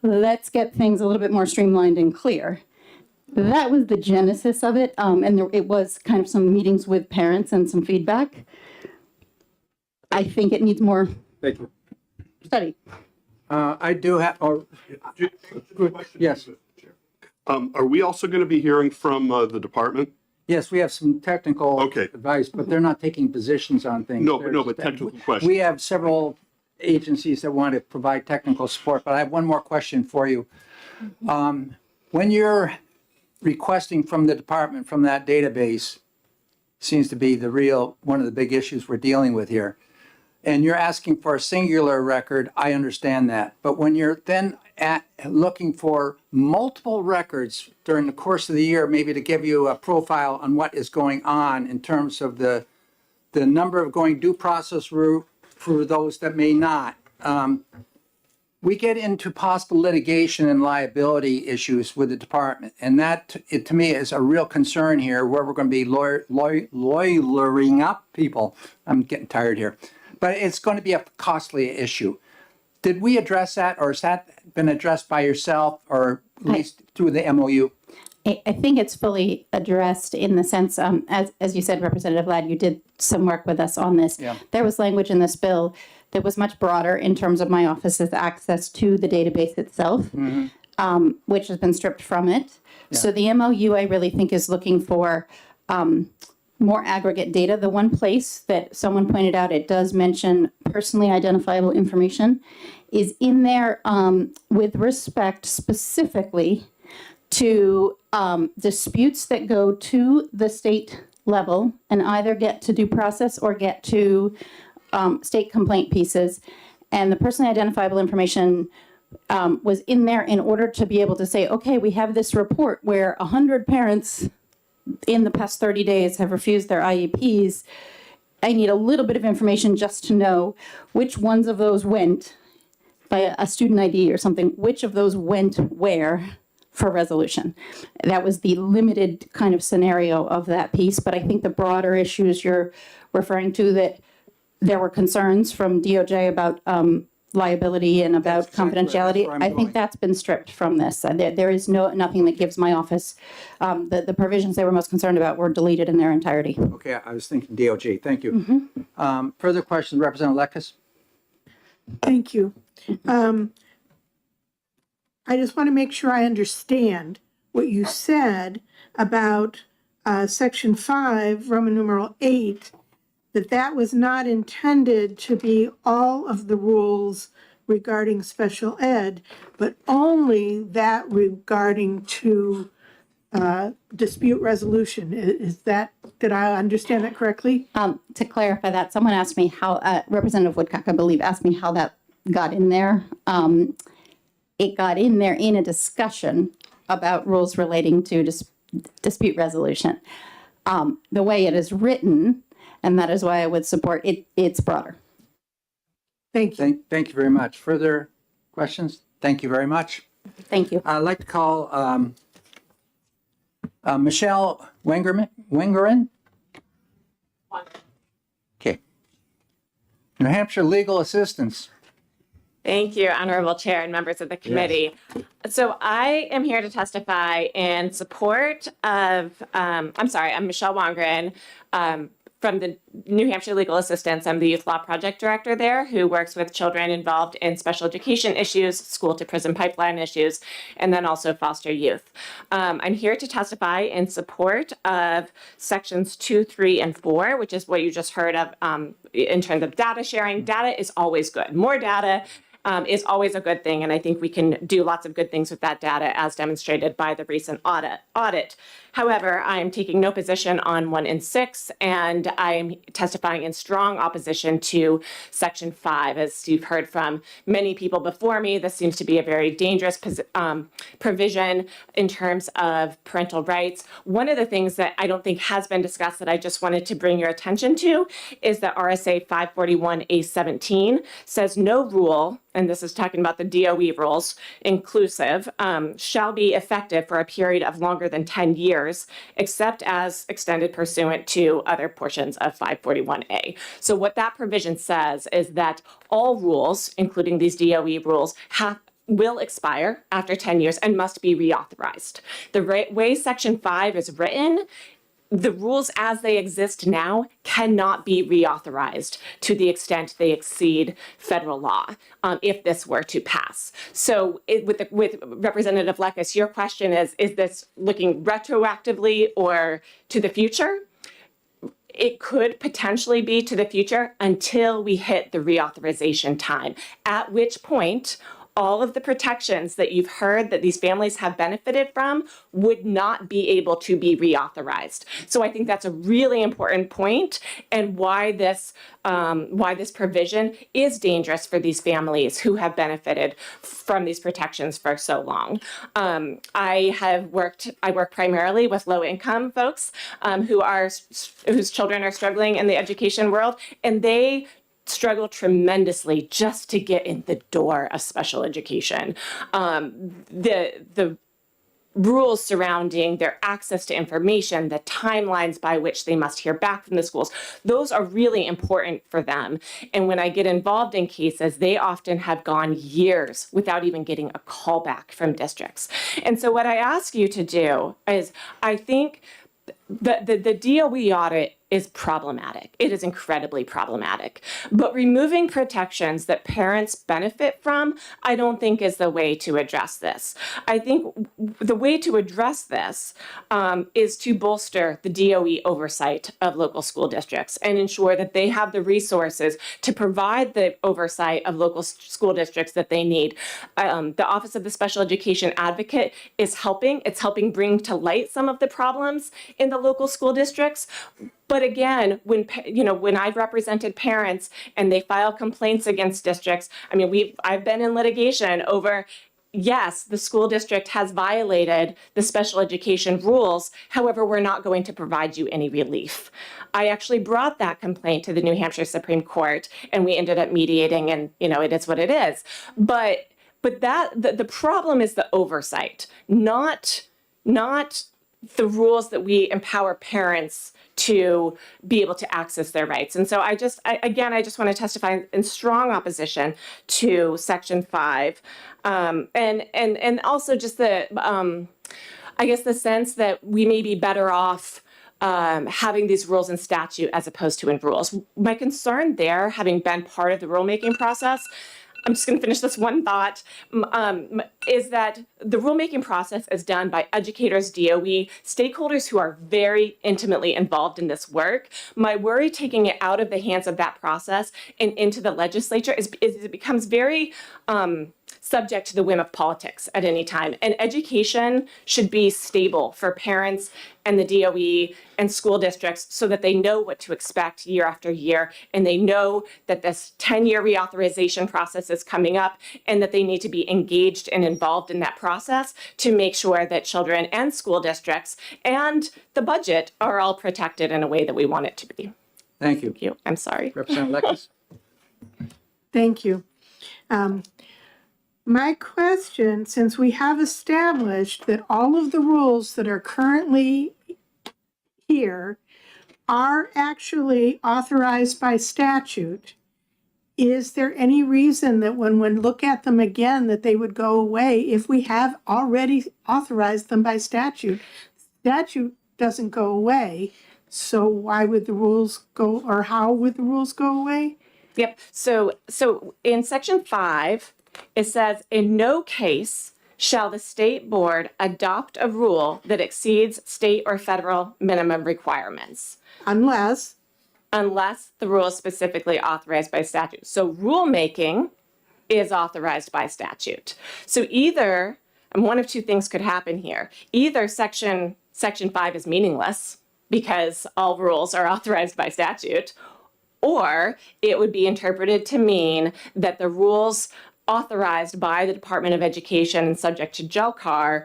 Let's get things a little bit more streamlined and clear. That was the genesis of it. It was kind of some meetings with parents and some feedback. I think it needs more Thank you. study. I do have, yes. Are we also going to be hearing from the department? Yes, we have some technical advice, but they're not taking positions on things. No, but technical questions. We have several agencies that want to provide technical support, but I have one more question for you. When you're requesting from the department, from that database, seems to be one of the big issues we're dealing with here, and you're asking for a singular record, I understand that. But when you're then looking for multiple records during the course of the year, maybe to give you a profile on what is going on in terms of the number of going due process route for those that may not, we get into possible litigation and liability issues with the department. And that, to me, is a real concern here, where we're going to be lawyering up people. I'm getting tired here. But it's going to be a costly issue. Did we address that, or has that been addressed by yourself, or at least through the MOU? I think it's fully addressed in the sense, as you said, Representative Ladd, you did some work with us on this. Yeah. There was language in this bill that was much broader in terms of my office's access to the database itself, which has been stripped from it. Yeah. So the MOU, I really think, is looking for more aggregate data. The one place that someone pointed out, it does mention personally identifiable information, is in there with respect specifically to disputes that go to the state level and either get to due process or get to state complaint pieces. And the personally identifiable information was in there in order to be able to say, okay, we have this report where 100 parents in the past 30 days have refused their IEPs. I need a little bit of information just to know which ones of those went by a student ID or something, which of those went where for resolution. That was the limited kind of scenario of that piece, but I think the broader issues you're referring to, that there were concerns from DOJ about liability and about confidentiality. I think that's been stripped from this. There is nothing that gives my office, the provisions they were most concerned about were deleted in their entirety. Okay, I was thinking DOJ. Thank you. Further questions, Representative Lekes? Thank you. I just want to make sure I understand what you said about Section 5, Roman numeral 8, that was not intended to be all of the rules regarding special ed, but only that regarding to dispute resolution. Did I understand that correctly? To clarify that, someone asked me how, Representative Woodcock, I believe, asked me how that got in there. It got in there in a discussion about rules relating to dispute resolution. The way it is written, and that is why I would support it, it's broader. Thank you. Thank you very much. Further questions? Thank you very much. Thank you. I'd like to call Michelle Wengerin. Okay. New Hampshire Legal Assistance. Thank you, Honorable Chair and members of the committee. So I am here to testify in support of, I'm Michelle Wongren from the New Hampshire Legal Assistance. I'm the Youth Law Project Director there, who works with children involved in special education issues, school to prison pipeline issues, and then also foster youth. I'm here to testify in support of sections 2, 3, and 4, which is what you just heard of in terms of data sharing. Data is always good. More data is always a good thing, and I think we can do lots of good things with that data as demonstrated by the recent audit. However, I am taking no position on 1 and 6, and I am testifying in strong opposition to Section 5. As you've heard from many people before me, this seems to be a very dangerous provision in terms of parental rights. One of the things that I don't think has been discussed that I just wanted to bring your attention to is that RSA 541A17 says no rule, and this is talking about the DOE rules, inclusive, shall be effective for a period of longer than 10 years, except as extended pursuant to other portions of 541A. So what that provision says is that all rules, including these DOE rules, will expire after 10 years and must be reauthorized. The way Section 5 is written, the rules as they exist now cannot be reauthorized to the extent they exceed federal law if this were to pass. So with Representative Lekes, your question is this looking retroactively or to the future? It could potentially be to the future until we hit the reauthorization time, at which point all of the protections that you've heard that these families have benefited from would not be able to be reauthorized. So I think that's a really important point, and why this provision is dangerous for these families who have benefited from these protections for so long. I work primarily with low-income folks whose children are struggling in the education world, and they struggle tremendously just to get in the door of special education. The rules surrounding their access to information, the timelines by which they must hear back from the schools, those are really important for them. And when I get involved in cases, they often have gone years without even getting a call back from districts. And so what I ask you to do is, I think the DOE audit is problematic. It is incredibly problematic. But removing protections that parents benefit from, I don't think is the way to address this. I think the way to address this is to bolster the DOE oversight of local school districts and ensure that they have the resources to provide the oversight of local school districts that they need. The Office of the Special Education Advocate is helping. It's helping bring to light some of the problems in the local school districts. But again, when I've represented parents and they file complaints against districts, I mean, I've been in litigation over, yes, the school district has violated the special education rules. However, we're not going to provide you any relief. I actually brought that complaint to the New Hampshire Supreme Court, and we ended up mediating, and it is what it is. But the problem is the oversight, not the rules that we empower parents to be able to access their rights. And so I just want to testify in strong opposition to Section 5. And also just the sense that we may be better off having these rules in statute as opposed to in rules. My concern there, having been part of the rulemaking process, I'm just going to finish this one thought, is that the rulemaking process is done by educators, DOE, stakeholders who are very intimately involved in this work. My worry taking it out of the hands of that process and into the legislature is it becomes very subject to the whim of politics at any time. And education should be stable for parents and the DOE and school districts so that they know what to expect year after year, and they know that this 10-year reauthorization process is coming up and that they need to be engaged and involved in that process to make sure that children and school districts and the budget are all protected in a way that we want it to be. Thank you. Thank you. I'm sorry. Representative Lekis? Thank you. My question, since we have established that all of the rules that are currently here are actually authorized by statute, is there any reason that when we look at them again that they would go away if we have already authorized them by statute? Statute doesn't go away, so why would the rules go, or how would the rules go away? Yep. So in Section 5, it says, in no case shall the state board adopt a rule that exceeds state or federal minimum requirements. Unless the rule is specifically authorized by statute. So rulemaking is authorized by statute. So either, and one of two things could happen here. Either Section 5 is meaningless because all rules are authorized by statute, or it would be interpreted to mean that the rules authorized by the Department of Education and subject to JLCAR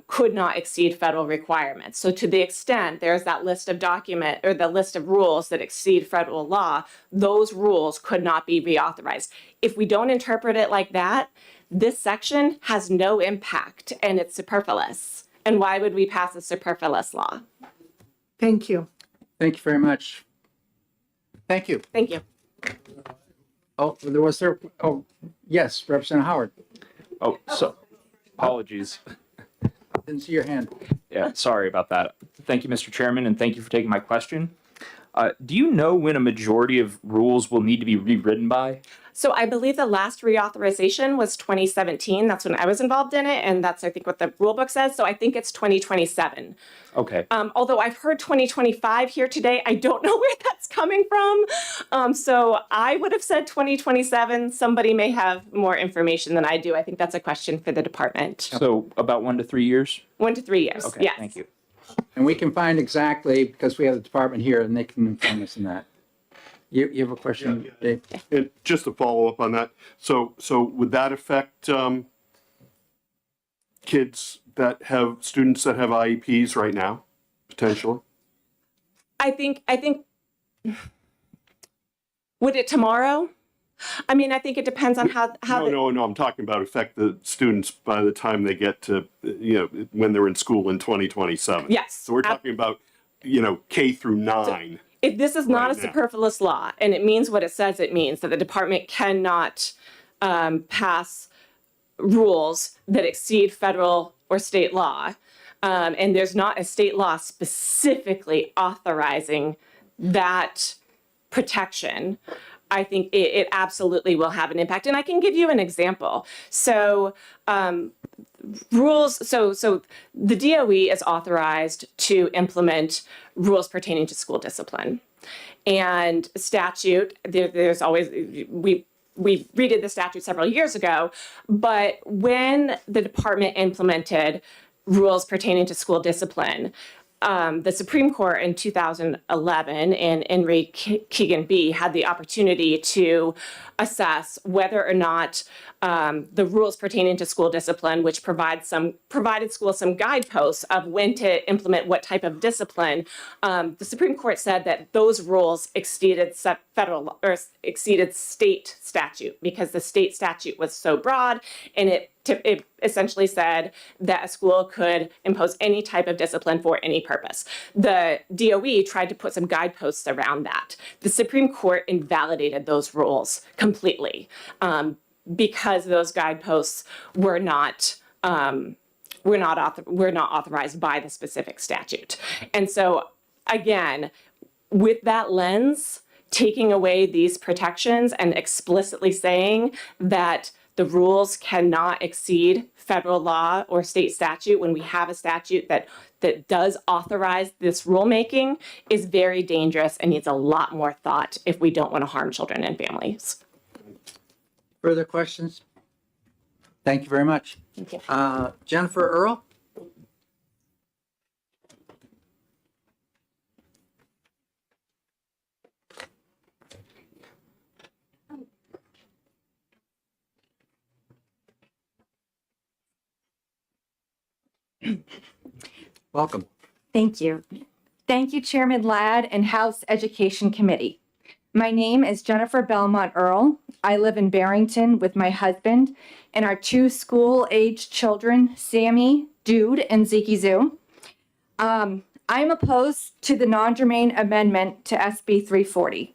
could not exceed federal requirements. So to the extent there's that list of the list of rules that exceed federal law, those rules could not be reauthorized. If we don't interpret it like that, this section has no impact and it's superfluous. And why would we pass a superfluous law? Thank you. Thank you very much. Thank you. Thank you. Oh, yes, Representative Howard. Oh, so apologies. Didn't see your hand. Yeah, sorry about that. Thank you, Mr. Chairman, and thank you for taking my question. Do you know when a majority of rules will need to be rewritten by? So I believe the last reauthorization was 2017. That's when I was involved in it. And that's, I think, what the rule book says. So I think it's 2027. Okay. Although I've heard 2025 here today, I don't know where that's coming from. So I would have said 2027. Somebody may have more information than I do. I think that's a question for the department. So about 1 to 3 years? 1 to 3 years, Okay, yes. thank you. And we can find exactly, because we have the department here and they can inform us on that. You have a question, Dave? And just to follow up on that, so would that affect students that have IEPs right now, potentially? I think, would it tomorrow? I mean, I think it depends on how. No, I'm talking about affect the students by the time they get to, when they're in school in 2027. Yes. So we're talking about, K through 9. If this is not right a now. superfluous law, and it means what it says it means, that the department cannot pass rules that exceed federal or state law, and there's not a state law specifically authorizing that protection, I think it absolutely will have an impact. And I can give you an example. So rules, so the DOE is authorized to implement rules pertaining to school discipline. And statute, there's always, we redid the statute several years ago, but when the department implemented rules pertaining to school discipline, the Supreme Court in 2011 in Henry Keegan B had the opportunity to assess whether or not the rules pertaining to school discipline, which provided schools some guideposts of when to implement what type of discipline, the Supreme Court said that those rules exceeded exceeded state statute because the state statute was so broad, and it essentially said that a school could impose any type of discipline for any purpose. The DOE tried to put some guideposts around that. The Supreme Court invalidated those rules completely because those guideposts were not authorized by the specific statute. And so, again, with that lens, taking away these protections and explicitly saying that the rules cannot exceed federal law or state statute when we have a statute that does authorize this rulemaking is very dangerous and needs a lot more thought if we don't want to harm children and families. Further questions? Thank you very much. Thank you. Jennifer Earl? Welcome. Thank you. Thank you, Chairman Ladd and House Education Committee. My name is Jennifer Belmont Earl. I live in Barrington with my husband and our 2 school-aged children, Sammy, Dude, and Zeke Zoo. I'm opposed to the non-germane amendment to SB 340.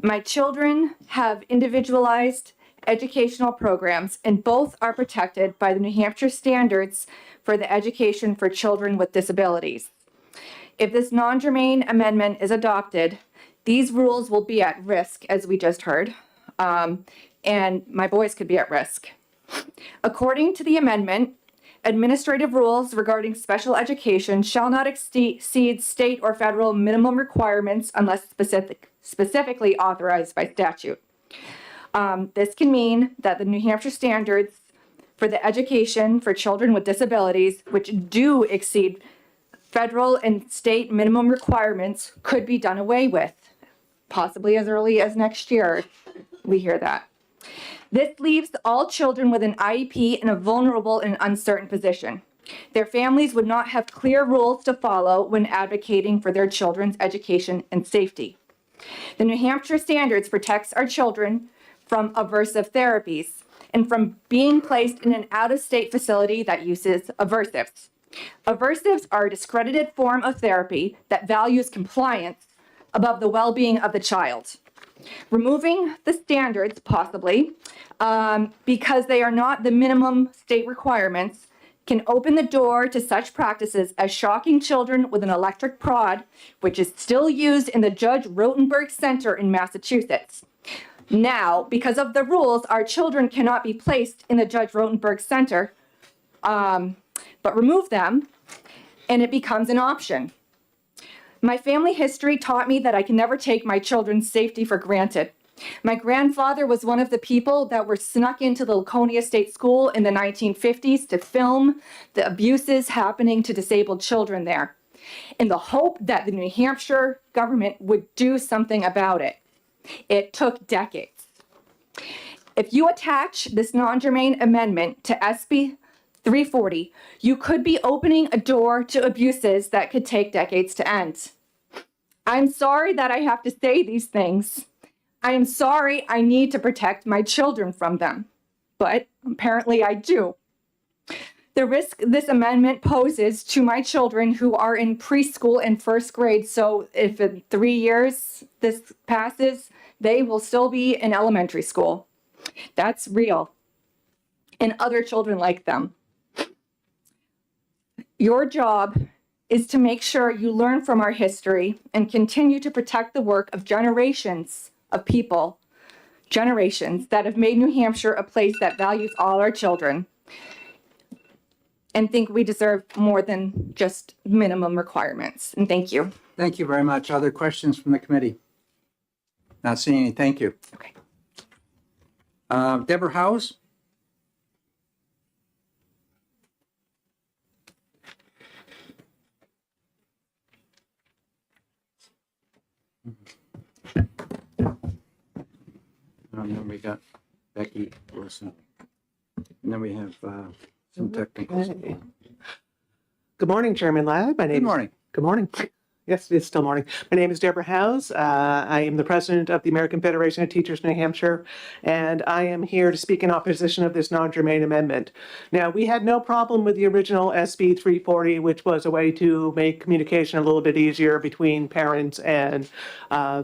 My children have individualized educational programs, and both are protected by the New Hampshire standards for the education for children with disabilities. If this non-germane amendment is adopted, these rules will be at risk, as we just heard, and my boys could be at risk. According to the amendment, administrative rules regarding special education shall not exceed state or federal minimum requirements unless specifically authorized by statute. This can mean that the New Hampshire standards for the education for children with disabilities, which do exceed federal and state minimum requirements, could be done away with, possibly as early as next year. We hear that. This leaves all children with an IEP in a vulnerable and uncertain position. Their families would not have clear rules to follow when advocating for their children's education and safety. The New Hampshire standards protects our children from aversive therapies and from being placed in an out-of-state facility that uses aversives. Aversives are a discredited form of therapy that values compliance above the well-being of the child. Removing the standards, possibly, because they are not the minimum state requirements, can open the door to such practices as shocking children with an electric prod, which is still used in the Judge Rotenberg Center in Massachusetts. Now, because of the rules, our children cannot be placed in the Judge Rotenberg Center, but remove them, and it becomes an option. My family history taught me that I can never take my children's safety for granted. My grandfather was one of the people that were snuck into the Laconia State School in the 1950s to film the abuses happening to disabled children there, in the hope that the New Hampshire government would do something about it. It took decades. If you attach this non-germane amendment to SB 340, you could be opening a door to abuses that could take decades to end. I'm sorry that I have to say these things. I am sorry I need to protect my children from them, but apparently I do. The risk this amendment poses to my children who are in preschool and first grade, so if in 3 years this passes, they will still be in elementary school. That's real. And other children like them. Your job is to make sure you learn from our history and continue to protect the work of generations of people, generations that have made New Hampshire a place that values all our children and think we deserve more than just minimum requirements. And thank you. Thank you very much. Other questions from the committee? Not seeing any. Thank you. Okay. Deborah Howes? And then we got Becky Wilson. And then we have some technicals. Good morning, Chairman Ladd. Good morning. Good morning. Yes, it's still morning. My name is Deborah Howes. I am the president of the American Federation of Teachers New Hampshire, and I am here to speak in opposition of this non-germane amendment. Now, we had no problem with the original SB 340, which was a way to make communication a little bit easier between parents and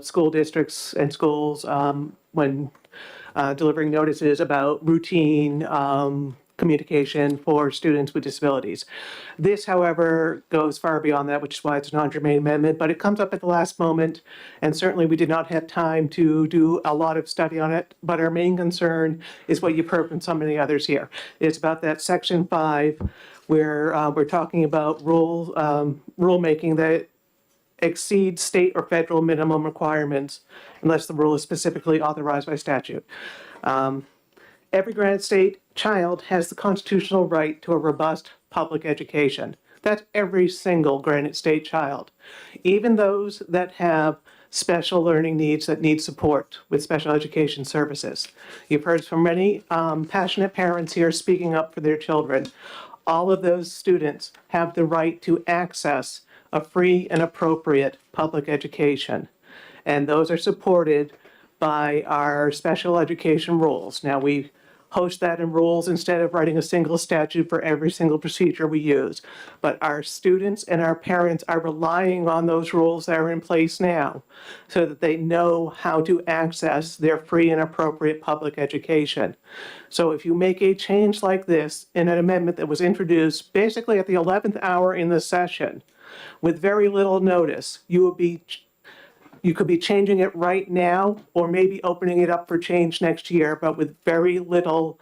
school districts and schools when delivering notices about routine communication for students with disabilities. This, however, goes far beyond that, which is why it's a non-germane amendment, but it comes up at the last moment, and certainly we did not have time to do a lot of study on it, but our main concern is what you've heard from so many others here. It's about that Section 5, where we're talking about rulemaking that exceeds state or federal minimum requirements unless the rule is specifically authorized by statute. Every Granite State child has the constitutional right to a robust public education. That's every single Granite State child, even those that have special learning needs that need support with special education services. You've heard from many passionate parents here speaking up for their children. All of those students have the right to access a free and appropriate public education, and those are supported by our special education rules. Now, we host that in rules instead of writing a single statute for every single procedure we use. But our students and our parents are relying on those rules that are in place now so that they know how to access their free and appropriate public education. So if you make a change like this in an amendment that was introduced basically at the 11th hour in the session with very little notice, you could be changing it right now or maybe opening it up for change next year, but with very little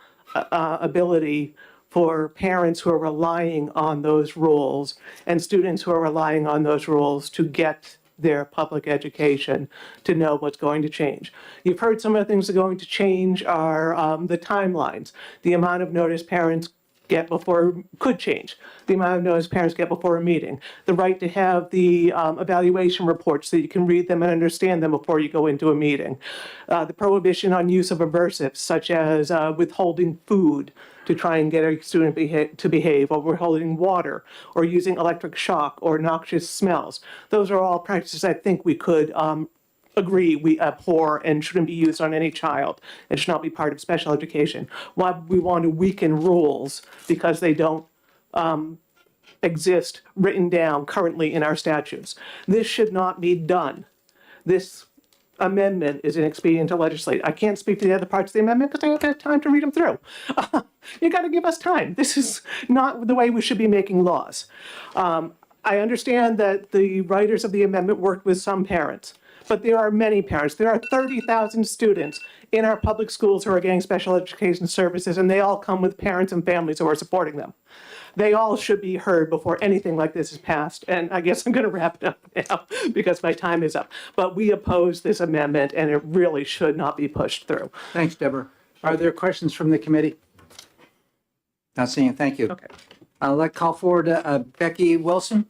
ability for parents who are relying on those rules and students who are relying on those rules to get their public education to know what's going to change. You've heard some of the things that are going to change are the timelines, the amount of notice parents get could change, the amount of notice parents get before a meeting, the right to have the evaluation reports so you can read them and understand them before you go into a meeting, the prohibition on use of aversives such as withholding food to try and get a student to behave, or withholding water, or using electric shock or noxious smells. Those are all practices I think we could agree we abhor and shouldn't be used on any child and should not be part of special education. Why we want to weaken rules because they don't exist written down currently in our statutes. This should not be done. This amendment is an expedient to legislate. I can't speak to the other parts of the amendment because I haven't had time to read them through. You got to give us time. This is not the way we should be making laws. I understand that the writers of the amendment worked with some parents, but there are many parents. There are 30,000 students in our public schools who are getting special education services, and they all come with parents and families who are supporting them. They all should be heard before anything like this is passed. And I guess I'm going to wrap it up now because my time is up. But we oppose this amendment, and it really should not be pushed through. Thanks, Deborah. Are there questions from the committee? Not seeing. Thank you. Okay. I'll call forward Becky Wilson.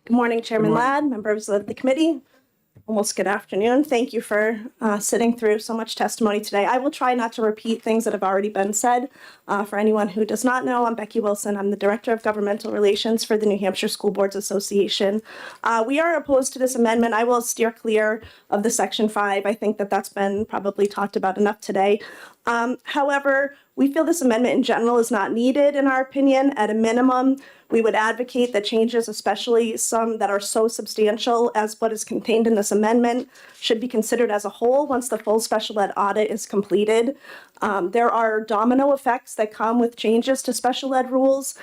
Good morning, Chairman Ladd, members of the committee. Almost good afternoon. Thank you for sitting through so much testimony today. I will try not to repeat things that have already been said. For anyone who does not know, I'm Becky Wilson. I'm the Director of Governmental Relations for the New Hampshire School Boards Association. We are opposed to this amendment. I will steer clear of the Section 5. I think that that's been probably talked about enough today. However, we feel this amendment in general is not needed, in our opinion. At a minimum, we would advocate that changes, especially some that are so substantial as what is contained in this amendment, should be considered as a whole once the full special ed audit is completed. There are domino effects that come with changes to special ed rules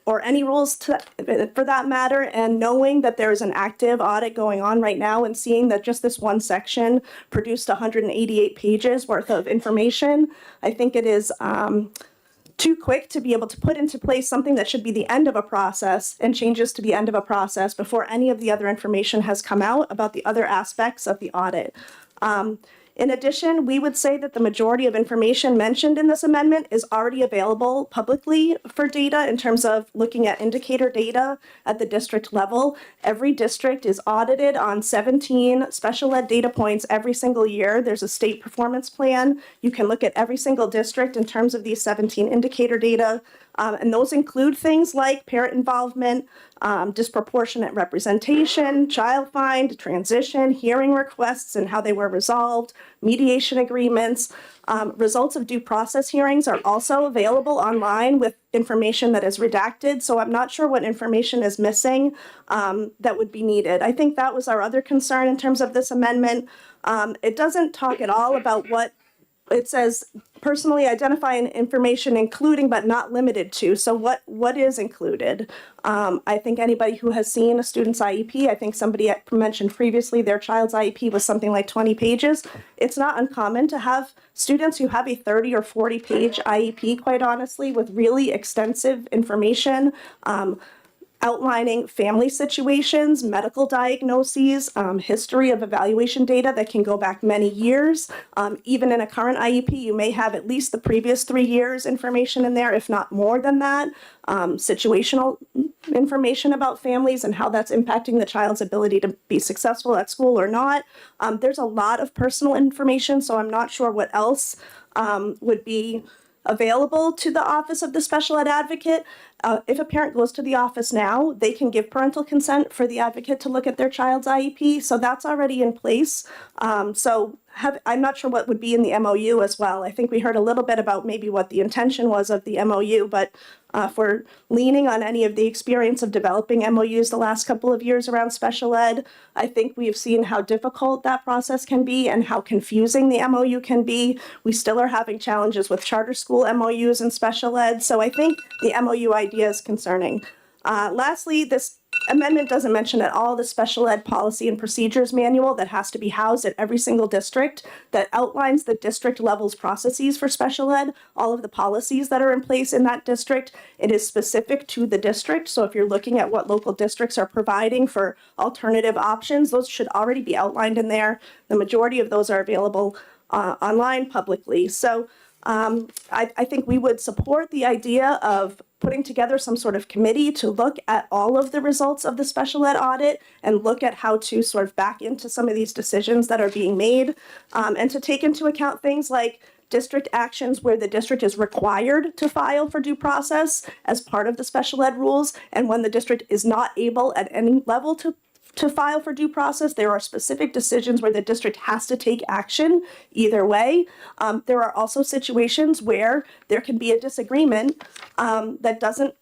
or any rules for that matter, and knowing that there's an active audit going on right now and seeing that just this one section produced 188 pages worth of information, I think it is too quick to be able to put into place something that should be the end of a process and changes to the end of a process before any of the other information has come out about the other aspects of the audit. In addition, we would say that the majority of information mentioned in this amendment is already available publicly for data in terms of looking at indicator data at the district level. Every district is audited on 17 special ed data points every single year. There's a state performance plan. You can look at every single district in terms of these 17 indicator data. And those include things like parent involvement, disproportionate representation, child find, transition, hearing requests and how they were resolved, mediation agreements. Results of due process hearings are also available online with information that is redacted. So I'm not sure what information is missing that would be needed. I think that was our other concern in terms of this amendment. It doesn't talk at all about what it says, personally identifying information including but not limited to. So what is included? I think anybody who has seen a student's IEP, I think somebody mentioned previously their child's IEP was something like 20 pages. It's not uncommon to have students who have a 30 or 40 page IEP, quite honestly, with really extensive information, outlining family situations, medical diagnoses, history of evaluation data that can go back many years. Even in a current IEP, you may have at least the previous 3 years information in there, if not more than that. Situational information about families and how that's impacting the child's ability to be successful at school or not. There's a lot of personal information, so I'm not sure what else would be available to the Office of the Special Ed Advocate. If a parent goes to the office now, they can give parental consent for the advocate to look at their child's IEP. So that's already in place. I'm not sure what would be in the MOU as well. I think we heard a little bit about maybe what the intention was of the MOU, but if we're leaning on any of the experience of developing MOUs the last couple of years around special ed, I think we've seen how difficult that process can be and how confusing the MOU can be. We still are having challenges with charter school MOUs and special ed, so I think the MOU idea is concerning. Lastly, this amendment doesn't mention at all the special ed policy and procedures manual that has to be housed at every single district that outlines the district level's processes for special ed, all of the policies that are in place in that district. It is specific to the district. So if you're looking at what local districts are providing for alternative options, those should already be outlined in there. The majority of those are available online publicly. So I think we would support the idea of putting together some sort of committee to look at all of the results of the special ed audit and look at how to sort of back into some of these decisions that are being made, and to take into account things like district actions where the district is required to file for due process as part of the special ed rules, and when the district is not able at any level to file for due process, there are specific decisions where the district has to take action either way. There are also situations where there can be a disagreement that doesn't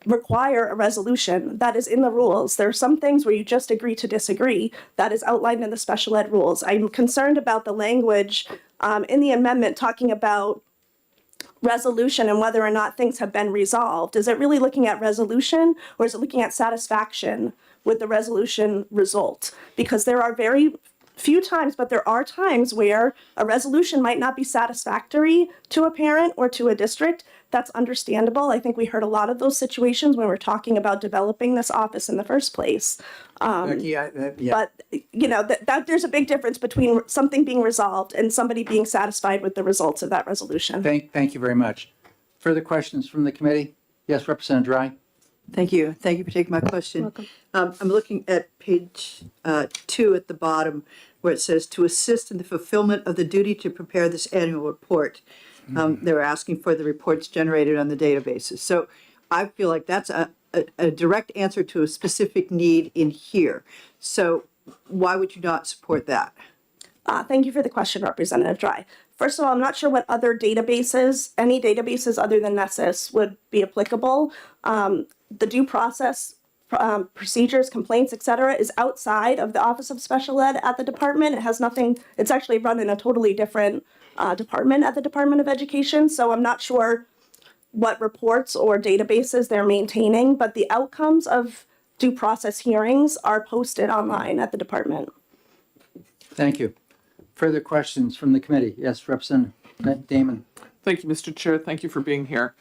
require a resolution. That is in the rules. There are some things where you just agree to disagree. That is outlined in the special ed rules. I'm concerned about the language in the amendment talking about resolution and whether or not things have been resolved. Is it really looking at resolution, or is it looking at satisfaction with the resolution result? Because there are very few times, but there are times where a resolution might not be satisfactory to a parent or to a district. That's understandable. I think we heard a lot of those situations when we're talking about developing this office in the first place. Becky, But you know that there's a big difference between something being resolved and somebody being satisfied with the results of that resolution. Thank you very much. Further questions from the committee? Yes, Representative Dry. Thank you. Thank you for taking my question. I'm looking at page 2 at the bottom where it says to assist in the fulfillment of the duty to prepare this annual report. They were asking for the reports generated on the databases. So I feel like that's a direct answer to a specific need in here. So why would you not support that? Thank you for the question, Representative Dry. First of all, I'm not sure what other databases, any databases other than Nessus would be applicable. The due process procedures, complaints, et cetera, is outside of the Office of Special Ed at the department. It has nothing, it's actually run in a totally different department at the Department of Education. So I'm not sure what reports or databases they're maintaining, but the outcomes of due process hearings are posted online at the department. Thank you. Further questions from the committee? Yes, Representative Damon. Thank you, Mr. Chair. Thank you for being here.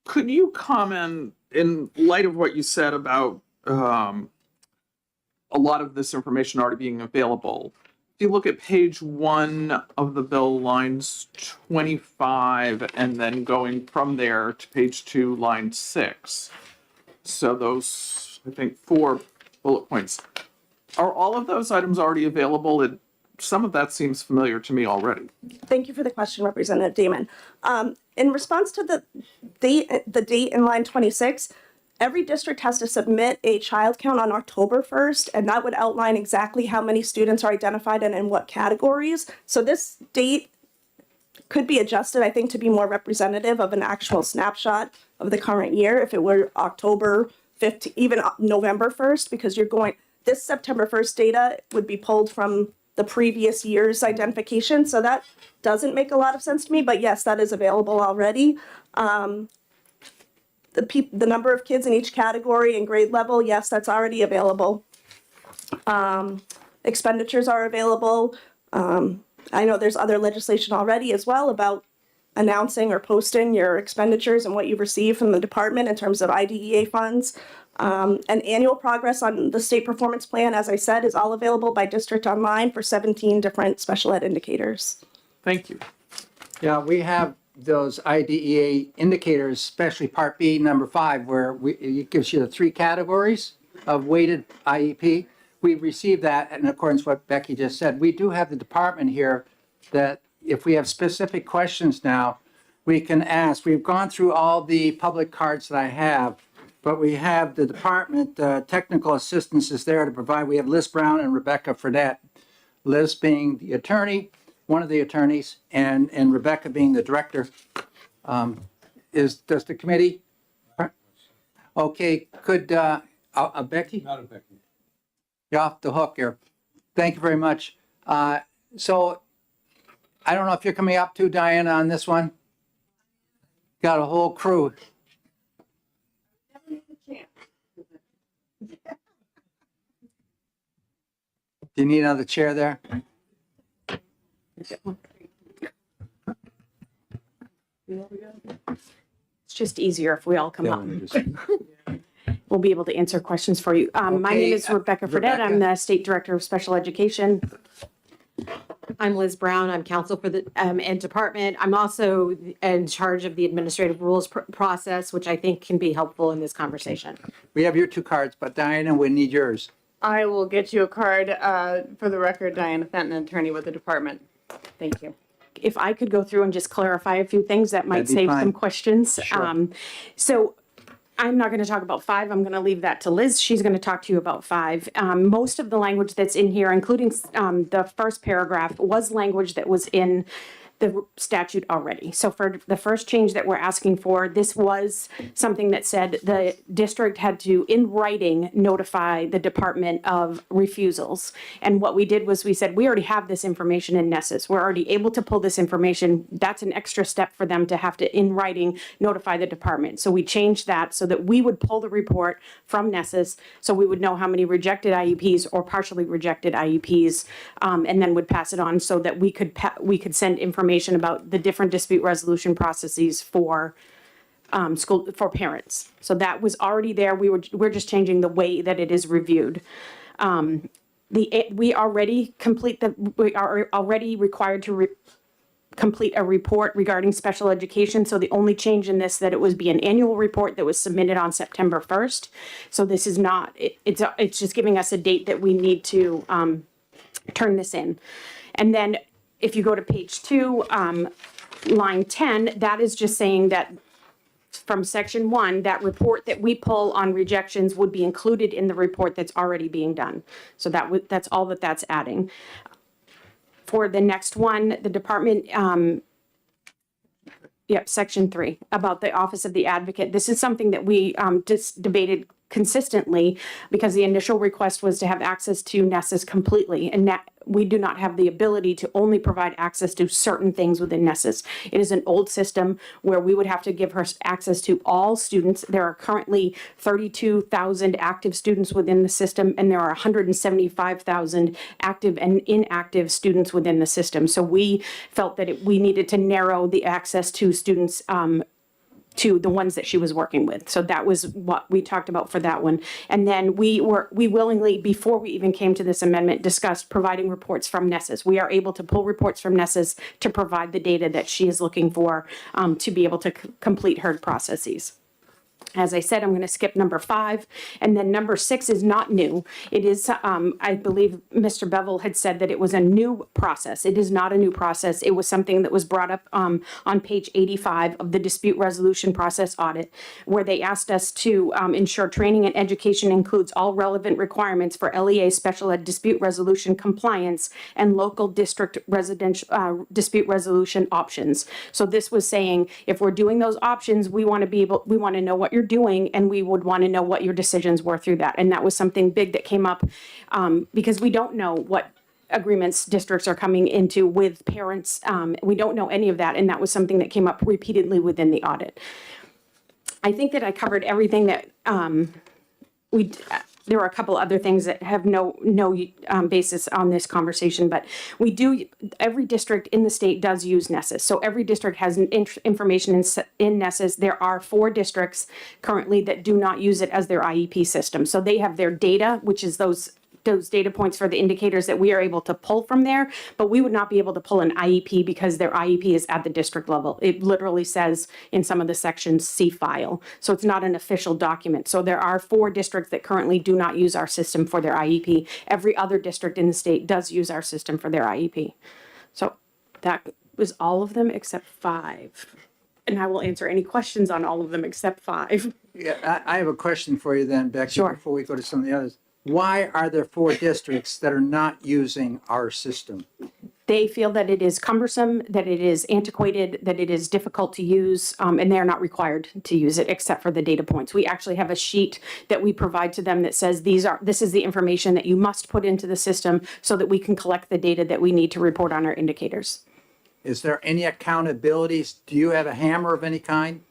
Could you comment, in light of what you said about a lot of this information already being available, you look at page 1 of the bill, lines 25, and then going from there to page 2, line 6. So those, I think, 4 bullet points. Are all of those items already available? Some of that seems familiar to me already. Thank you for the question, Representative Damon. In response to the date in line 26, every district has to submit a child count on October 1st, and that would outline exactly how many students are identified and in what categories. So this date could be adjusted, I think, to be more representative of an actual snapshot of the current year if it were October 15th, even November 1st, because this September 1st data would be pulled from the previous year's identification. So that doesn't make a lot of sense to me, but yes, that is available already. The number of kids in each category and grade level, yes, that's already available. Expenditures are available. I know there's other legislation already as well about announcing or posting your expenditures and what you've received from the department in terms of IDEA funds. And annual progress on the state performance plan, as I said, is all available by district online for 17 different special ed indicators. Thank you. Yeah, we have those IDEA indicators, especially Part B, number 5, where it gives you the 3 categories of weighted IEP. We received that in accordance with what Becky just said. We do have the department here that if we have specific questions now, we can ask. We've gone through all the public cards that I have, but we have the department, technical assistance is there to provide. We have Liz Brown and Rebecca Fredette. Liz being the attorney, one of the attorneys, and Rebecca being the director. Does the committee? Okay, could, Becky? Not a Becky. You're off the hook here. Thank you very much. So I don't know if you're coming up too, Diana, on this one. Got a whole crew. Do you need another chair there? It's just easier if we all come up. We'll be able to answer questions for you. My name is Rebecca Fredette. I'm the State Director of Special Education. I'm Liz Brown. I'm counsel for the Ed Department. I'm also in charge of the administrative rules process, which I think can be helpful in this conversation. We have your 2 cards, but Diana, we need yours. I will get you a card. For the record, Diana Fenton, attorney with the department. Thank you. If I could go through and just clarify a few things that might That'd be save fine. some questions. Sure. So I'm not going to talk about 5. I'm going to leave that to Liz. She's going to talk to you about 5. Most of the language that's in here, including the first paragraph, was language that was in the statute already. So for the first change that we're asking for, this was something that said the district had to, in writing, notify the department of refusals. And what we did was we said, we already have this information in Nessus. We're already able to pull this information. That's an extra step for them to have to, in writing, notify the department. So we changed that so that we would pull the report from Nessus, so we would know how many rejected IEPs or partially rejected IEPs, and then would pass it on so that we could send information about the different dispute resolution processes for school for parents. So that was already there. We're just changing the way that it is reviewed. We are already required to complete a report regarding special education. So the only change in this that it would be an annual report that was submitted on September 1st. So this is not. It's just giving us a date that we need to turn this in, and then. If you go to page 2, line 10, that is just saying that from section 1, that report that we pull on rejections would be included in the report that's already being done. So that's all that's adding. For the next one, the department, section 3, about the Office of the Advocate. This is something that we just debated consistently because the initial request was to have access to Nessus completely, and we do not have the ability to only provide access to certain things within Nessus. It is an old system where we would have to give her access to all students. There are currently 32,000 active students within the system, and there are 175,000 active and inactive students within the system. So we felt that we needed to narrow the access to students to the ones that she was working with. So that was what we talked about for that one. And then we willingly, before we even came to this amendment, discussed providing reports from Nessus. We are able to pull reports from Nessus to provide the data that she is looking for to be able to complete her processes. As I said, I'm going to skip number 5. And then number 6 is not new. It is, I believe Mr. Bevel had said that it was a new process. It is not a new process. It was something that was brought up on page 85 of the dispute resolution process audit, where they asked us to ensure training and education includes all relevant requirements for LEA special ed dispute resolution compliance and local district residential dispute resolution options. So this was saying, if we're doing those options, we want to know what you're doing, and we would want to know what your decisions were through that. And that was something big that came up because we don't know what agreements districts are coming into with parents. We don't know any of that, and that was something that came up repeatedly within the audit. I think that I covered everything that there are a couple other things that have no basis on this conversation, but every district in the state does use Nessus. So every district has information in Nessus. There are 4 districts currently that do not use it as their IEP system. So they have their data, which is those data points for the indicators that we are able to pull from there, but we would not be able to pull an IEP because their IEP is at the district level. It literally says in some of the sections, see file. So it's not an official document. So there are 4 districts that currently do not use our system for their IEP. Every other district in the state does use our system for their IEP. So that was all of them except 5. And I will answer any questions on all of them except 5. Yeah, I have a question for you then, Becky, Sure. before we go to some of the others. Why are there 4 districts that are not using our system? They feel that it is cumbersome, that it is antiquated, that it is difficult to use, and they are not required to use it except for the data points. We actually have a sheet that we provide to them that says this is the information that you must put into the system so that we can collect the data that we need to report on our indicators. Is there any accountabilities? Do you have a hammer of any kind?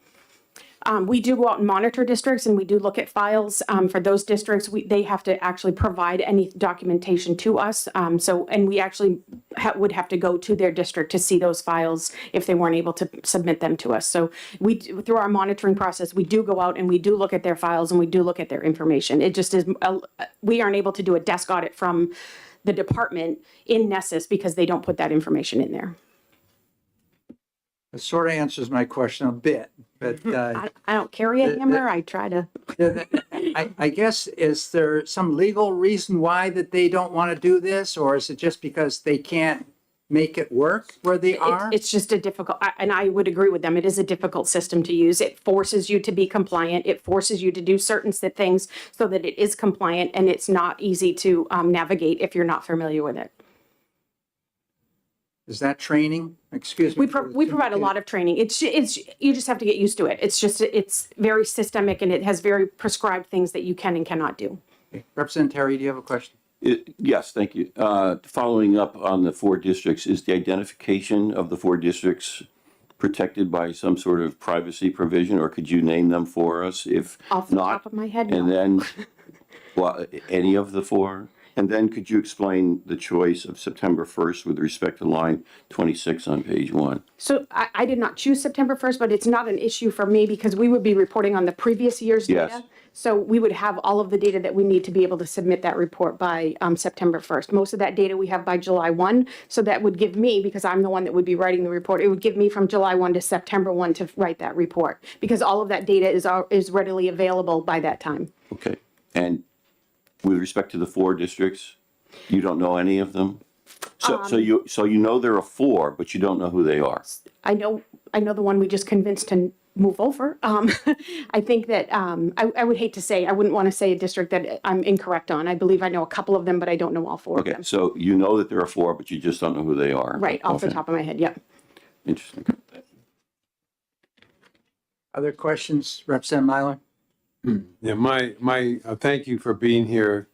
We do go out and monitor districts, and we do look at files. For those districts, they have to actually provide any documentation to us. And we actually would have to go to their district to see those files if they weren't able to submit them to us. So through our monitoring process, we do go out and we do look at their files and we do look at their information. It just is, we aren't able to do a desk audit from the department in Nessus because they don't put that information in there. It sort of answers my question a bit, but I don't carry a hammer. I try to. I guess, is there some legal reason why that they don't want to do this, or is it just because they can't make it work where they are? It's just a difficult, and I would agree with them. It is a difficult system to use. It forces you to be compliant. It forces you to do certain things so that it is compliant, and it's not easy to navigate if you're not familiar with it. Is that training? Excuse me. We provide a lot of training. It's you just have to get used to it. It's very systemic, and it has very prescribed things that you can and cannot do. Representative Terry, do you have a question? Yes, thank you. Following up on the 4 districts, is the identification of the 4 districts protected by some sort of privacy provision, or could you name them for us? If Off the not, top of my head, and no. then, well, any of the 4? And then could you explain the choice of September 1st with respect to line 26 on page 1? So I did not choose September 1st, but it's not an issue for me because we would be reporting on the previous year's data. Yes. So we would have all of the data that we need to be able to submit that report by September 1st. Most of that data we have by July 1. So that would give me, because I'm the one that would be writing the report, it would give me from July 1 to September 1 to write that report because all of that data is readily available by that time. Okay. And with respect to the 4 districts, you don't know any of them? So you know there are 4, but you don't know who they are? I know the one we just convinced to move over. I think that I would hate to say, I wouldn't want to say a district that I'm incorrect on. I believe I know a couple of them, but I don't know all 4 of Okay, them. so you know that there are 4, but you just don't know who they are? Right, off the Okay. top of my head, yep. Interesting. Other questions, Representative Myler? Yeah, my thank you for being here.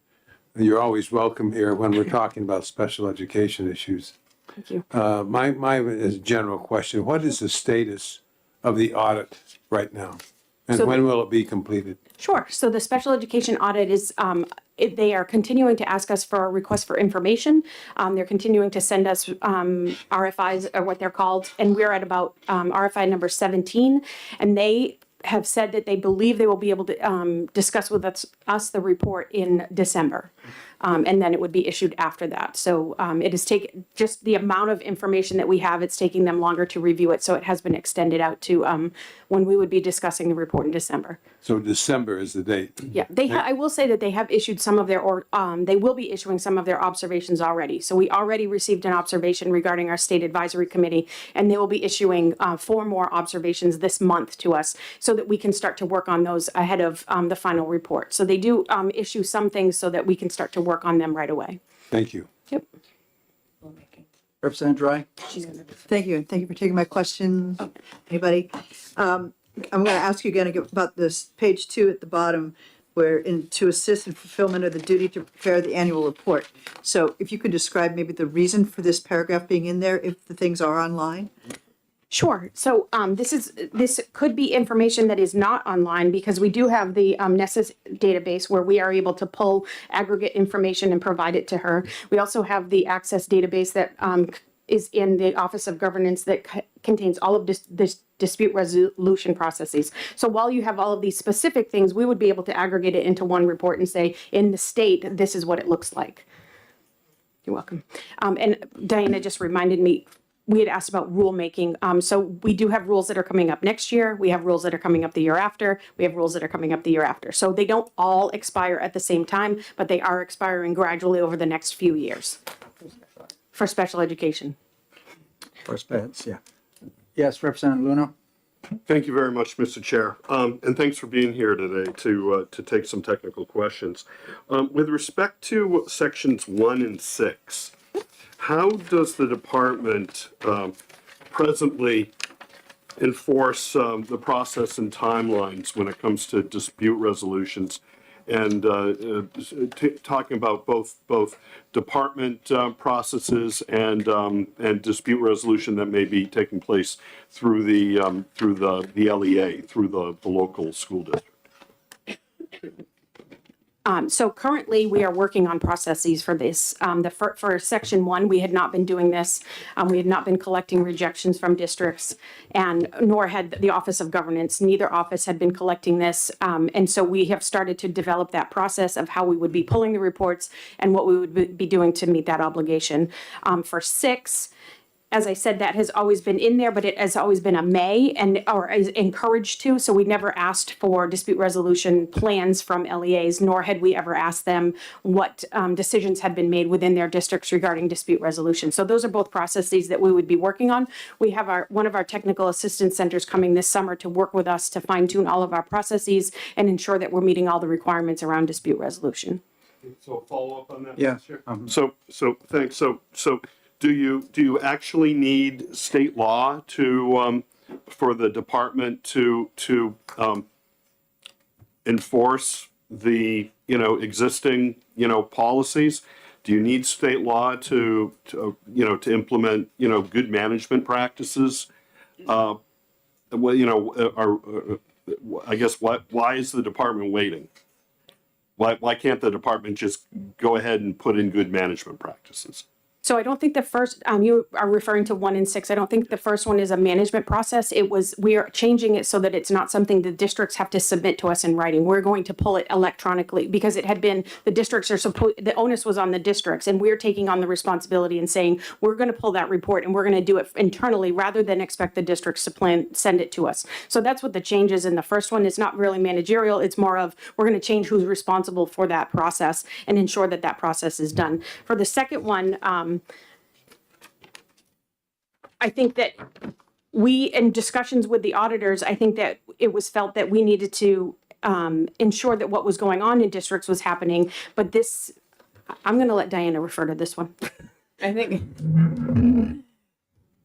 You're always welcome here when we're talking about special education issues. Thank you. My is a general question. What is the status of the audit right now? And when will it be completed? Sure. So the special education audit is, they are continuing to ask us for a request for information. They're continuing to send us RFIs, or what they're called, and we're at about RFI number 17. And they have said that they believe they will be able to discuss with us the report in December. And then it would be issued after that. So it is just the amount of information that we have, it's taking them longer to review it. So it has been extended out to when we would be discussing the report in December. So December is the date. Yeah, I will say that they have issued some of their, they will be issuing some of their observations already. So we already received an observation regarding our state advisory committee, and they will be issuing 4 more observations this month to us so that we can start to work on those ahead of the final report. So they do issue some things so that we can start to work on them right away. Thank you. Yep. Representative Dry? Thank you. Thank you for taking my question. Anybody? I'm going to ask you again about this page 2 at the bottom, where to assist in fulfillment of the duty to prepare the annual report. So if you could describe maybe the reason for this paragraph being in there, if the things are online? Sure. So this could be information that is not online, because we do have the Nessus database where we are able to pull aggregate information and provide it to her. We also have the Access database that is in the Office of Governance that contains all of this dispute resolution processes. So while you have all of these specific things, we would be able to aggregate it into one report and say, in the state, this is what it looks like. You're welcome. And Diana just reminded me, we had asked about rulemaking. So we do have rules that are coming up next year. We have rules that are coming up the year after. We have rules that are coming up the year after. So they don't all expire at the same time, but they are expiring gradually over the next few years for special education. For speds, yeah. Yes, Representative Luna? Thank you very much, Mr. Chair. And thanks for being here today to take some technical questions. With respect to sections 1 and 6, how does the department presently enforce the process and timelines when it comes to dispute resolutions? And talking about both department processes and dispute resolution that may be taking place through the LEA, through the local school district. So currently, we are working on processes for this. For section 1, we had not been doing this. We had not been collecting rejections from districts, and nor had the Office of Governance. Neither office had been collecting this. And so we have started to develop that process of how we would be pulling the reports and what we would be doing to meet that obligation. For 6, as I said, that has always been in there, but it has always been a may or is encouraged to. So we never asked for dispute resolution plans from LEAs, nor had we ever asked them what decisions had been made within their districts regarding dispute resolution. So those are both processes that we would be working on. We have one of our technical assistance centers coming this summer to work with us to fine tune all of our processes and ensure that we're meeting all the requirements around dispute resolution. So follow up on that. Yeah. So thanks. So do you actually need state law to for the department to enforce the existing policies? Do you need state law to implement good management practices? I guess why is the department waiting? Why can't the department just go ahead and put in good management practices? So I don't think the first, you are referring to 1 and 6. I don't think the first one is a management process. We are changing it so that it's not something the districts have to submit to us in writing. We're going to pull it electronically, because it had been, the onus was on the districts, and we're taking on the responsibility and saying, we're going to pull that report and we're going to do it internally rather than expect the districts to send it to us. So that's what the change is in the first one. It's not really managerial. It's more of, we're going to change who's responsible for that process and ensure that that process is done. For the second one, I think that in discussions with the auditors, I think that it was felt that we needed to ensure that what was going on in districts was happening. But this, I'm going to let Diana refer to this one. I think,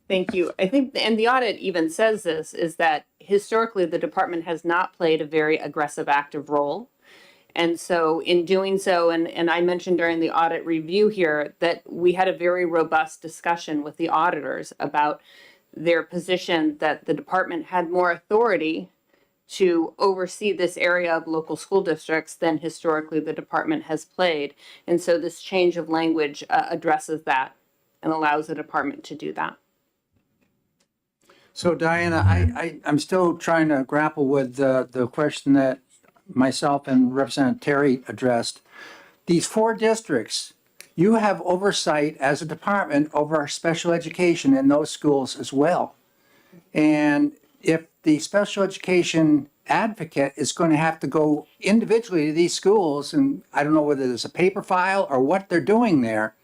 thank you. I think, and the audit even says this, is that historically the department has not played a very aggressive, active role. And so in doing so, and I mentioned during the audit review here that we had a very robust discussion with the auditors about their position that the department had more authority to oversee this area of local school districts than historically the department has played. And so this change of language addresses that and allows the department to do that. So Diana, I'm still trying to grapple with the question that myself and Representative Terry addressed. These 4 districts, you have oversight as a department over our special education in those schools as well. And if the special education advocate is going to have to go individually to these schools, and I don't know whether there's a paper file or what they're doing there,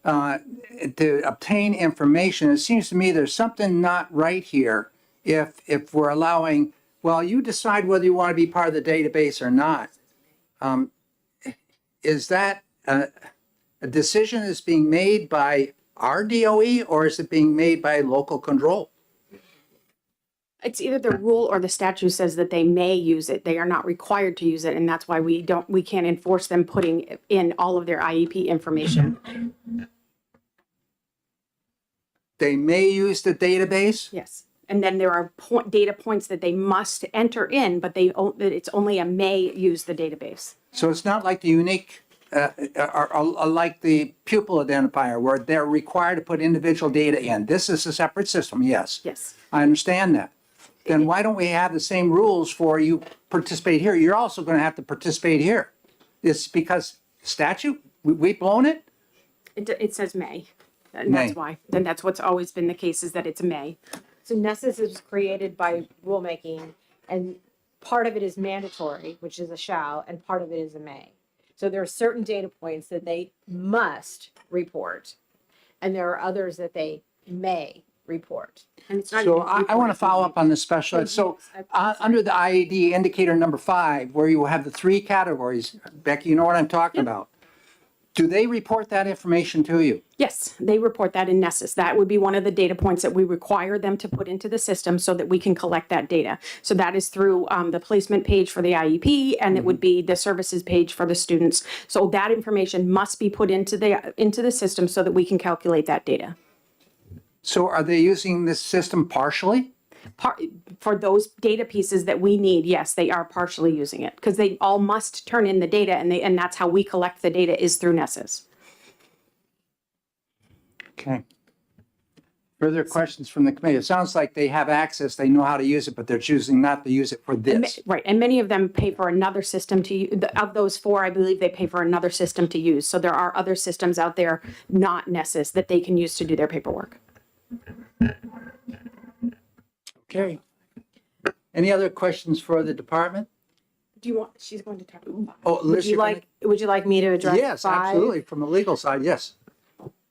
to obtain information, it seems to me there's something not right here if we're allowing, well, you decide whether you want to be part of the database or not. Is that a decision that's being made by our DOE, or is it being made by local control? It's either the rule or the statute says that they may use it. They are not required to use it, and that's why we can't enforce them putting in all of their IEP information. They may use the database? Yes. And then there are data points that they must enter in, but it's only a may use the database. So it's not like the unique, or like the pupil identifier where they're required to put individual data in. This is a separate system, yes. Yes. I understand that. Then why don't we have the same rules for you participate here? You're also going to have to participate here. It's because statute, we've blown it? It says may. And May. that's why. Then that's what's always been the case, is that it's may. So Nessus is created by rulemaking, and part of it is mandatory, which is a shall, and part of it is a may. So there are certain data points that they must report, and there are others that they may report. And it's not So even I want to follow up on the special ed. So under the IED indicator number 5, where you have the 3 categories, Becky, you know what I'm talking about. Do they report that information to you? Yes, they report that in Nessus. That would be one of the data points that we require them to put into the system so that we can collect that data. So that is through the placement page for the IEP, and it would be the services page for the students. So that information must be put into the system so that we can calculate that data. So are they using this system partially? For those data pieces that we need, yes, they are partially using it, because they all must turn in the data, and that's how we collect the data, is through Nessus. Okay. Further questions from the committee? It sounds like they have access, they know how to use it, but they're choosing not to use it for this. Right, and many of them pay for another system to use. Of those 4, I believe they pay for another system to use. So there are other systems out there, not Nessus, that they can use to do their paperwork. Okay. Any other questions for the department? Do you want? She's going to talk about. Oh, Liz, Would you like me to address? Yes, 5? absolutely. From the legal side, yes.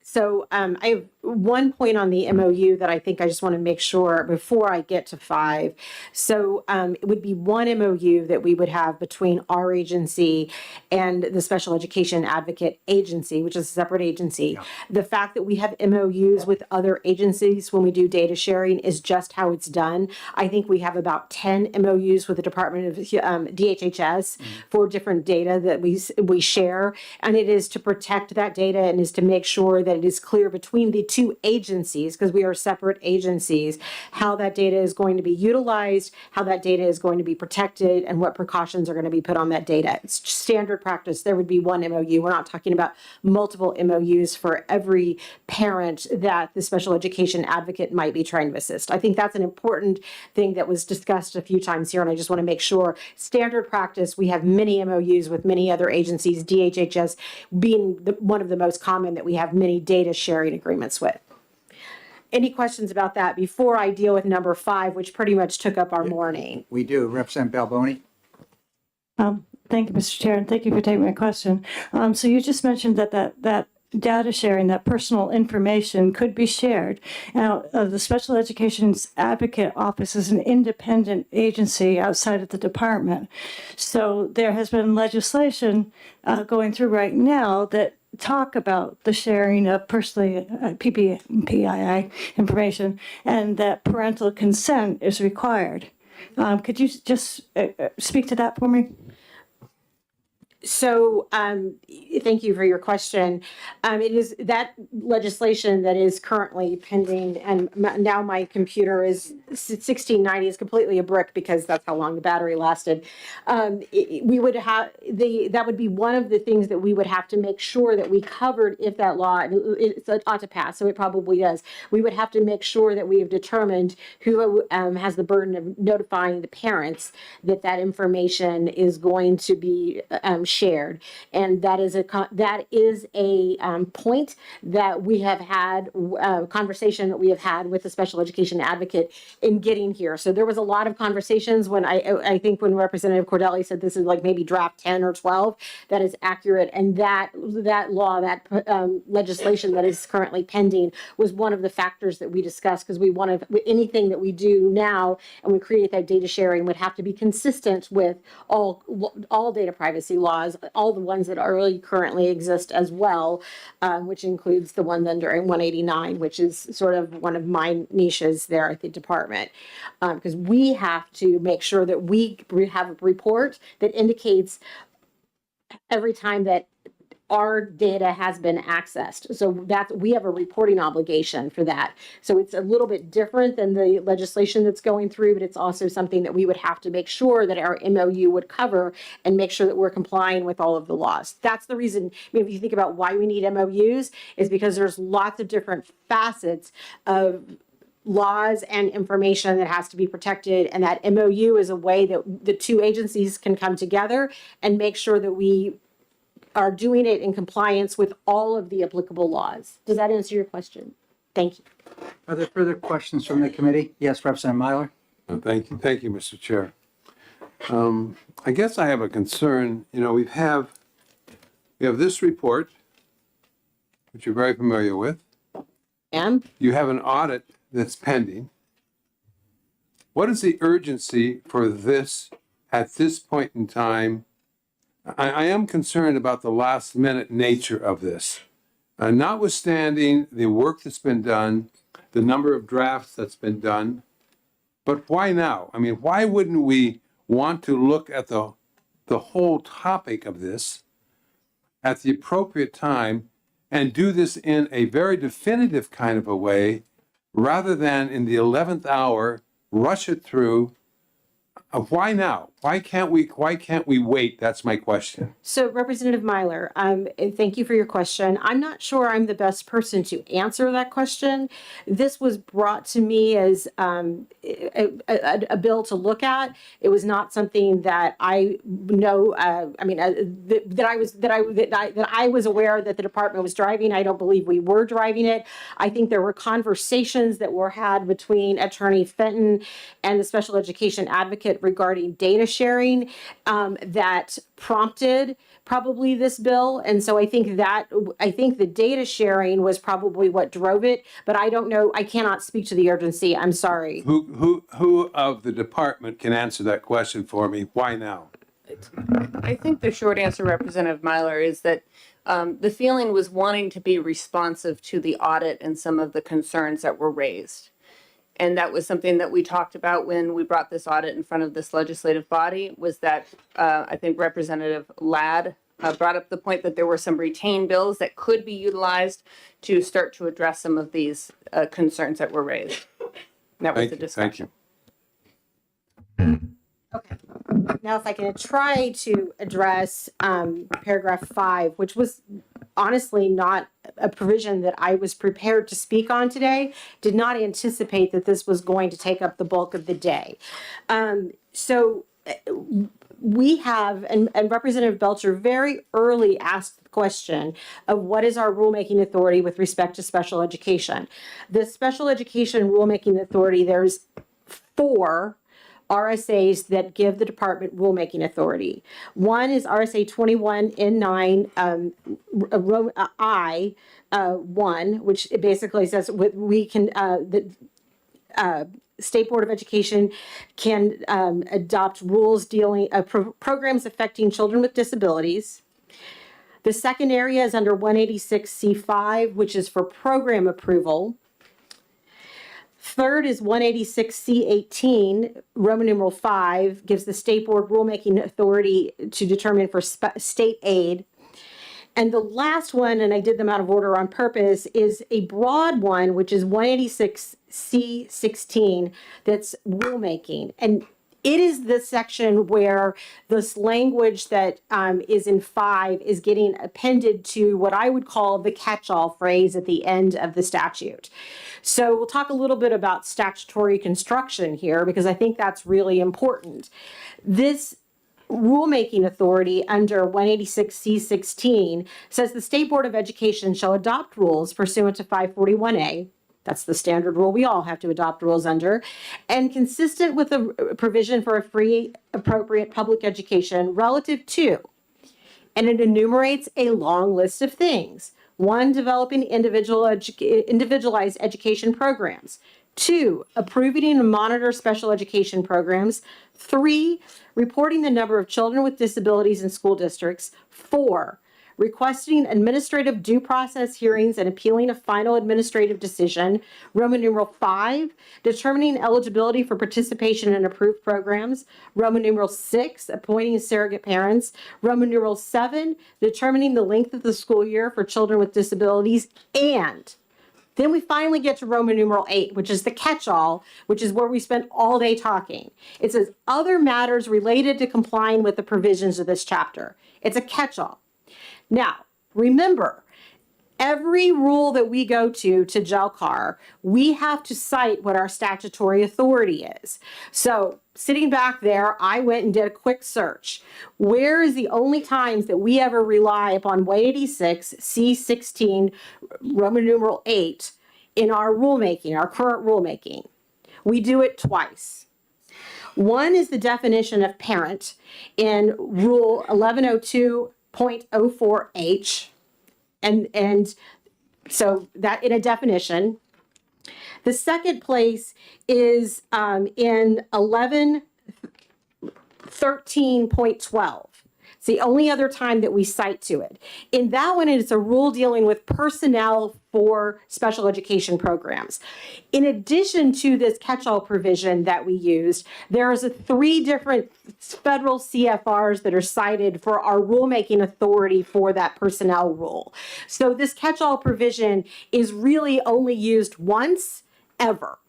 So I have one point on the MOU that I think I just want to make sure before I get to 5. So it would be one MOU that we would have between our agency and the Special Education Advocate Agency, which is a separate agency. Yeah. The fact that we have MOUs with other agencies when we do data sharing is just how it's done. I think we have about 10 MOUs with the Department of DHHS for different data that we share, and it is to protect that data and is to make sure that it is clear between the 2 agencies, because we are separate agencies, how that data is going to be utilized, how that data is going to be protected, and what precautions are going to be put on that data. It's standard practice. There would be one MOU. We're not talking about multiple MOUs for every parent that the special education advocate might be trying to assist. I think that's an important thing that was discussed a few times here, and I just want to make sure. Standard practice, we have many MOUs with many other agencies, DHHS being one of the most common that we have many data sharing agreements with. Any questions about that before I deal with number 5, which pretty much took up our morning? We do. Representative Balboni? Thank you, Mr. Chair, and thank you for taking my question. So you just mentioned that data sharing, that personal information could be shared. Now, the Special Education Advocate Office is an independent agency outside of the department. So there has been legislation going through right now that talk about the sharing of personally PII information, and that parental consent is required. Could you just speak to that for me? So, thank you for your question. It is that legislation that is currently pending, and now my computer is 1690 is completely a brick because that's how long the battery lasted. We would have that would be one of the things that we would have to make sure that we covered if that law it ought to pass. So it probably does. We would have to make sure that we have determined who has the burden of notifying the parents that that information is going to be shared, and that is a point that we have had conversation that we have had with the special education advocate in getting here. So there was a lot of conversations when I think when Representative Cordelli said this is like maybe draft 10 or 12, that is accurate, and that law, that legislation that is currently pending was one of the factors that we discussed, because we want to anything that we do now and we create that data sharing would have to be consistent with all data privacy laws, all the ones that already currently exist as well, which includes the one under 189, which is sort of one of my niches there at the department, because we have to make sure that we have a report that indicates every time that our data has been accessed. So that we have a reporting obligation for that. So it's a little bit different than the legislation that's going through, but it's also something that we would have to make sure that our MOU would cover and make sure that we're complying with all of the laws. That's the reason, I mean, if you think about why we need MOUs, is because there's lots of different facets of laws and information that has to be protected, and that MOU is a way that the two agencies can come together and make sure that we are doing it in compliance with all of the applicable laws. Does that answer your question? Thank you. Are there further questions from the committee? Yes, Representative Myler. Thank you, Mr. Chair. I guess I have a concern. You know, we have this report, which you're very familiar with. And You have an audit that's pending. What is the urgency for this at this point in time? I am concerned about the last minute nature of this. Notwithstanding the work that's been done, the number of drafts that's been done, but why now? I mean, why wouldn't we want to look at the whole topic of this at the appropriate time and do this in a very definitive kind of a way, rather than in the 11th hour, rush it through? Why now? Why can't we wait? That's my question. so, Representative Myler, thank you for your question. I'm not sure I'm the best person to answer that question. This was brought to me as a bill to look at. It was not something that I know. That I was aware that the department was driving. I don't believe we were driving it. I think there were conversations that were had between Attorney Fenton and the special education advocate regarding data sharing that prompted probably this bill. And so I think the data sharing was probably what drove it, but I don't know. I cannot speak to the urgency. I'm sorry. Who of the department can answer that question for me? Why now? I think the short answer, Representative Myler, is that the feeling was wanting to be responsive to the audit and some of the concerns that were raised. And that was something that we talked about when we brought this audit in front of this legislative body, was that I think Representative Ladd brought up the point that there were some retained bills that could be utilized to start to address some of these concerns that were raised. That was the discussion. Thank you. Okay. Now, if I can try to address paragraph 5, which was honestly not a provision that I was prepared to speak on today, did not anticipate that this was going to take up the bulk of the day. So we have, and Representative Belcher very early asked the question of what is our rulemaking authority with respect to special education. The special education rulemaking authority, there's 4 RSAs that give the department rulemaking authority. One is RSA 21N9 I1, which basically says we can the State Board of Education can adopt rules dealing programs affecting children with disabilities. The second area is under 186C5, which is for program approval. Third is 186C18, Roman numeral 5, gives the state board rulemaking authority to determine for state aid. And the last one, and I did them out of order on purpose, is a broad one, which is 186C16, that's rulemaking. And it is the section where this language that is in 5 is getting appended to what I would call the catch-all phrase at the end of the statute. So we'll talk a little bit about statutory construction here, because I think that's really important. This rulemaking authority under 186C16 says the State Board of Education shall adopt rules pursuant to 541A. That's the standard rule we all have to adopt rules under, and consistent with the provision for a free, appropriate public education relative to, and it enumerates a long list of things. 1, developing individualized education programs. 2, approving and monitor special education programs. 3, reporting the number of children with disabilities in school districts. 4, requesting administrative due process hearings and appealing a final administrative decision. Roman numeral 5, determining eligibility for participation in approved programs. Roman numeral 6, appointing surrogate parents. Roman numeral 7, determining the length of the school year for children with disabilities. And then we finally get to Roman numeral 8, which is the catch-all, which is where we spent all day talking. It says other matters related to complying with the provisions of this chapter. It's a catch-all. Now, remember, every rule that we go to JELCAR, we have to cite what our statutory authority is. So sitting back there, I went and did a quick search. Where is the only times that we ever rely upon 186C16, Roman numeral 8, in our rulemaking, our current rulemaking? We do it twice. One is the definition of parent in Rule 1102.04H, and so that in a definition. The second place is in 1113.12. It's the only other time that we cite to it. In that one, it's a rule dealing with personnel for special education programs. In addition to this catch-all provision that we used, there's 3 different federal CFRs that are cited for our rulemaking authority for that personnel rule. So this catch-all provision is really only used once ever.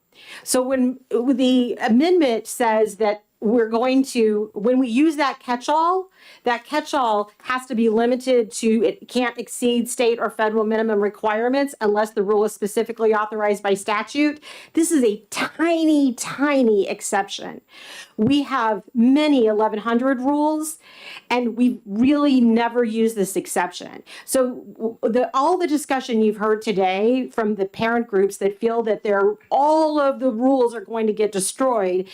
So when the amendment says that we're going to, when we use that catch-all has to be limited to, it can't exceed state or federal minimum requirements unless the rule is specifically authorized by statute. This is a tiny, tiny exception. We have many 1100 rules, and we really never use this exception. So all the discussion you've heard today from the parent groups that feel that all of the rules are going to get destroyed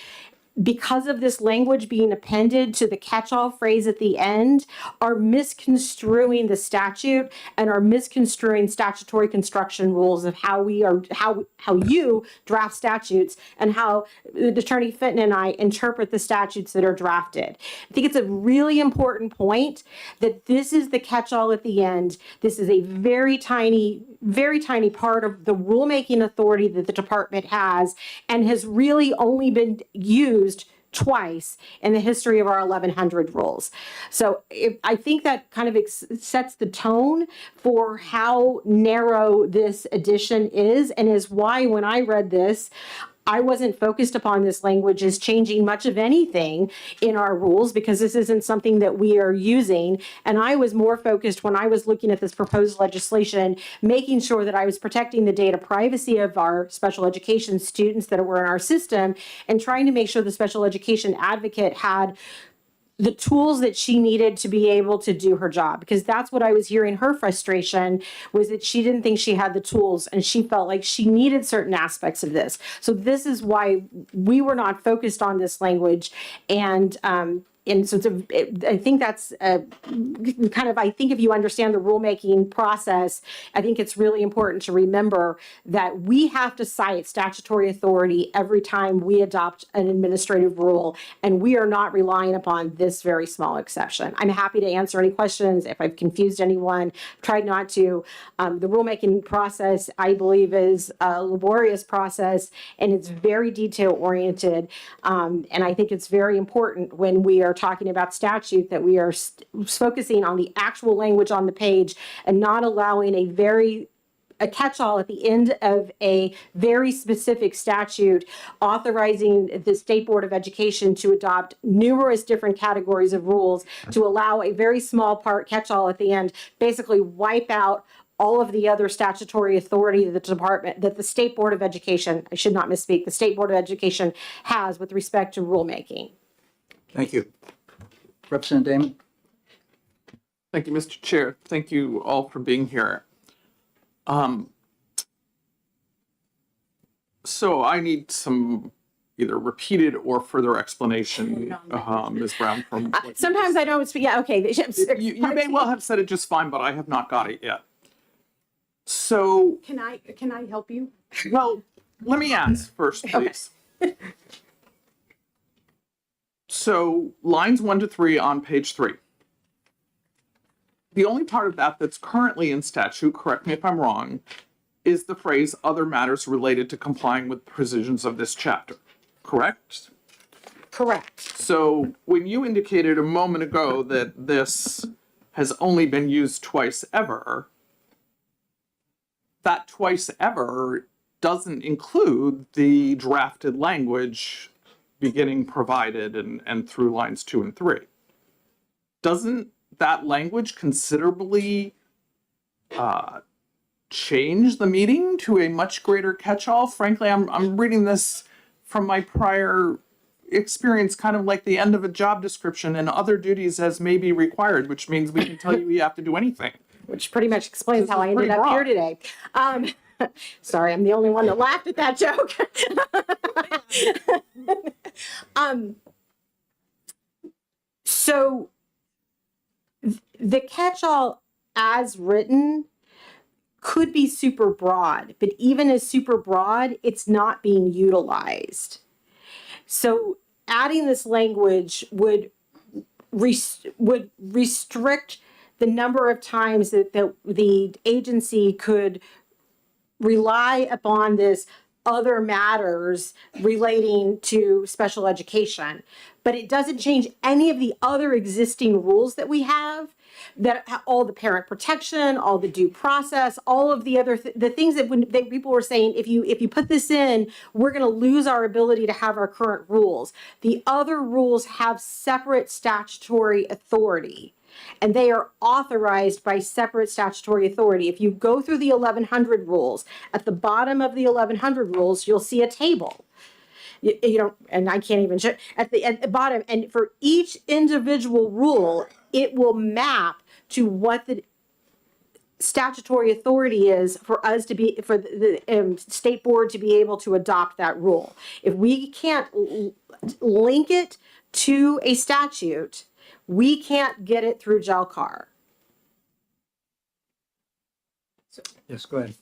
because of this language being appended to the catch-all phrase at the end, are misconstruing the statute and are misconstruing statutory construction rules of how you draft statutes and how Attorney Fenton and I interpret the statutes that are drafted. I think it's a really important point that this is the catch-all at the end. This is a very tiny part of the rulemaking authority that the department has, and has really only been used twice in the history of our 1100 rules. So I think that kind of sets the tone for how narrow this addition is, and is why when I read this, I wasn't focused upon this language as changing much of anything in our rules, because this isn't something that we are using. And I was more focused when I was looking at this proposed legislation, making sure that I was protecting the data privacy of our special education students that were in our system, and trying to make sure the special education advocate had the tools that she needed to be able to do her job, because that's what I was hearing. Her frustration was that she didn't think she had the tools, and she felt like she needed certain aspects of this. So this is why we were not focused on this language. And and so I think that's I think if you understand the rulemaking process, I think it's really important to remember that we have to cite statutory authority every time we adopt an administrative rule, and we are not relying upon this very small exception. I'm happy to answer any questions if I've confused anyone. Tried not to. The rulemaking process, I believe, is a laborious process, and it's very detail oriented. And I think it's very important when we are talking about statute that we are focusing on the actual language on the page and not allowing a catch-all at the end of a very specific statute authorizing the State Board of Education to adopt numerous different categories of rules to allow a very small part catch-all at the end, basically wipe out all of the other statutory authority that the State Board of Education, I should not misspeak, the State Board of Education has with respect to rulemaking. Thank you. Representative Damon? Thank you, Mr. Chair. Thank you all for being here. So I need some either repeated or further explanation, Ms. Brown, from Sometimes I don't speak. Yeah, okay. you may well have said it just fine, but I have not got it yet. So, Can I help you? well, let me ask first, please. So, lines 1 to 3 on page 3. The only part of that that's currently in statute, correct me if I'm wrong, is the phrase "other matters related to complying with provisions of this chapter." Correct? Correct. So, when you indicated a moment ago that this has only been used twice ever, that twice ever doesn't include the drafted language beginning provided and through lines 2 and 3. Doesn't that language considerably change the meaning to a much greater catch-all? Frankly, I'm reading this from my prior experience kind of like the end of a job description and other duties as may be required, which means we can tell you have to do anything. Which pretty much explains how I ended up here today. Sorry, I'm the only one that laughed at that joke. So the catch-all as written could be super broad, but even as super broad, it's not being utilized. So adding this language would restrict the number of times that the agency could rely upon this other matters relating to special education. But it doesn't change any of the other existing rules that we have, that all the parent protection, all the due process, all of the other the things that when people were saying, if you put this in, we're going to lose our ability to have our current rules. The other rules have separate statutory authority, and they are authorized by separate statutory authority. If you go through the 1100 rules, at the bottom of the 1100 rules, you'll see a table. You know, and I can't even show at the bottom. And for each individual rule, it will map to what the statutory authority is for us to be, for the state board to be able to adopt that rule. If we can't link it to a statute, we can't get it through JELCAR. Yes, go ahead.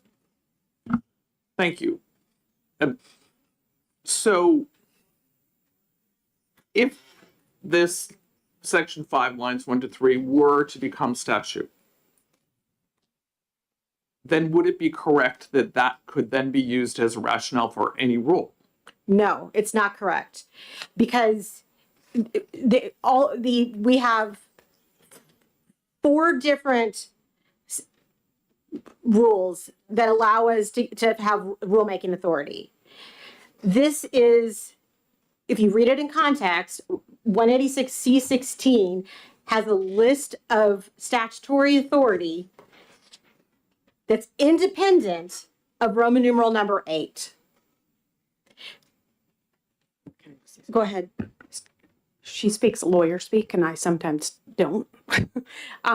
Thank you. So, if this section 5, lines 1 to 3 were to become statute, then would it be correct that that could then be used as a rationale for any rule? No, it's not correct, because we have 4 different rules that allow us to have rulemaking authority. This is, if you read it in context, 186C16 has a list of statutory authority that's independent of Roman numeral number 8. Go ahead. She speaks lawyer speak, and I sometimes don't.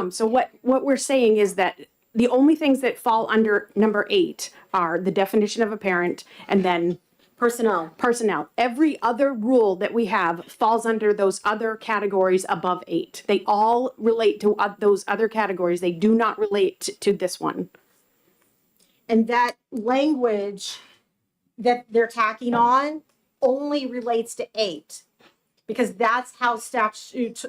So what we're saying is that the only things that fall under number 8 are the definition of a parent and then Personnel. Personnel. Every other rule that we have falls under those other categories above 8. They all relate to those other categories. They do not relate to this one. And that language that they're tacking on only relates to 8. Because that's how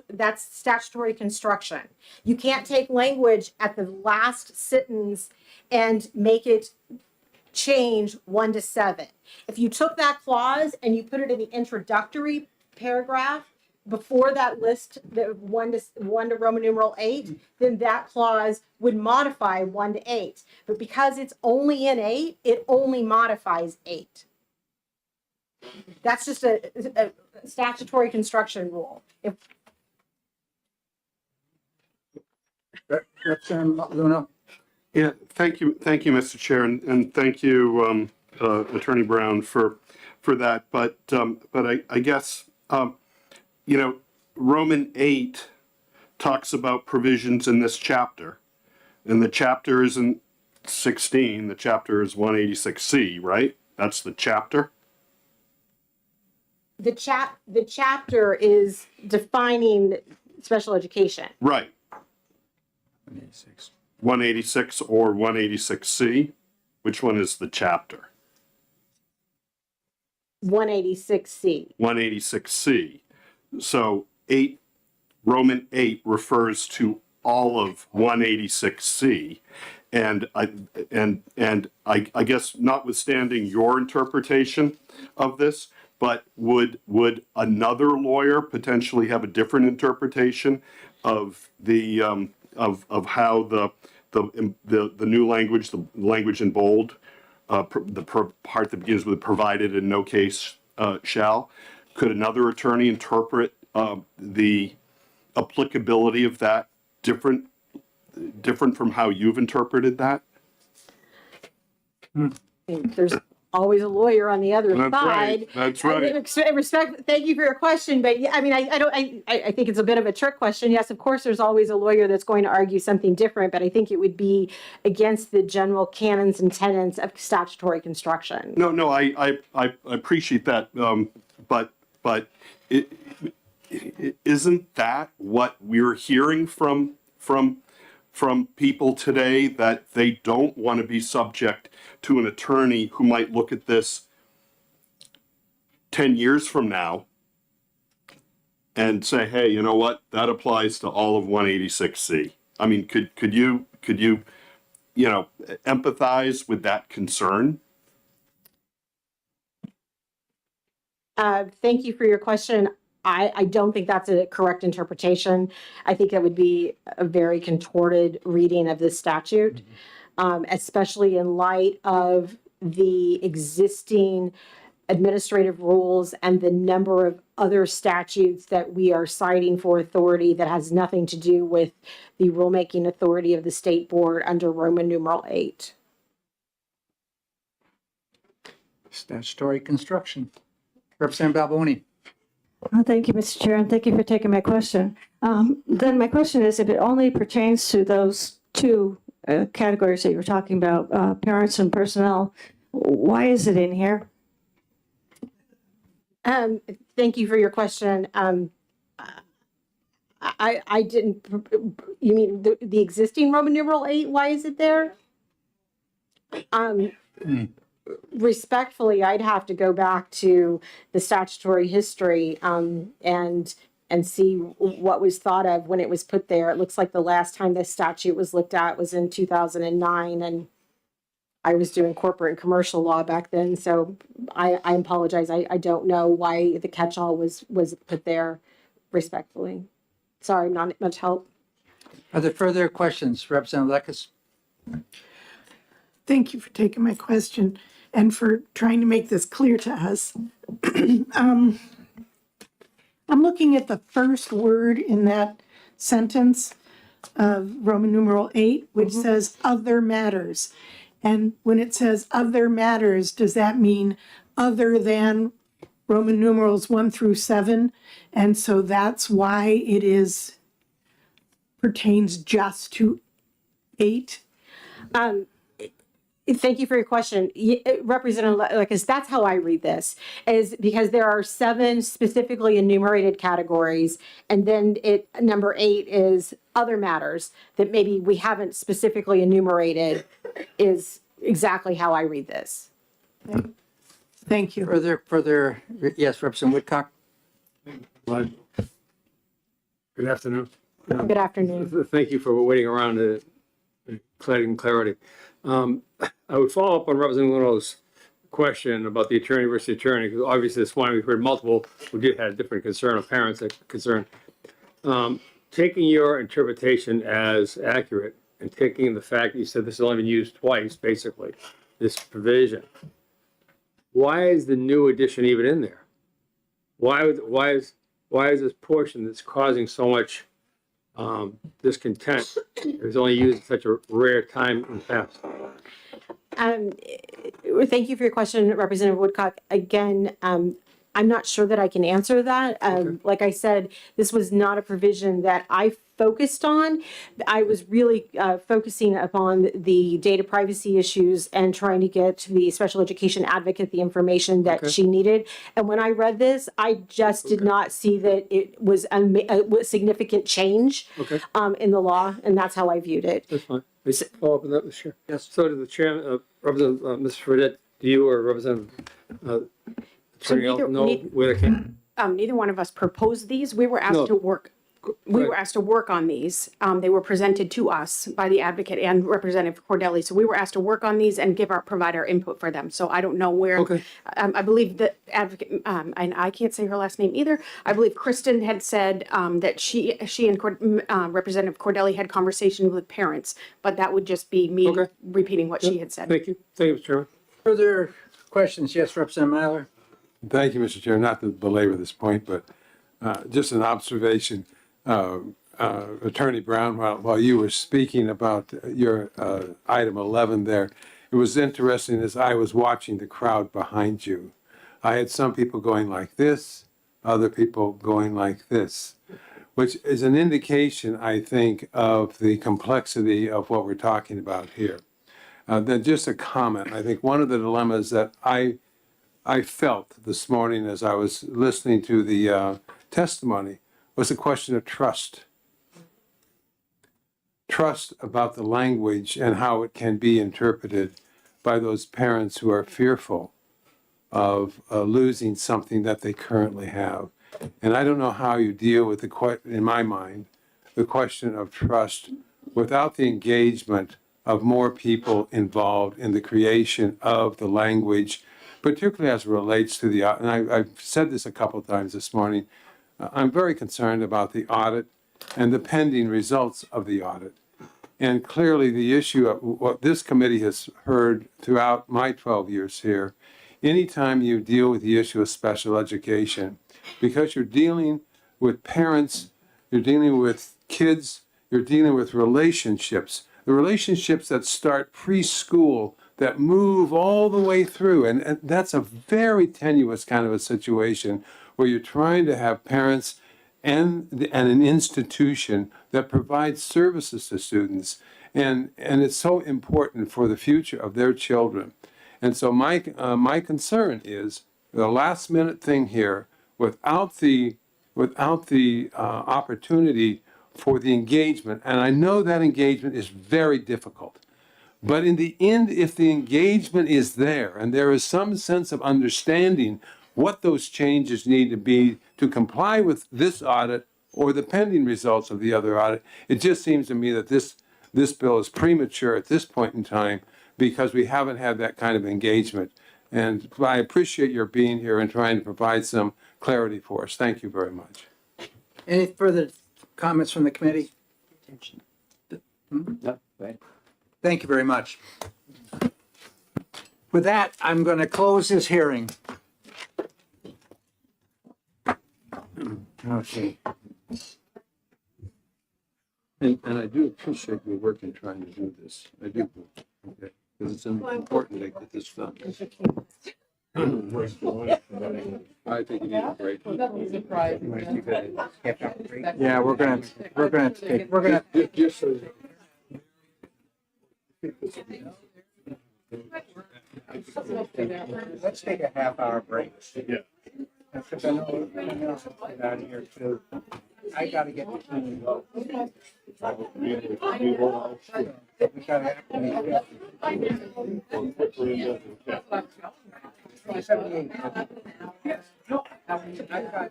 that's statutory construction. You can't take language at the last sentence and make it change 1 to 7. If you took that clause and you put it in the introductory paragraph before that list, the 1 to Roman numeral 8, then that clause would modify 1 to 8. But because it's only in 8, it only modifies 8. That's just a statutory construction rule. If Representative Luna. Yeah, thank you, Mr. Chair, and thank you, Attorney Brown, for that. But I guess Roman 8 talks about provisions in this chapter, and the chapter isn't 16. The chapter is 186C, right? That's the chapter. the chapter is defining special education. Right. 186 or 186C. Which one is the chapter? 186C. 186C. So Roman 8 refers to all of 186C. And I guess notwithstanding your interpretation of this, but would another lawyer potentially have a different interpretation of the of how the new language, the language in bold, part that begins with provided in no case shall? Could another attorney interpret the applicability of that different from how you've interpreted that? There's always a lawyer on the other That's side. right. That's right. Thank you for your question, but yeah, I mean, I think it's a bit of a trick question. Yes, of course, there's always a lawyer that's going to argue something different, but I think it would be against the general canons and tenets of statutory construction. No, I appreciate that, but isn't that what we're hearing from people today, that they don't want to be subject to an attorney who might look at this 10 years from now and say, hey, you know what, that applies to all of 186C. I mean, could you empathize with that concern? Thank you for your question. I don't think that's a correct interpretation. I think that would be a very contorted reading of this statute, especially in light of the existing administrative rules and the number of other statutes that we are citing for authority that has nothing to do with the rulemaking authority of the state board under Roman numeral 8. Statutory construction. Representative Balboni. Thank you, Mr. Chair, and thank you for taking my question. Then my question is, if it only pertains to those two categories that you were talking about, parents and personnel, why is it in here? Thank you for your question. I didn't, you mean the existing Roman numeral 8, why is it there? Respectfully, I'd have to go back to the statutory history and see what was thought of when it was put there. It looks like the last time this statute was looked at was in 2009, and I was doing corporate and commercial law back then. So I apologize. I don't know why the catch-all was put there, respectfully. Sorry, not much help. Are there further questions? Representative Lekes. Thank you for taking my question and for trying to make this clear to us. I'm looking at the first word in that sentence of Roman numeral 8, which says other matters. And when it says other matters, does that mean other than Roman numerals 1 through 7? And so that's why it pertains just to 8? Thank you for your question. Representative Lucas, that's how I read this, is because there are 7 specifically enumerated categories, and then number 8 is other matters that maybe we haven't specifically enumerated, is exactly how I read this. Thank you. Further, yes, Representative Woodcock? Good afternoon. Good afternoon. Thank you for waiting around to providing clarity. I would follow up on Representative Leno's question about the attorney versus the attorney, because obviously this one we've heard multiple who did have different concern of parents that concern. Taking your interpretation as accurate and taking the fact that you said this has only been used twice, basically, this provision, why is the new addition even in there? Why is this portion that's causing so much discontent? It was only used at such a rare time in the past. Thank you for your question, Representative Woodcock. Again, I'm not sure that I can answer that. Like I said, this was not a provision that I focused on. I was really focusing upon the data privacy issues and trying to get the special education advocate the information that she needed. And when I read this, I just did not see that it was a significant change in the law, and that's how I viewed it. That's fine. Follow up on that, Mr. Chair. Yes. So did the chairman, Representative Mr. Fredette, do you or Representative Attorney know where they came? Neither one of us proposed these. We were asked to work. We were asked to work on these. They were presented to us by the advocate and Representative Cordelli. So we were asked to work on these and provide our input for them. So I don't know where. I believe the advocate, and I can't say her last name either. I believe Kristen had said that she and Representative Cordelli had conversations with parents, but that would just be me repeating what she had said. Thank you. Thank you, Mr. Chairman. Further questions? Yes, Representative Myler? Thank you, Mr. Chair. Not to belabor this point, but just an observation. Attorney Brown, while you were speaking about your item 11 there, it was interesting as I was watching the crowd behind you. I had some people going like this, other people going like this, which is an indication, I think, of the complexity of what we're talking about here. Then just a comment. I think one of the dilemmas that I felt this morning as I was listening to the testimony was a question of trust. Trust about the language and how it can be interpreted by those parents who are fearful of losing something that they currently have. And I don't know how you deal with in my mind, the question of trust without the engagement of more people involved in the creation of the language, particularly as it relates to the, and I've said this a couple of times this morning, I'm very concerned about the audit and the pending results of the audit. And clearly the issue of what this committee has heard throughout my 12 years here, anytime you deal with the issue of special education, because you're dealing with parents, you're dealing with kids, you're dealing with relationships, the relationships that start preschool, that move all the way through. And that's a very tenuous kind of a situation where you're trying to have parents and an institution that provides services to students. And it's so important for the future of their children. And so my concern is the last minute thing here, without the opportunity for the engagement. And I know that engagement is very difficult. But in the end, if the engagement is there and there is some sense of understanding what those changes need to be to comply with this audit or the pending results of the other audit, it just seems to me that this bill is premature at this point in time because we haven't had that kind of engagement. And I appreciate your being here and trying to provide some clarity for us. Thank you very much. Any further comments from the committee? No, Thank you very much. With that, I'm going to close this hearing. Okay. And I do appreciate your work in trying to do this. I do. Okay. Because it's important to get this done. I think you need a break. Yeah, we're gonna take. Let's take a half-hour break. Yeah. Because I know everyone else has to get out of here too. I gotta get to the. We gotta have. 378. I've got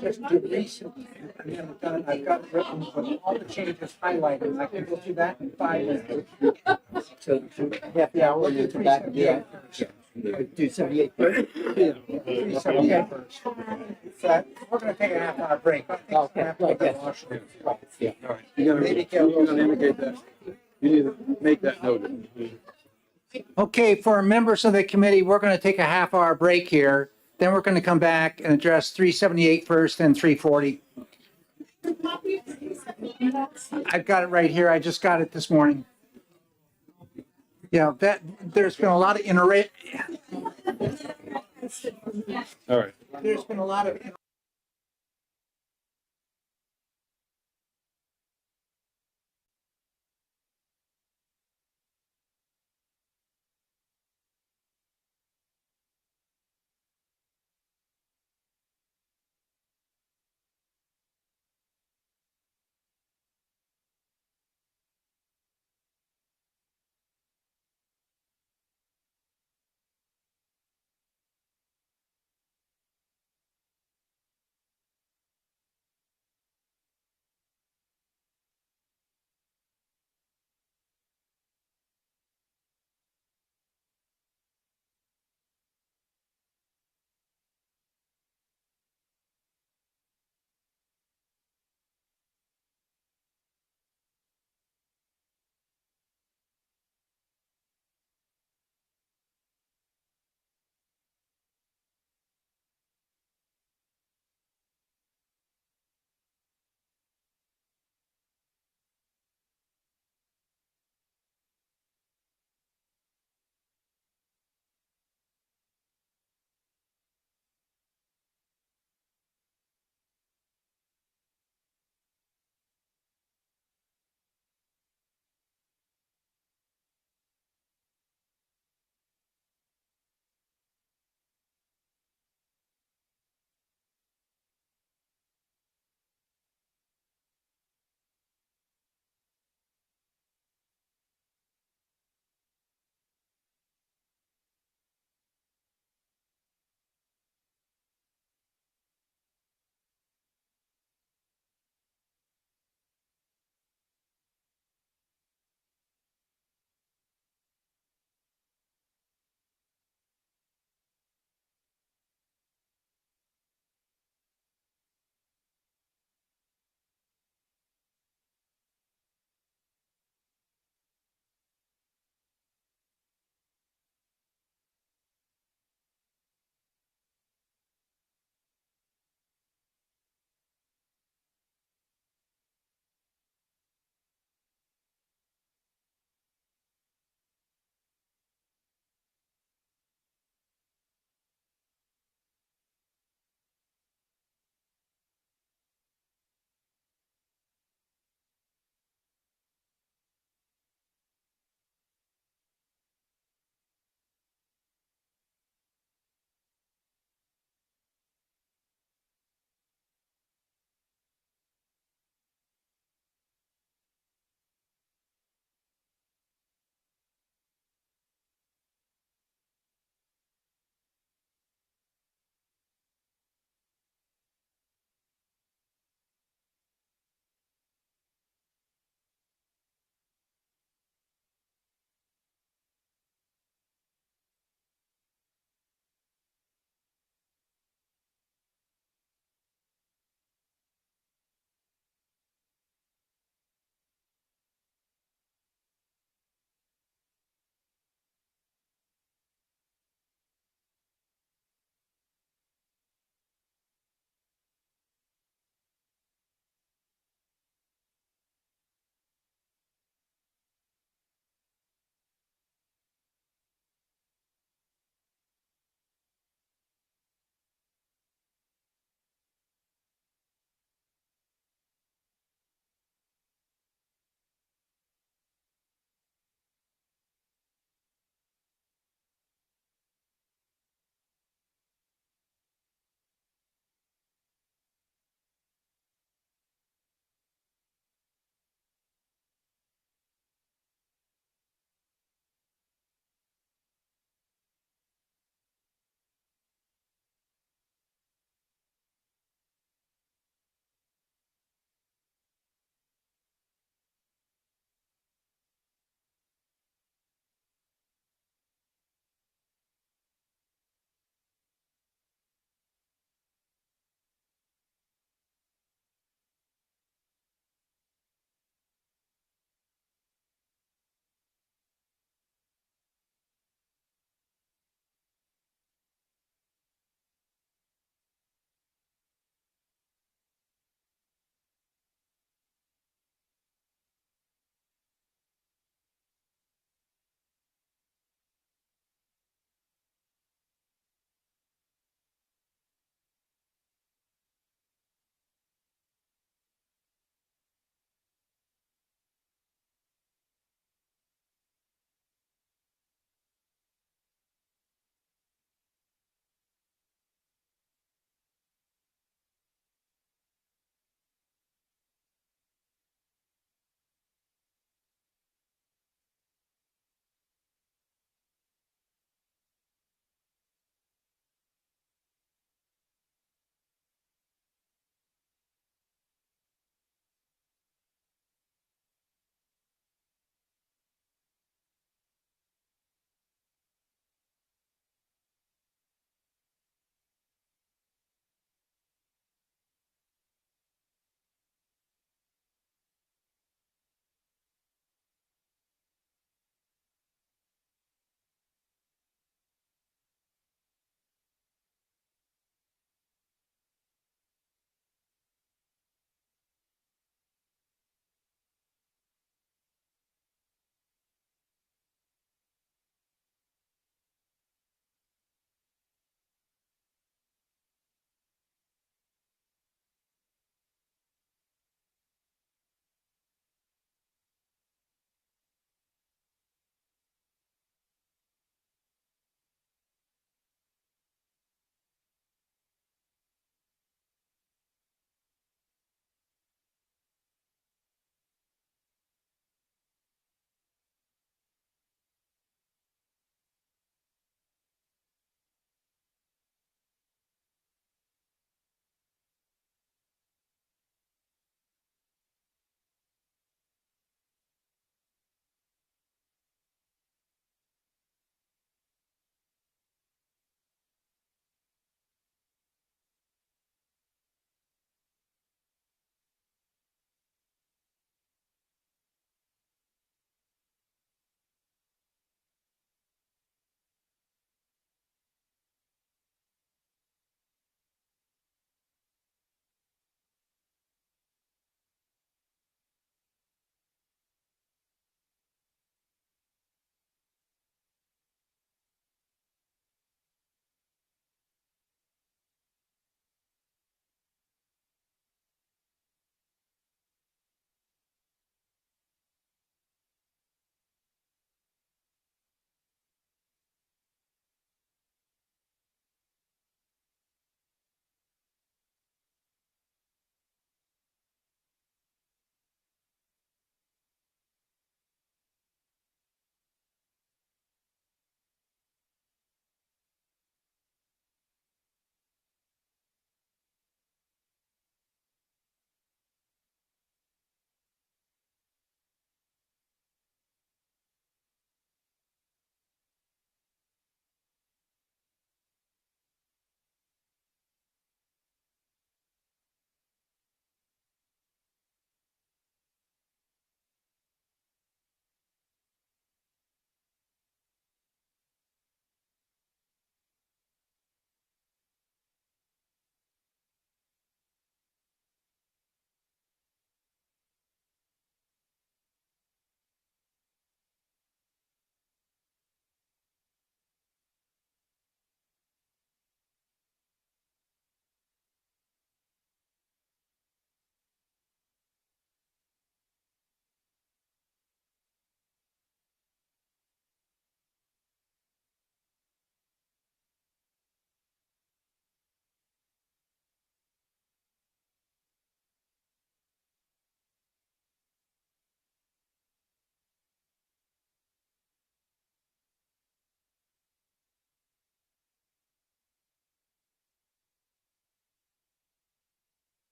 just the recent, I've got it written with all the changes highlighted. I can go through that in 5 minutes. Yeah, we'll do 378 first. 278 first? Yeah. 378 first. So we're gonna take a half-hour break. I think we're gonna have to get Washington. Yeah, all right. You're gonna indicate that. You need to make that noted. Okay, for members of the committee, we're going to take a half-hour break here. Then we're going to come back and address 378 first and 340. I've got it right here. I just got it this morning. Yeah, there's been a lot of All right. There's been a lot of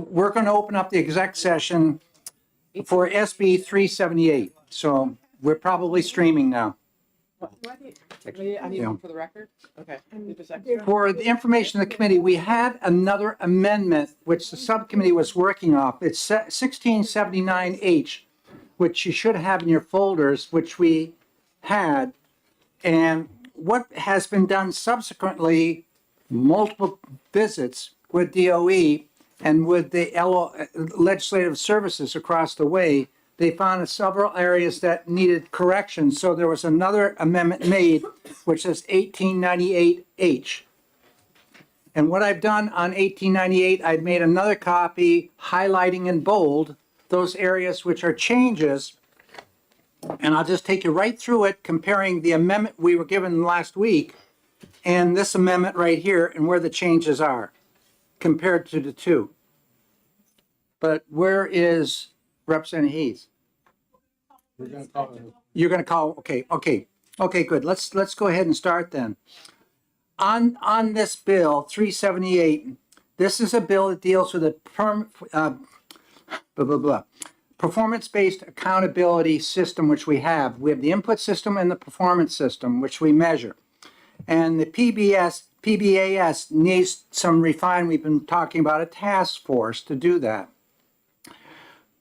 we're going to open up the exec session for SB 378. So we're probably streaming now. I need one for the record? Okay. For the information of the committee, we had another amendment which the subcommittee was working off. It's 1679H, which you should have in your folders, which we had. And what has been done subsequently, multiple visits with DOE and with the legislative services across the way, they found several areas that needed correction. So there was another amendment made, which is 1898H. And what I've done on 1898, I've made another copy highlighting in bold those areas which are changes. And I'll just take you right through it, comparing the amendment we were given last week and this amendment right here and where the changes are compared to the two. But where is Representative Hayes? You're going to call, okay, good. Let's go ahead and start then. On this bill, 378, this is a bill that deals with a performance-based accountability system, which we have. We have the input system and the performance system, which we measure. And the PBAS needs some refinement. We've been talking about a task force to do that.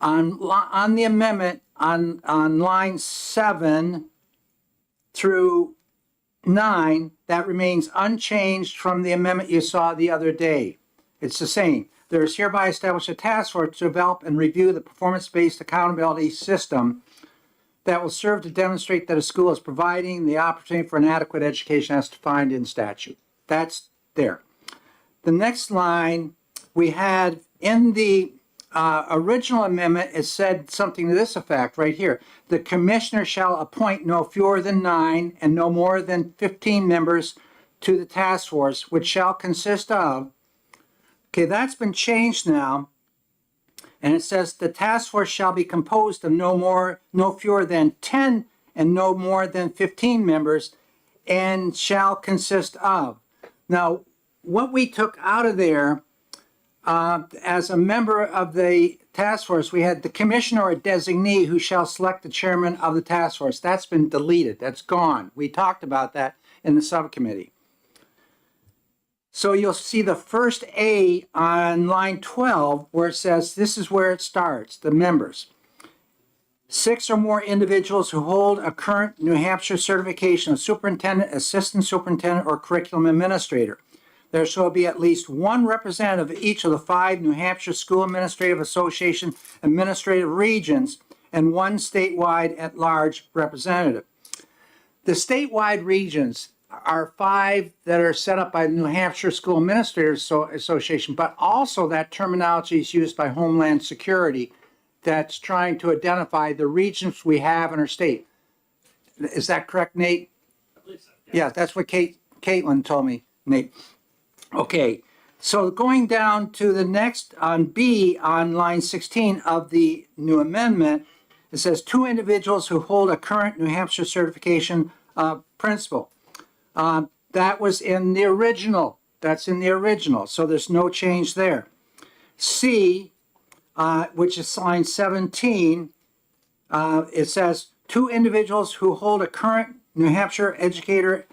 On the amendment, on line 7 through 9, that remains unchanged from the amendment you saw the other day. It's the same. There is hereby established a task force to develop and review the performance-based accountability system that will serve to demonstrate that a school is providing the opportunity for an adequate education as defined in statute. That's there. The next line we had in the original amendment, it said something to this effect right here. The commissioner shall appoint no fewer than 9 and no more than 15 members to the task force, which shall consist of, okay, that's been changed now. And it says the task force shall be composed of no fewer than 10 and no more than 15 members and shall consist of. Now, what we took out of there, as a member of the task force, we had the commissioner or designee who shall select the chairman of the task force. That's been deleted. That's gone. We talked about that in the subcommittee. So you'll see the first A on line 12 where it says this is where it starts, the members. 6 or more individuals who hold a current New Hampshire certification of superintendent, assistant superintendent, or curriculum administrator. There shall be at least one representative of each of the 5 New Hampshire School Administrative Association administrative regions and one statewide at-large representative. The statewide regions are 5 that are set up by the New Hampshire School Administrators Association, but also that terminology is used by Homeland Security that's trying to identify the regions we have in our state. Is that correct, Nate? I believe so. Yeah, that's what Caitlin told me, Nate. Okay, so going down to the next on B on line 16 of the new amendment, it says 2 individuals who hold a current New Hampshire certification principal. That was in the original. That's in the original, so there's no change there. C, which is line 17, it says 2 individuals who hold a current New Hampshire educator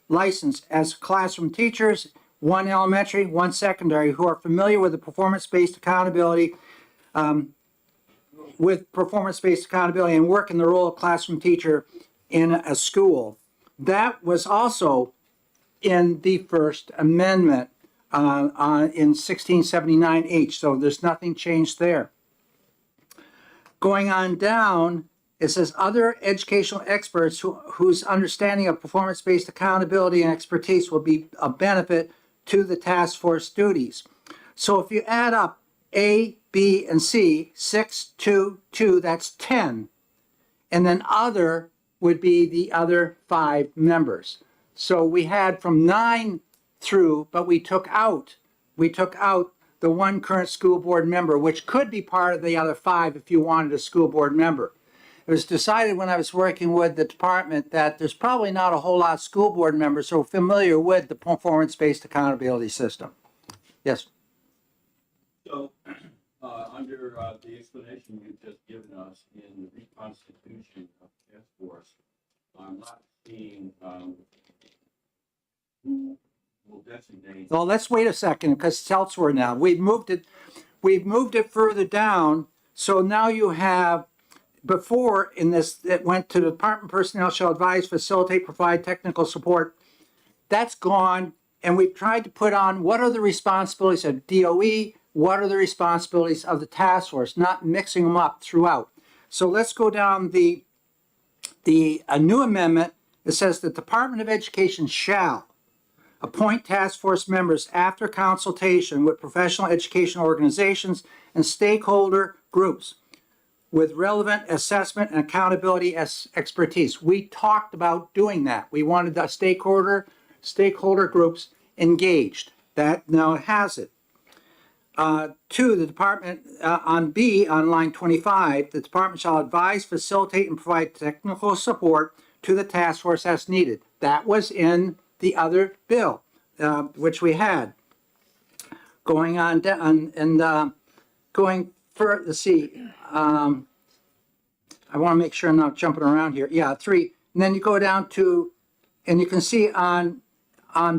license as classroom teachers, 1 elementary, 1 secondary, who are familiar with the performance-based accountability, and work in the role of classroom teacher in a school. That was also in the First Amendment in 1679H, so there's nothing changed there. Going on down, it says other educational experts whose understanding of performance-based accountability and expertise will be a benefit to the task force duties. So if you add up A, B, and C, 6, 2, 2, that's 10. And then other would be the other 5 members. So we had from 9 through, but we took out the 1 current school board member, which could be part of the other 5 if you wanted a school board member. It was decided when I was working with the department that there's probably not a whole lot of school board members who are familiar with the performance-based accountability system. Yes. So Under the explanation you've just given us in the reconstitution of the task force, I'm not seeing who will designate. Well, let's wait a second because it's elsewhere now. We've moved it further down. So now you have, before in this, it went to the department personnel shall advise, facilitate, provide technical support. That's gone. And we've tried to put on what are the responsibilities of DOE, what are the responsibilities of the task force, not mixing them up throughout. So let's go down a new amendment. It says the Department of Education shall appoint task force members after consultation with professional education organizations and stakeholder groups with relevant assessment and accountability as expertise. We talked about doing that. We wanted the stakeholder groups engaged. That now has it. Two, the department, on B, on line 25, the department shall advise, facilitate, and provide technical support to the task force as needed. That was in the other bill, which we had. Going on down, and going further, let's see, I want to make sure I'm not jumping around here. Yeah, 3, and then you go down to, and you can see on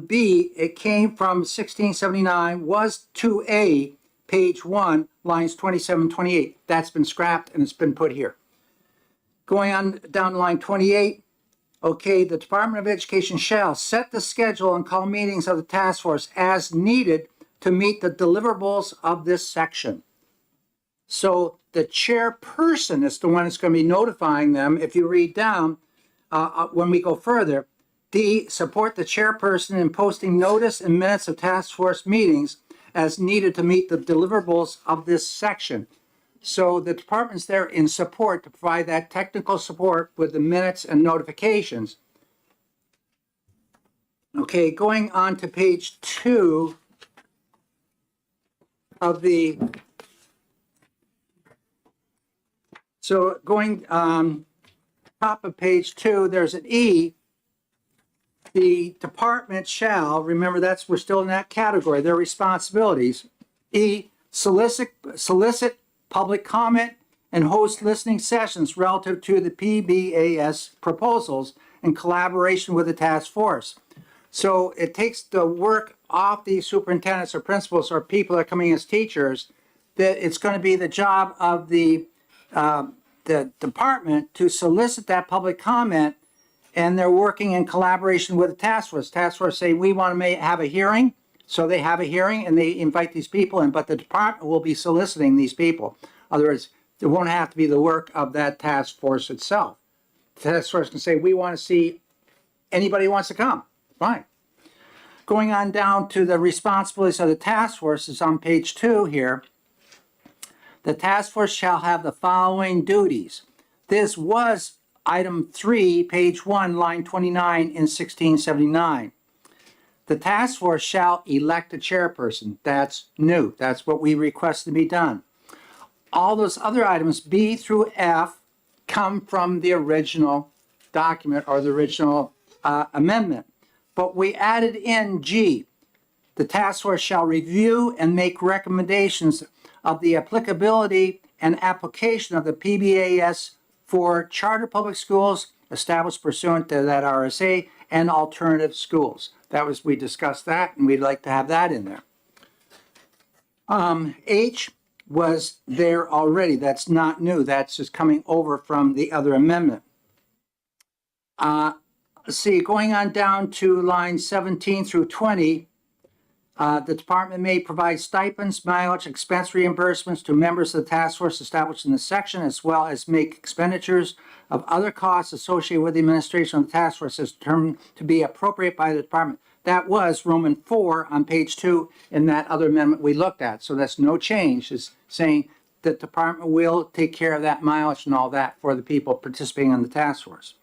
B, it came from 1679, was 2A, page 1, lines 27, 28. That's been scrapped and it's been put here. Going on down to line 28, okay, the Department of Education shall set the schedule and call meetings of the task force as needed to meet the deliverables of this section. So the chairperson is the one that's going to be notifying them. If you read down, when we go further, D, support the chairperson in posting notice and minutes of task force meetings as needed to meet the deliverables of this section. So the department's there in support to provide that technical support with the minutes and notifications. Okay, going on to page 2 of the, so going top of page 2, there's an E. The department shall, remember that's, we're still in that category, their responsibilities. E, solicit public comment and host listening sessions relative to the PBAS proposals in collaboration with the task force. So it takes the work off the superintendents or principals or people that are coming as teachers, that it's going to be the job of the department to solicit that public comment, and they're working in collaboration with the task force. Task force say, we want to have a hearing. So they have a hearing and they invite these people in, but the department will be soliciting these people. Otherwise, it won't have to be the work of that task force itself. The task force can say, we want to see anybody who wants to come. Fine. Going on down to the responsibilities of the task force is on page 2 here. The task force shall have the following duties. This was item 3, page 1, line 29 in 1679. The task force shall elect a chairperson. That's new. That's what we request to be done. All those other items, B through F, come from the original document or the original amendment. But we added in G. The task force shall review and make recommendations of the applicability and application of the PBAS for charter public schools established pursuant to that RSA and alternative schools. That was, we discussed that, and we'd like to have that in there. H was there already. That's not new. That's just coming over from the other amendment. Let's see, going on down to lines 17 through 20, the department may provide stipends, mileage, expense reimbursements to members of the task force established in this section, as well as make expenditures of other costs associated with the administration of the task force as determined to be appropriate by the department. That was Roman 4 on page 2 in that other amendment we looked at. So that's no change. It's saying that the department will take care of that mileage and all that for the people participating in the task force.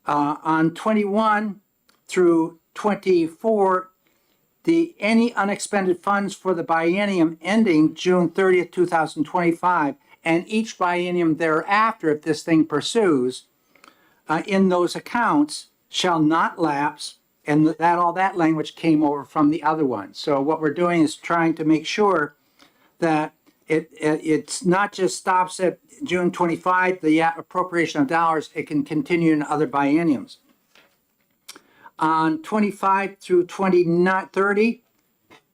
On 21 through 24, any unexpended funds for the biennium ending June 30th, 2025, and each biennium thereafter, if this thing pursues, in those accounts shall not lapse, and that all that language came over from the other one. So what we're doing is trying to make sure that it's not just stops at June 25, the appropriation of dollars, it can continue in other bienniums. On 25 through 30,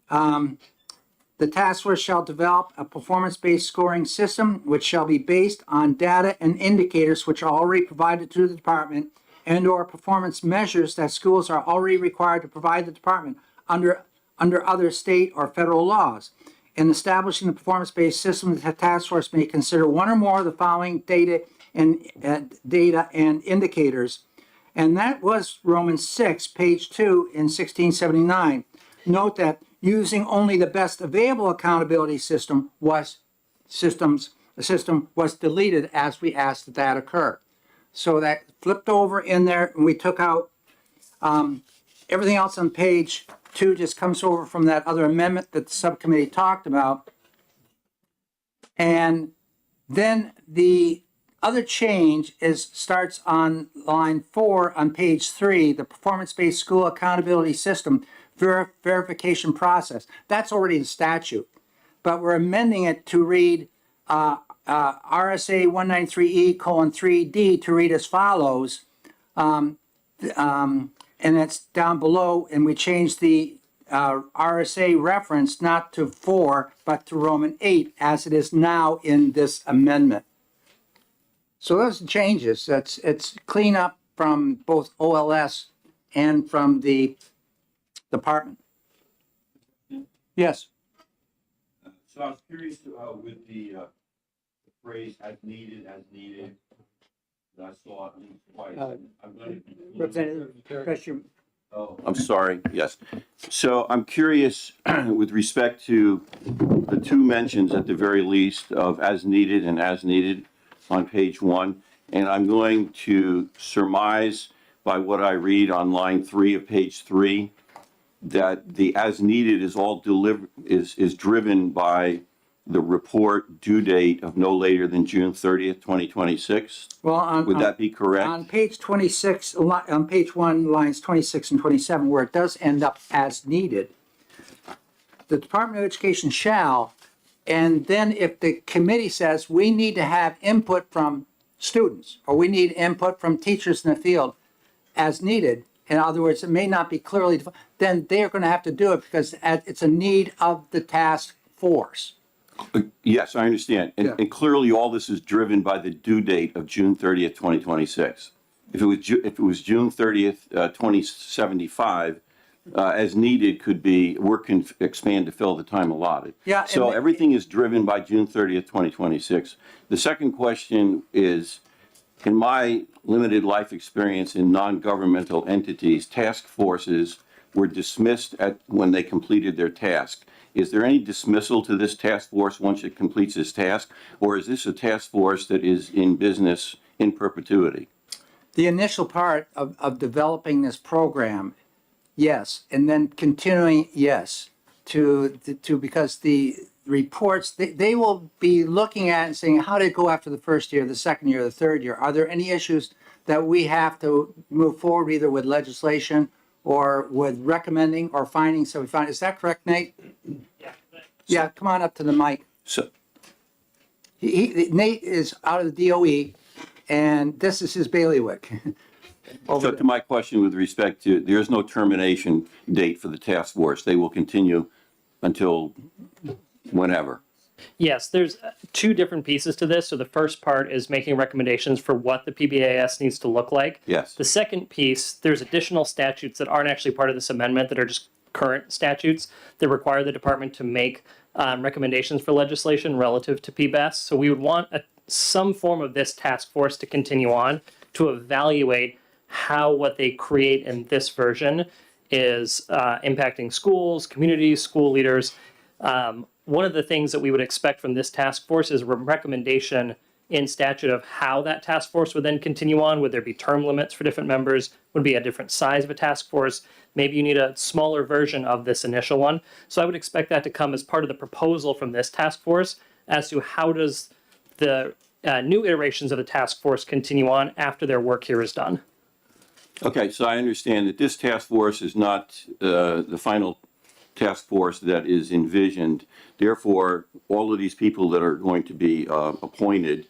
the task force shall develop a performance-based scoring system which shall be based on data and indicators which are already provided to the department and/or performance measures that schools are already required to provide the department under other state or federal laws. In establishing the performance-based system, the task force may consider one or more of the following data and indicators. And that was Romans 6, page 2 in 1679. Note that using only the best available accountability system was deleted as we asked that occur. So that flipped over in there, and we took out everything else on page 2 just comes over from that other amendment that the subcommittee talked about. And then the other change starts on line 4 on page 3, the performance-based school accountability system verification process. That's already in statute, but we're amending it to read RSA 193E:3D to read as follows. And it's down below, and we changed the RSA reference not to 4, but to Roman 8, as it is now in this amendment. So those changes, it's clean up from both OLS and from the department. Yes. So I was curious with the phrase as needed, I saw it twice. I'm going to Representative, Oh, I'm sorry, yes. So I'm curious with respect to the two mentions at the very least of as needed and as needed on page 1. And I'm going to surmise by what I read on line 3 of page 3 that the as needed is all is driven by the report due date of no later than June 30th, 2026. Well, would that be correct? On page 26, on page 1, lines 26 and 27, where it does end up as needed, the Department of Education shall, and then if the committee says we need to have input from students, or we need input from teachers in the field as needed, in other words, it may not be clearly defined, then they're going to have to do it because it's a need of the task force. Yes, I understand. And clearly all this is driven by the due date of June 30th, 2026. If it was June 30th, 2075, as needed could be work can expand to fill the time allotted. Yeah. So everything is driven by June 30th, 2026. The second question is, in my limited life experience in non-governmental entities, task forces were dismissed when they completed their task. Is there any dismissal to this task force once it completes its task, or is this a task force that is in business in perpetuity? The initial part of developing this program, yes, and then continuing, yes, because the reports, they will be looking at and saying, how did it go after the first year, the second year, the third year? Are there any issues that we have to move forward either with legislation or with recommending or finding? So we find, is that correct, Nate? Yeah, come on up to the mic. So, Nate is out of the DOE, and this is his bailiwick. So to my question with respect to, there is no termination date for the task force. They will continue until whenever. Yes, there's two different pieces to this. So the first part is making recommendations for what the PBAS needs to look like. Yes. The second piece, there's additional statutes that aren't actually part of this amendment that are just current statutes that require the department to make recommendations for legislation relative to PBAS. So we would want some form of this task force to continue on to evaluate how what they create in this version is impacting schools, communities, school leaders. One of the things that we would expect from this task force is a recommendation in statute of how that task force would then continue on. Would there be term limits for different members? Would it be a different size of a task force? Maybe you need a smaller version of this initial one. So I would expect that to come as part of the proposal from this task force as to how does the new iterations of the task force continue on after their work here is done. Okay, so I understand that this task force is not the final task force that is envisioned. Therefore, all of these people that are going to be appointed,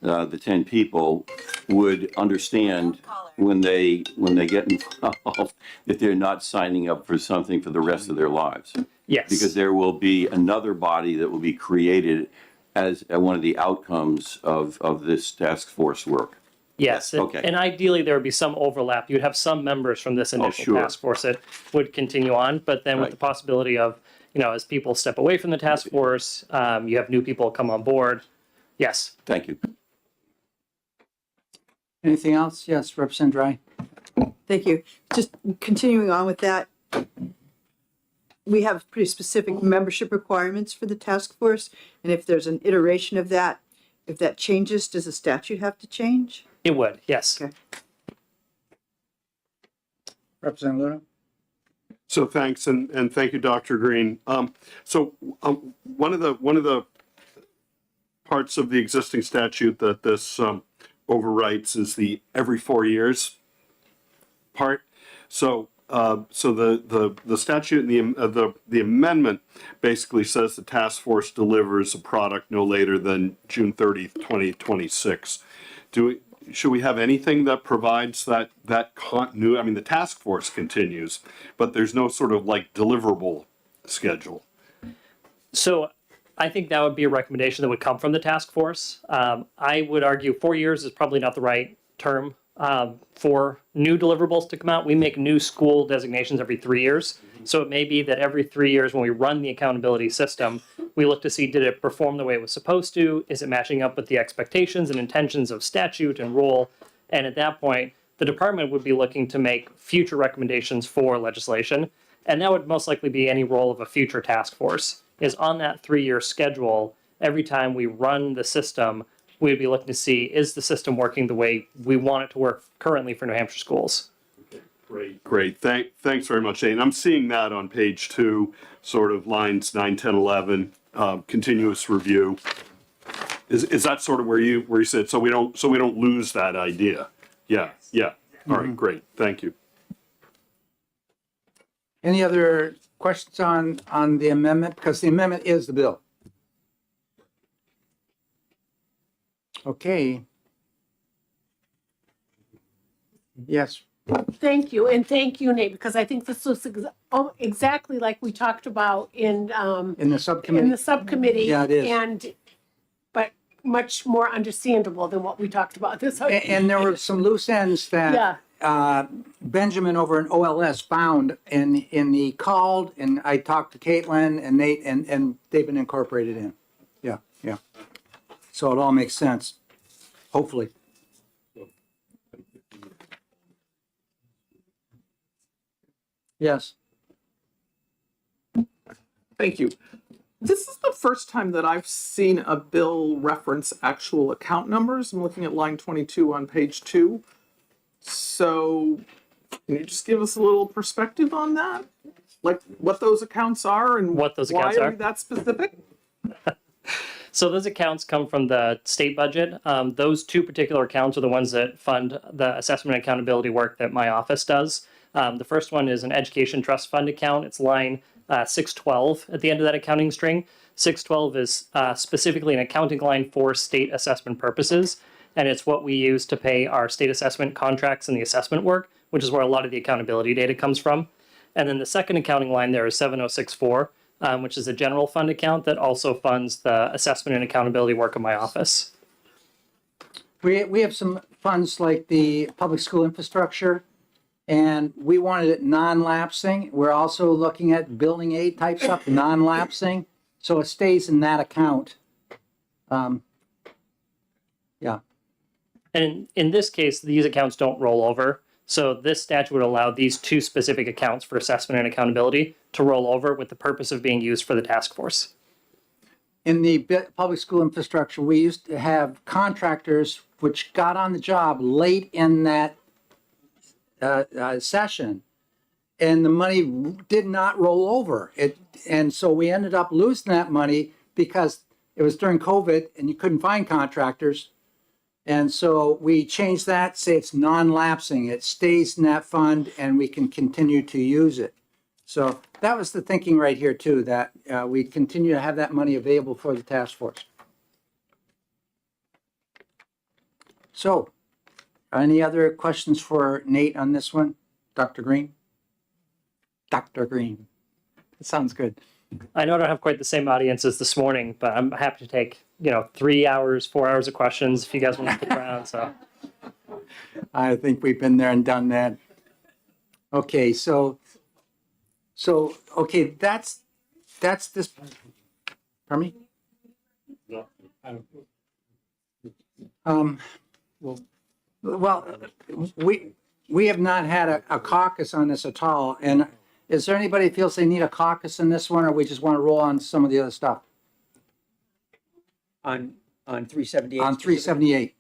the 10 people, would understand when they get involved that they're not signing up for something for the rest of their lives. Yes. Because there will be another body that will be created as one of the outcomes of this task force work. Yes, Okay. and ideally there would be some overlap. You'd have some members from this initial sure. task force that would continue on, but then with the possibility of, as people step away from the task force, you have new people come on board. Yes. Thank you. Anything else? Yes, Representative Dry. Thank you. Just continuing on with that, we have pretty specific membership requirements for the task force, and if there's an iteration of that, if that changes, does the statute have to change? It would, yes. Okay. Representative Luna? So thanks, and thank you, Dr. Green. One of the parts of the existing statute that this overwrites is the every 4 years part. So the statute and the amendment basically says the task force delivers a product no later than June 30th, 2026. Should we have anything that provides that continuity? I mean, the task force continues, but there's no sort of like deliverable schedule. So I think that would be a recommendation that would come from the task force. I would argue 4 years is probably not the right term for new deliverables to come out. We make new school designations every 3 years. So it may be that every 3 years when we run the accountability system, we look to see, did it perform the way it was supposed to? Is it matching up with the expectations and intentions of statute and rule? And at that point, the department would be looking to make future recommendations for legislation. And that would most likely be any role of a future task force, is on that 3-year schedule. Every time we run the system, we'd be looking to see, is the system working the way we want it to work currently for New Hampshire schools? Great. Thanks very much, Shane. I'm seeing that on page 2, sort of lines 9, 10, 11, continuous review. Is that sort of where you said, so we don't lose that idea? Yeah. All right, great. Thank you. Any other questions on the amendment? Because the amendment is the bill. Okay. Yes. Thank you, and thank you, Nate, because I think this was exactly like we talked about in the subcommittee. In the subcommittee. Yeah, it is. But much more understandable than what we talked about this. And there were some loose ends that Benjamin over in OLS found, and he called, and I talked to Caitlin and Nate, and they've been incorporated in. Yeah. So it all makes sense, hopefully. Yes. Thank you. This is the first time that I've seen a bill reference actual account numbers. I'm looking at line 22 on page 2. So can you just give us a little perspective on that? Like what those accounts are and what those accounts why are we that specific? So those accounts come from the state budget. Those two particular accounts are the ones that fund the assessment and accountability work that my office does. The first one is an education trust fund account. It's line 612 at the end of that accounting string. 612 is specifically an accounting line for state assessment purposes, and it's what we use to pay our state assessment contracts and the assessment work, which is where a lot of the accountability data comes from. And then the second accounting line there is 7064, which is a general fund account that also funds the assessment and accountability work of my office. We have some funds like the public school infrastructure, and we wanted it non-lapsing. We're also looking at building aid type stuff, non-lapsing, so it stays in that account. Yeah. And in this case, these accounts don't roll over. So this statute would allow these two specific accounts for assessment and accountability to roll over with the purpose of being used for the task force. In the public school infrastructure, we used to have contractors which got on the job late in that session, and the money did not roll over. And so we ended up losing that money because it was during COVID and you couldn't find contractors. And so we changed that, say it's non-lapsing. It stays in that fund and we can continue to use it. So that was the thinking right here too, that we continue to have that money available for the task force. So, any other questions for Nate on this one? Dr. Green? Dr. Green. That sounds good. I know I don't have quite the same audience as this morning, but I'm happy to take, 3 hours, 4 hours of questions if you guys want to stick around, so. I think we've been there and done that. Okay, okay, that's this, pardon me? Well, we have not had a caucus on this at all, and is there anybody who feels they need a caucus in this one, or we just want to roll on some of the other stuff? On 378? On 378.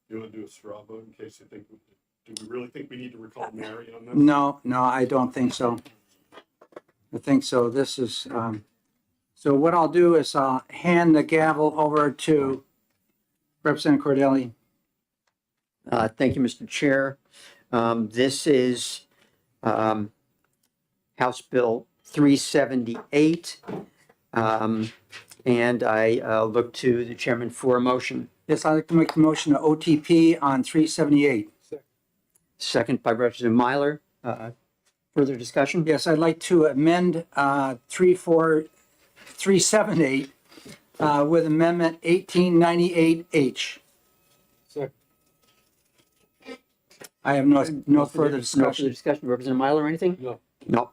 You want to do a straw vote in case you think, do we really think we need to recall Mary on this? No, I don't think so. I think so. This is, so what I'll do is I'll hand the gavel over to Representative Cordelli. Thank you, Mr. Chair. This is House Bill 378. And I look to the chairman for a motion. Yes, I'd like to make the motion to OTP on 378. Second by Representative Myler. Further discussion? Yes, I'd like to amend 378 with Amendment 1898H. I have no further No further discussion. discussion. Representative Myler, anything? No. No.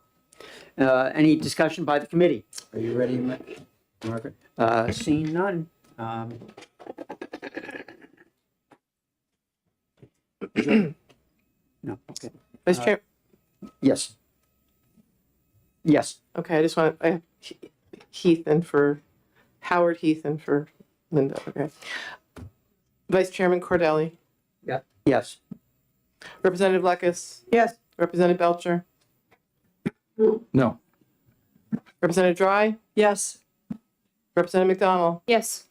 Any discussion by the committee? Are you ready, Margaret? Seeing none. No, okay. Vice Chair, Yes. Yes. okay, I have Heath and for, Howard Heath and for Linda, okay. Vice Chairman Cordelli, Yeah. Yes. Representative Lekis. Yes. Representative Belcher, No. Representative Dry, Yes. Representative McDonald, Yes.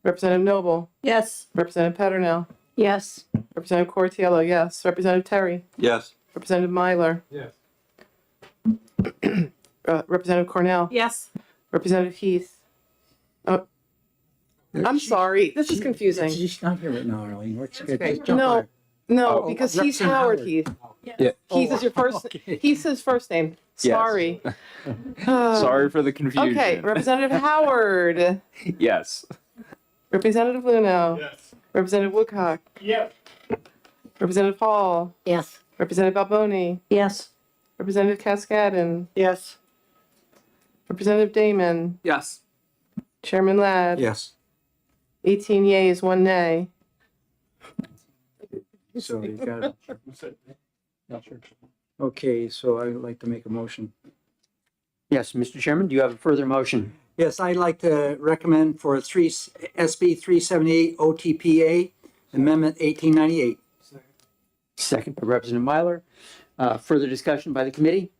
Representative Noble, Yes. Representative Petronell, Yes. Representative Cortiello, yes. Representative Terry, Yes. Representative Myler, Yes. Representative Cornell, Yes. Representative Heath. Oh, I'm sorry, this is confusing. She's not here right now, Arlene. What's good? Okay. Just jump on No, her. no, Oh, because he's Representative Howard Howard. Heath. Yeah. Heath is your first, okay. Heath's his first name. Sorry. Sorry for the confusion. Okay, Representative Howard, Yes. Representative Luno, Yes. Representative Woodcock, Yep. Representative Hall, Yes. Representative Balboni, Yes. Representative Cascadden, Yes. Representative Damon, Yes. Chairman Ladd. Yes. 18 yeas, 1 nay. So you got it. Okay, so I'd like to make a motion. Yes, Mr. Chairman, do you have a further motion? Yes, I'd like to recommend for SB 378 OTPA, Amendment 1898. Second by Representative Myler. Further discussion by the committee?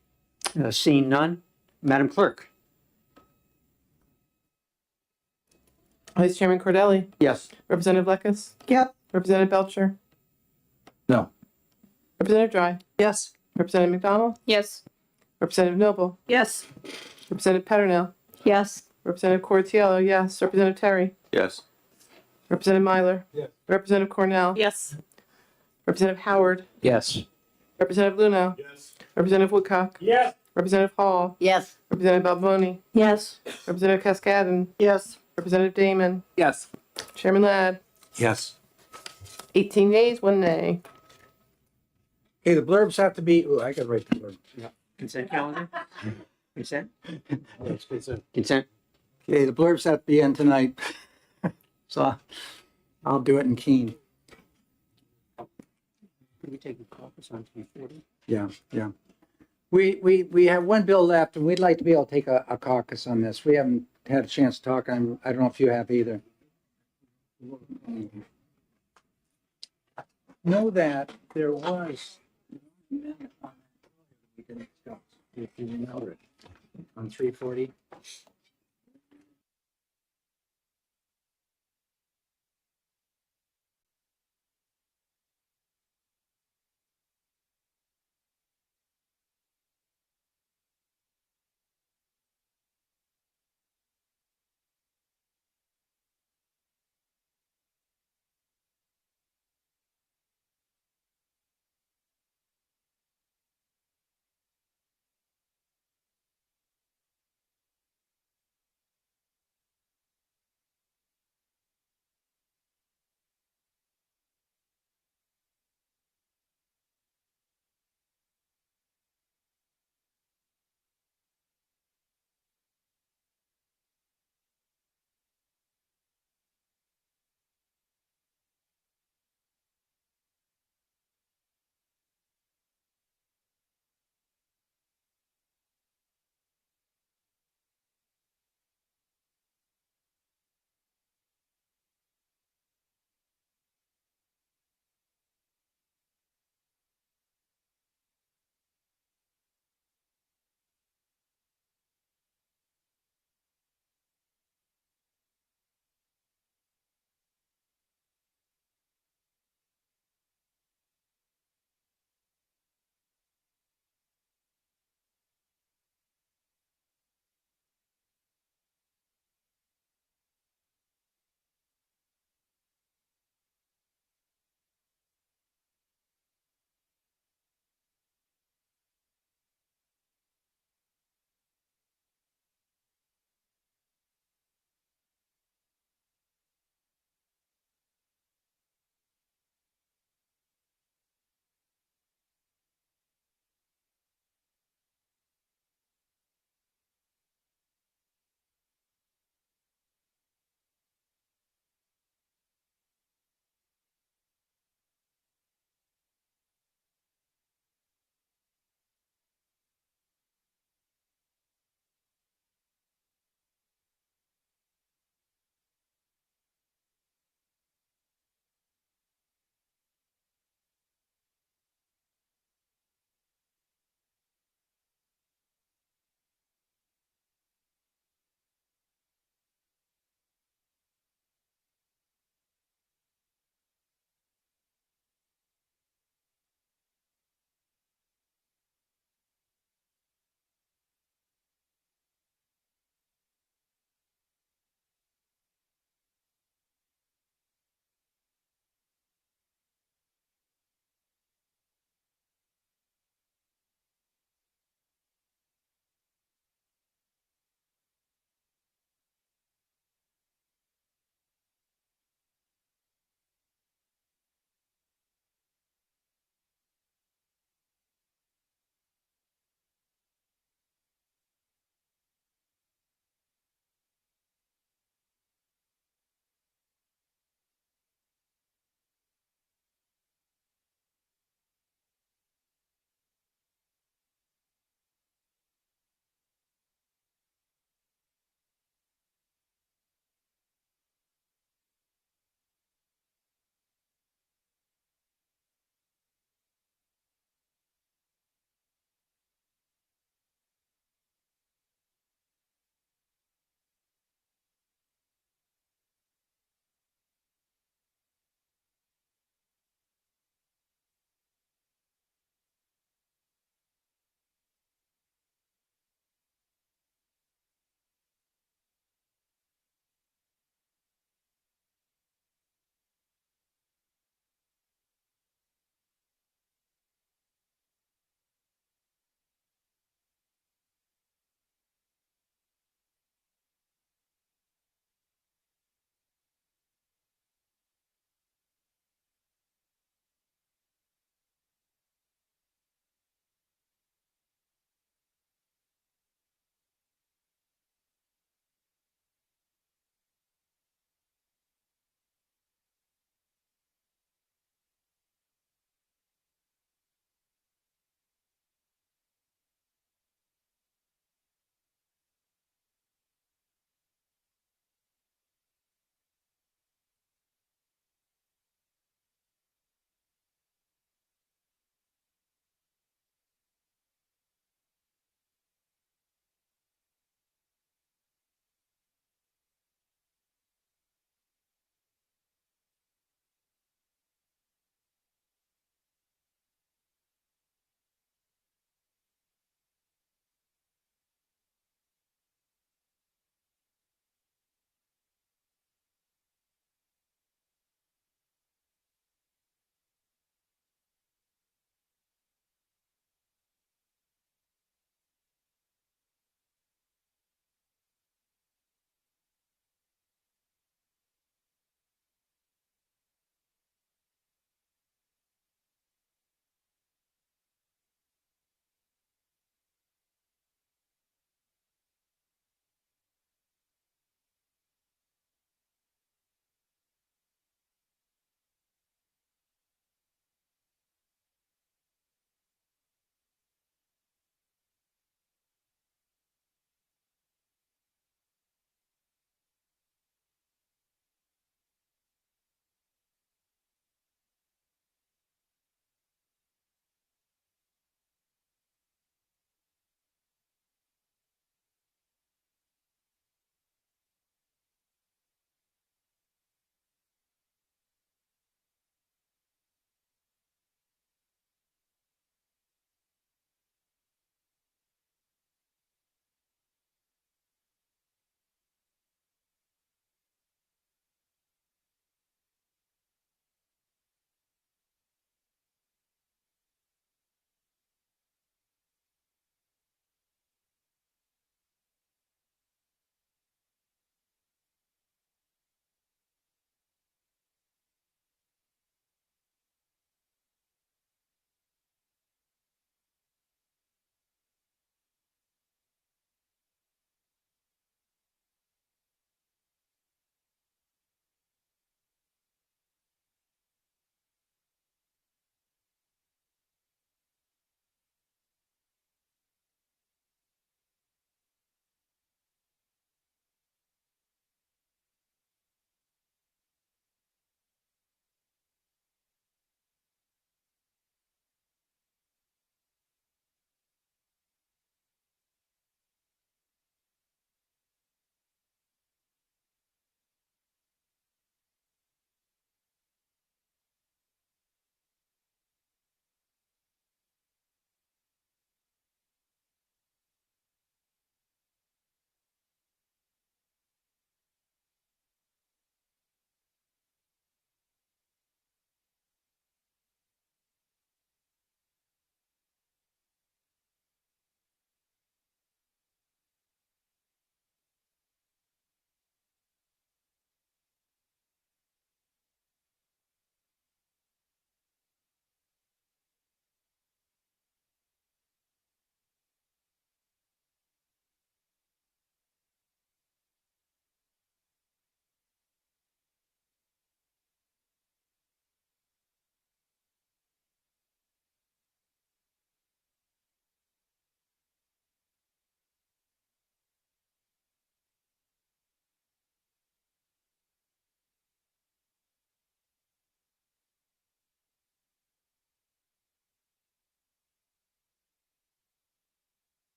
Seeing none. Madam Clerk? Vice Chairman Cordelli, Yes. Representative Lekis, Yep. Representative Belcher, No. Representative Dry, Yes. Representative McDonald, Yes. Representative Noble, Yes. Representative Petronell, Yes. Representative Cortiello, yes. Representative Terry, Yes. Representative Myler, Yes. Representative Cornell, Yes. Representative Howard, Yes. Representative Luno, Yes. Representative Woodcock, Yes. Representative Hall, Yes. Representative Balboni, Yes. Representative Cascadden, Yes. Representative Damon, Yes. Chairman Ladd, Yes. 18 yeas, 1 nay. Okay, the blurbs have to be, I gotta write the blurb. Consent calendar? Consent? Yes, consent. Consent? Okay, the blurbs have to be in tonight. So I'll do it in Keene. Could we take a caucus on 340? Yeah. We have one bill left and we'd like to be able to take a caucus on this. We haven't had a chance to talk. I don't know if you have either. Know that there was if you know it on 340.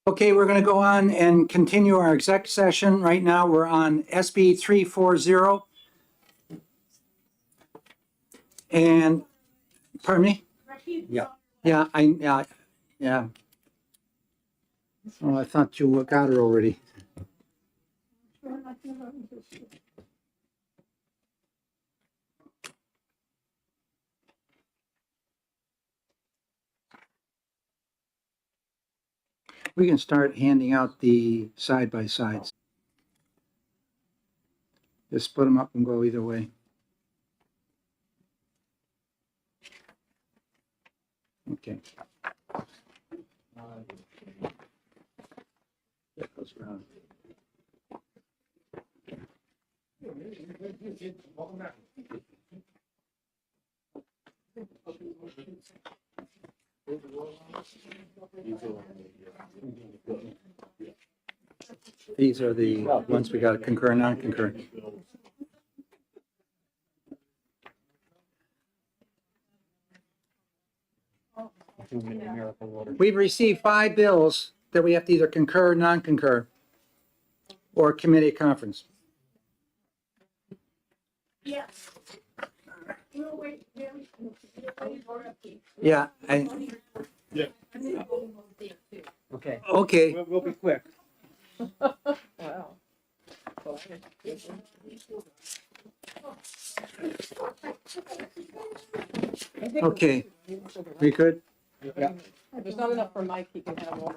Okay, we're going to go on and continue our exec session. Right now, we're on SB 340. And, pardon me? Yeah. Yeah, yeah. Oh, I thought you got her already. We can start handing out the side-by-sides. Just split them up and go either way. Okay. That goes around. These are the ones we got to concur, non-concur. We've received 5 bills that we have to either concur, non-concur, or committee conference. Yes. Yeah, Yeah. Okay. okay. We'll be quick. Wow. Okay. We good? If there's not enough for Mike, he can have one.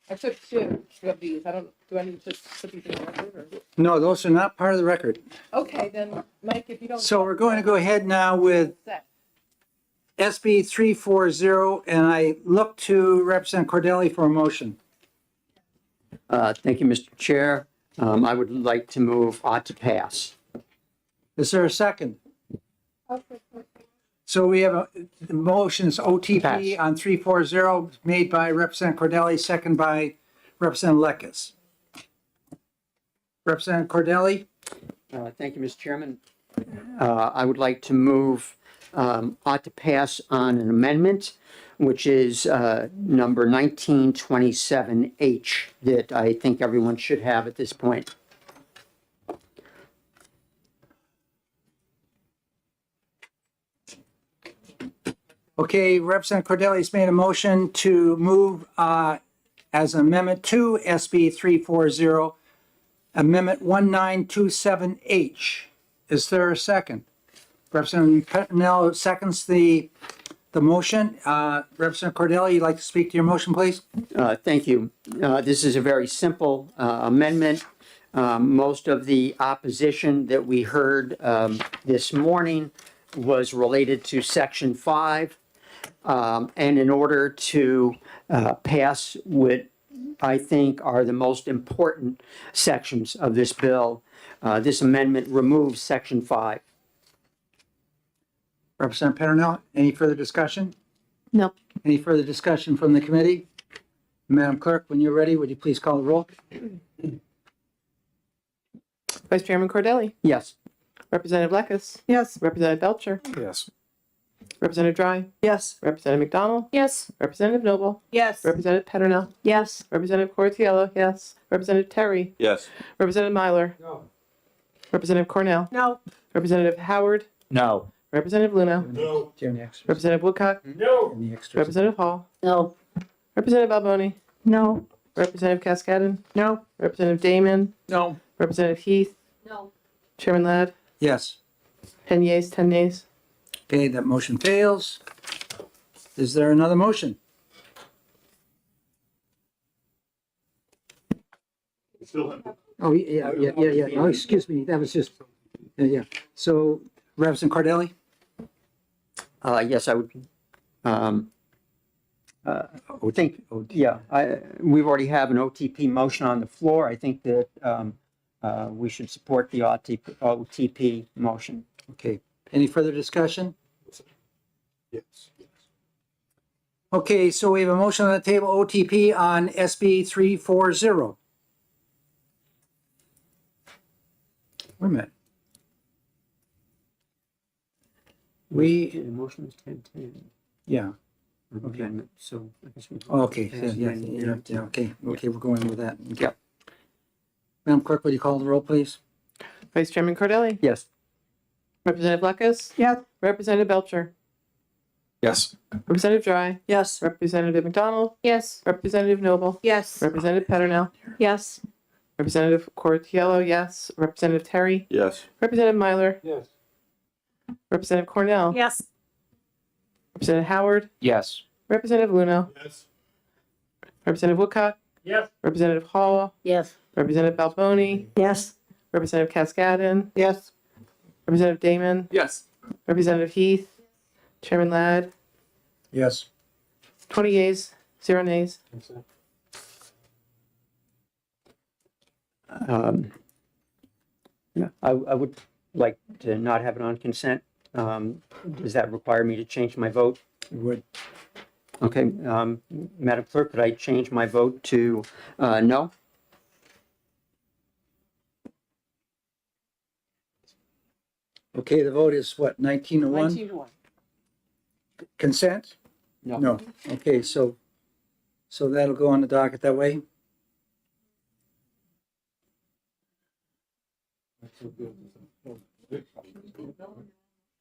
I took 2 of these. Do I need to put these in the record or? No, those are not part of the record. Okay, then, Mike, if you don't. So we're going to go ahead now with SB 340, and I look to Representative Cordelli for a motion. Thank you, Mr. Chair. I would like to move ought to pass. Is there a second? So we have the motion is OTP Pass. on 340, made by Representative Cordelli, second by Representative Lekis. Representative Cordelli? Thank you, Mr. Chairman. I would like to move ought to pass on an amendment, which is number 1927H, that I think everyone should have at this point. Okay, Representative Cordelli's made a motion to move as an amendment to SB 340, Amendment 1927H. Is there a second? Representative Pettinell seconds the motion. Representative Cordelli, you'd like to speak to your motion, please? Thank you. This is a very simple amendment. Most of the opposition that we heard this morning was related to Section 5. And in order to pass what I think are the most important sections of this bill, this amendment removes Section 5. Representative Pettinell, any further discussion? No. Any further discussion from the committee? Madam Clerk, when you're ready, would you please call the roll? Vice Chairman Cordelli. Yes. Representative Lekis. Yes. Representative Belcher. Yes. Representative Dry. Yes. Representative McDonald. Yes. Representative Noble. Yes. Representative Petronel. Yes. Representative Cortiello. Yes. Representative Terry. Yes. Representative Myler. No. Representative Cornell. No. Representative Howard. No. Representative Luna. No. Do you have any extras? Representative Woodcock. No. Any extras? Representative Hall. No. Representative Alboni. No. Representative Cascadden. No. Representative Damon. No. Representative Heath. No. Chairman Ladd. Yes. 10 yeas, 10 nays. Okay, that motion fails. Is there another motion? Oh, yeah. Oh, excuse me, that was just, yeah. So Representative Cordelli? Yes, I would. We've already have an OTP motion on the floor. I think that we should support the OTP motion. Okay, any further discussion? Yes. Okay, so we have a motion on the table, OTP on SB 340. Wait a minute. The motion is 10-10. Yeah, Okay. So. I guess we- Okay, yeah, okay, we're going with that. Yep. Madam Clerk, would you call the roll, please? Vice Chairman Cordelli? Yes. Representative Lucas? Yes. Representative Belcher? Yes. Representative Dry? Yes. Representative McDonald? Yes. Representative Noble? Yes. Representative Petronell? Yes. Representative Cortiello, yes. Representative Terry? Yes. Representative Myler? Yes. Representative Cornell? Yes. Representative Howard? Yes. Representative Luno? Yes. Representative Woodcock? Yes. Representative Hall? Yes. Representative Balboni? Yes. Representative Cascadden? Yes. Representative Damon? Yes. Representative Heath? Chairman Ladd? Yes. 20 yeas, 0 nays. Yeah, I would like to not have it on consent. Does that require me to change my vote? It would. Okay, Madam Clerk, could I change my vote to no? Okay, the vote is what, 19 to 1? 19 to 1. Consent? No. No. Okay, so that'll go on the docket that way?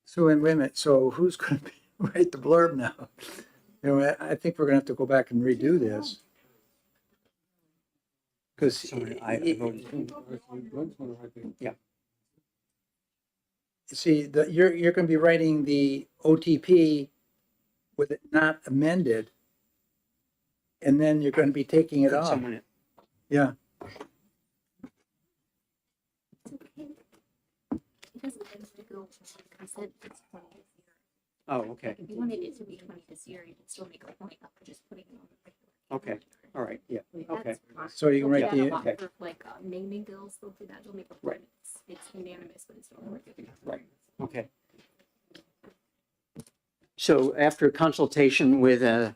So wait a minute, so who's gonna write the blurb now? You know, I think we're gonna have to go back and redo this. Because Sorry, I voted. Yeah. see, you're gonna be writing the OTP with it not amended, and then you're gonna be taking it Could off. someone- Yeah, It doesn't have to go on consent, it's 20 this year. Oh, okay, If you wanted it to be 20 this year, you could still make a point of just putting it on the regular. okay, all right, yeah, okay. That's fine. So you can write They'll do the- that a lot okay. for, like naming bills, they'll do that, they'll make a Right. point, it's unanimous, but it's not regular. Right, okay. So after consultation with an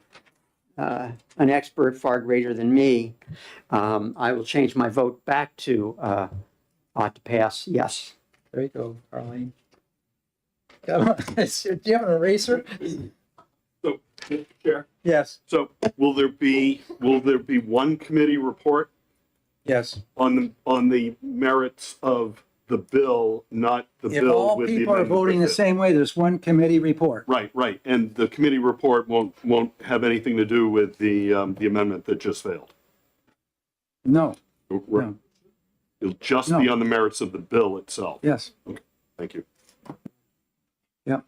expert far greater than me, I will change my vote back to ought to pass, yes. there you go, Arlene. Come on, do you have an eraser? So, Mr. Chair, Yes, so will there be one committee report yes. on the merits of the bill, not the If bill all with the people are amendment voting the with it? same way, there's one committee report. Right, right, and the committee report won't have anything to do with the amendment that just failed. No, Right. It'll just be on the merits of the bill itself. yes, Thank you. yep.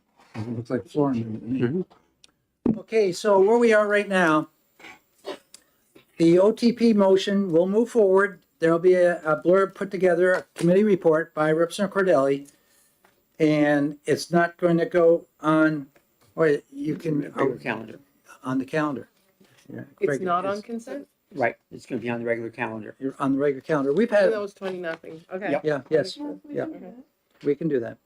Looks like floor amendment to me. Okay, so where we are right now, the OTP motion will move forward. There'll be a blurb put together, a committee report by Representative Cordelli. And it's not going to go on, or you can, Regular calendar, on the calendar. Yeah, It's Greg, not on it's- consent? right, it's gonna be on the regular calendar. You're on the regular calendar. We've Even though had, it's 20-0. Okay. Yep. yeah, yes, yeah, we can do that.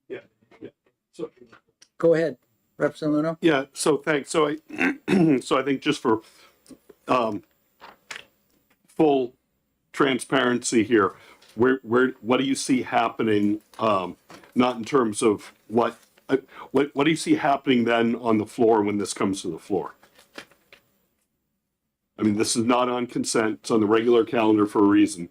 Yeah, yeah. So, Go ahead, Representative Luno. yeah, so thanks. So I, so I think just for full transparency here, what do you see happening, not in terms of what do you see happening then on the floor when this comes to the floor? I mean, this is not on consent, it's on the regular calendar for a reason.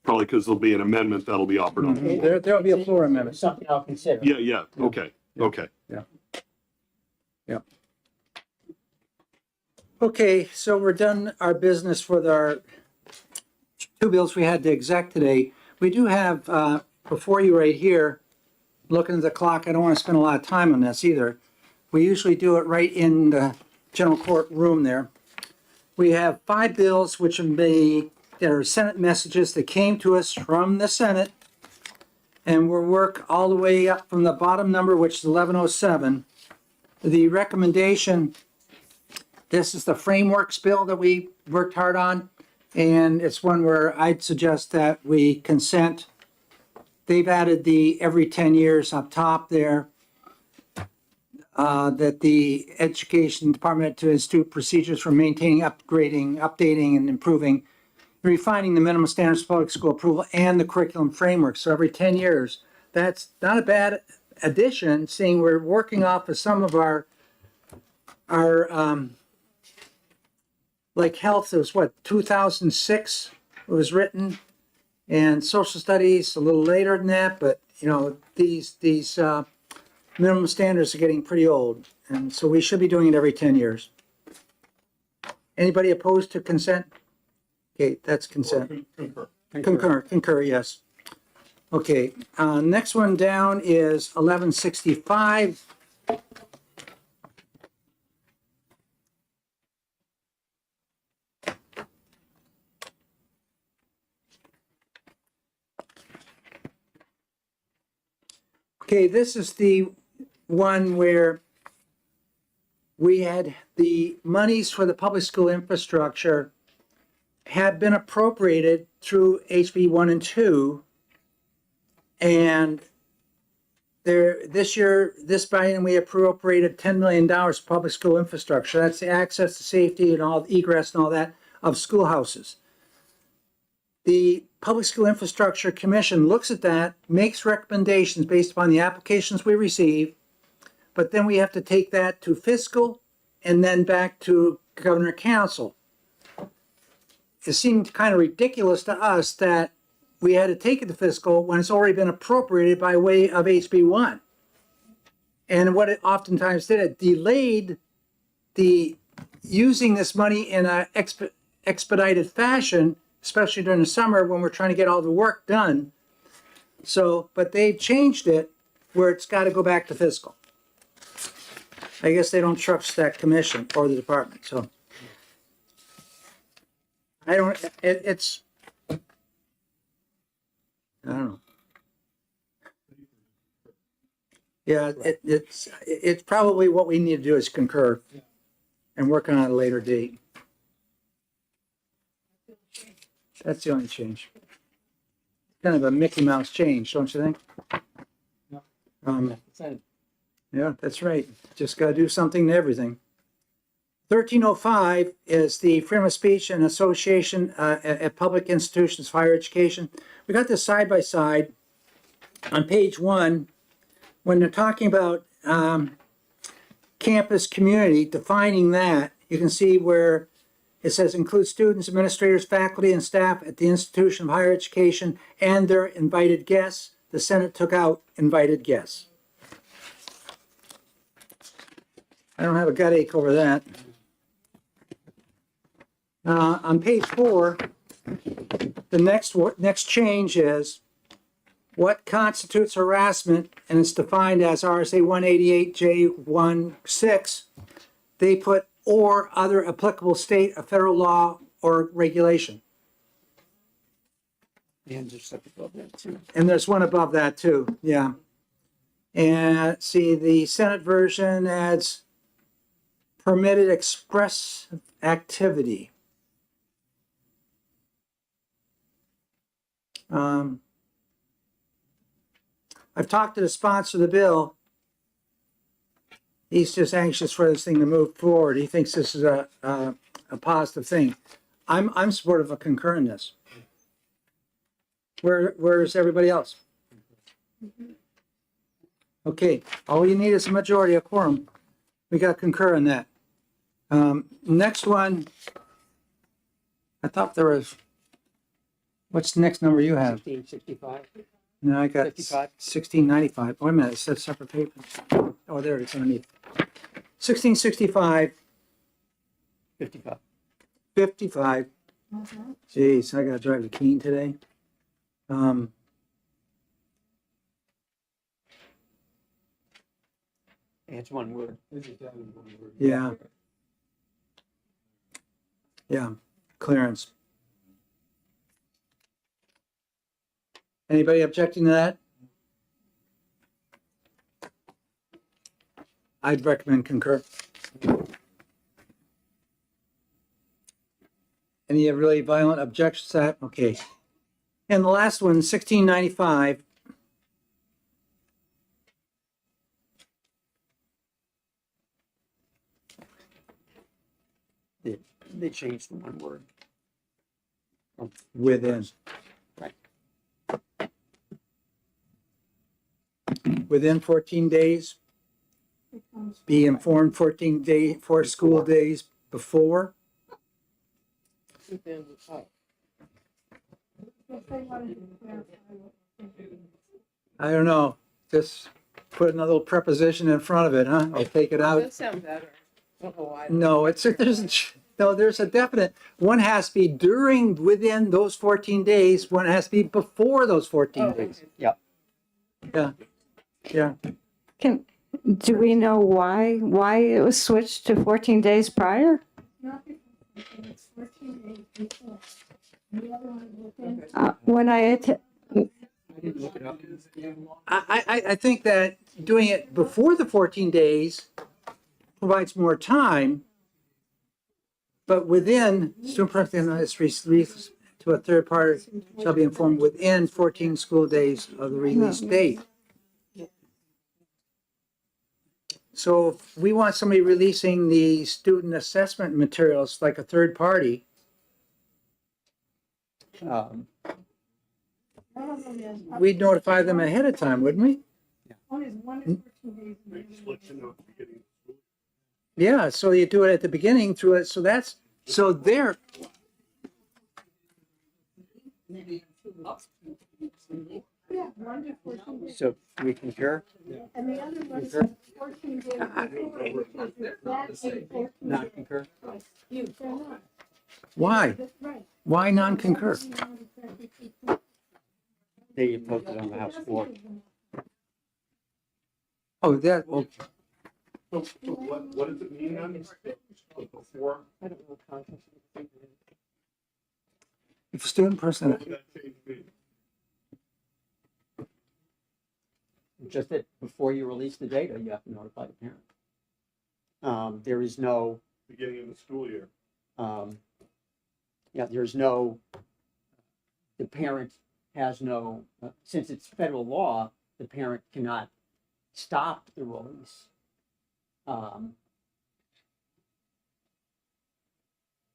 Probably because there'll be an amendment that'll be offered on. There'll be a floor amendment. Something I'll consider. Yeah, yeah, okay, okay. Okay, so we're done our business for our two bills we had to exec today. We do have, before you right here, looking at the clock, I don't want to spend a lot of time on this either. We usually do it right in the general court room there. We have 5 bills which there are Senate messages that came to us from the Senate. And we'll work all the way up from the bottom number, which is 1107. The recommendation, this is the frameworks bill that we worked hard on. And it's one where I'd suggest that we consent. They've added the every 10 years up top there. That the Education Department to institute procedures for maintaining, upgrading, updating, and improving, refining the minimum standards of public school approval and the curriculum framework. So every 10 years, that's not a bad addition, seeing we're working off of some of our like health is what, 2006 it was written, and social studies a little later than that, but you know, these minimum standards are getting pretty old, and so we should be doing it every 10 years. Anybody opposed to consent? Okay, that's consent. Concur, yes. Okay, next one down is 1165. Okay, this is the one where we had the monies for the public school infrastructure had been appropriated through HB 1 and 2. And this year, this biennium, we appropriated $10 million for public school infrastructure. That's the access to safety and all egress and all that of schoolhouses. The Public School Infrastructure Commission looks at that, makes recommendations based upon the applications we receive, but then we have to take that to fiscal and then back to Governor Council. It seemed kind of ridiculous to us that we had to take it to fiscal when it's already been appropriated by way of HB 1. And what it oftentimes did, it delayed the using this money in an expedited fashion, especially during the summer when we're trying to get all the work done. So, but they've changed it where it's got to go back to fiscal. I guess they don't trust that commission or the department, so. I don't, it's, I don't know. Yeah, it's probably what we need to do is concur and work on a later date. That's the only change. Kind of a Mickey Mouse change, don't you think? Yeah, that's right. Just got to do something to everything. 1305 is the Freedom of Speech and Association at Public Institutions for Higher Education. We got this side by side on page 1 when they're talking about campus community, defining that. You can see where it says include students, administrators, faculty, and staff at the institution of higher education and their invited guests. The Senate took out invited guests. I don't have a gut ache over that. On page 4, the next change is what constitutes harassment, and it's defined as RSA 188J16. They put or other applicable state or federal law or regulation. And there's something above that too. And there's one above that too, yeah. And see, the Senate version adds permitted express activity. I've talked to the sponsor of the bill. He's just anxious for this thing to move forward. He thinks this is a positive thing. I'm supportive of concurring this. Where's everybody else? Okay, all you need is a majority of quorum. We got concur on that. Next one, I thought there was, what's the next number you have? 1665. No, I got 55. 1695. Wait a minute, it says separate paper. Oh, there it is underneath. 1665. 55. 55. Jeez, I gotta drive to Keene today. It's one word. Yeah. Yeah, clearance. Anybody objecting to that? I'd recommend concur. Any really violent objections to that? Okay. And the last one, 1695. They changed the one word. Within. Right. within 14 days. Be informed 4 school days before. I don't know, just put another little preposition in front of it, huh? I'll take it out. sound better. I don't know why. No, there's a definite, one has to be within those 14 days, one has to be before those 14 days. Yep. Yeah, yeah. Do we know why it was switched to 14 days prior? When I think that doing it before the 14 days provides more time, but within, student preference is released to a third party shall be informed within 14 school days of the release date. So if we want somebody releasing the student assessment materials like a third party, we'd notify them ahead of time, wouldn't we? Yeah, so you do it at the beginning through it, so they're. So we concur? And the other one is 14 days. Not concur? Why? Why non-concur? They posted on the House floor. Oh, that, well, What does it mean then? Before? if a student person, What would that change mean? Just that before you release the data, you have to notify the parent. There is no, Beginning of the school year. there's no, the parent has no, since it's federal law, the parent cannot stop the release.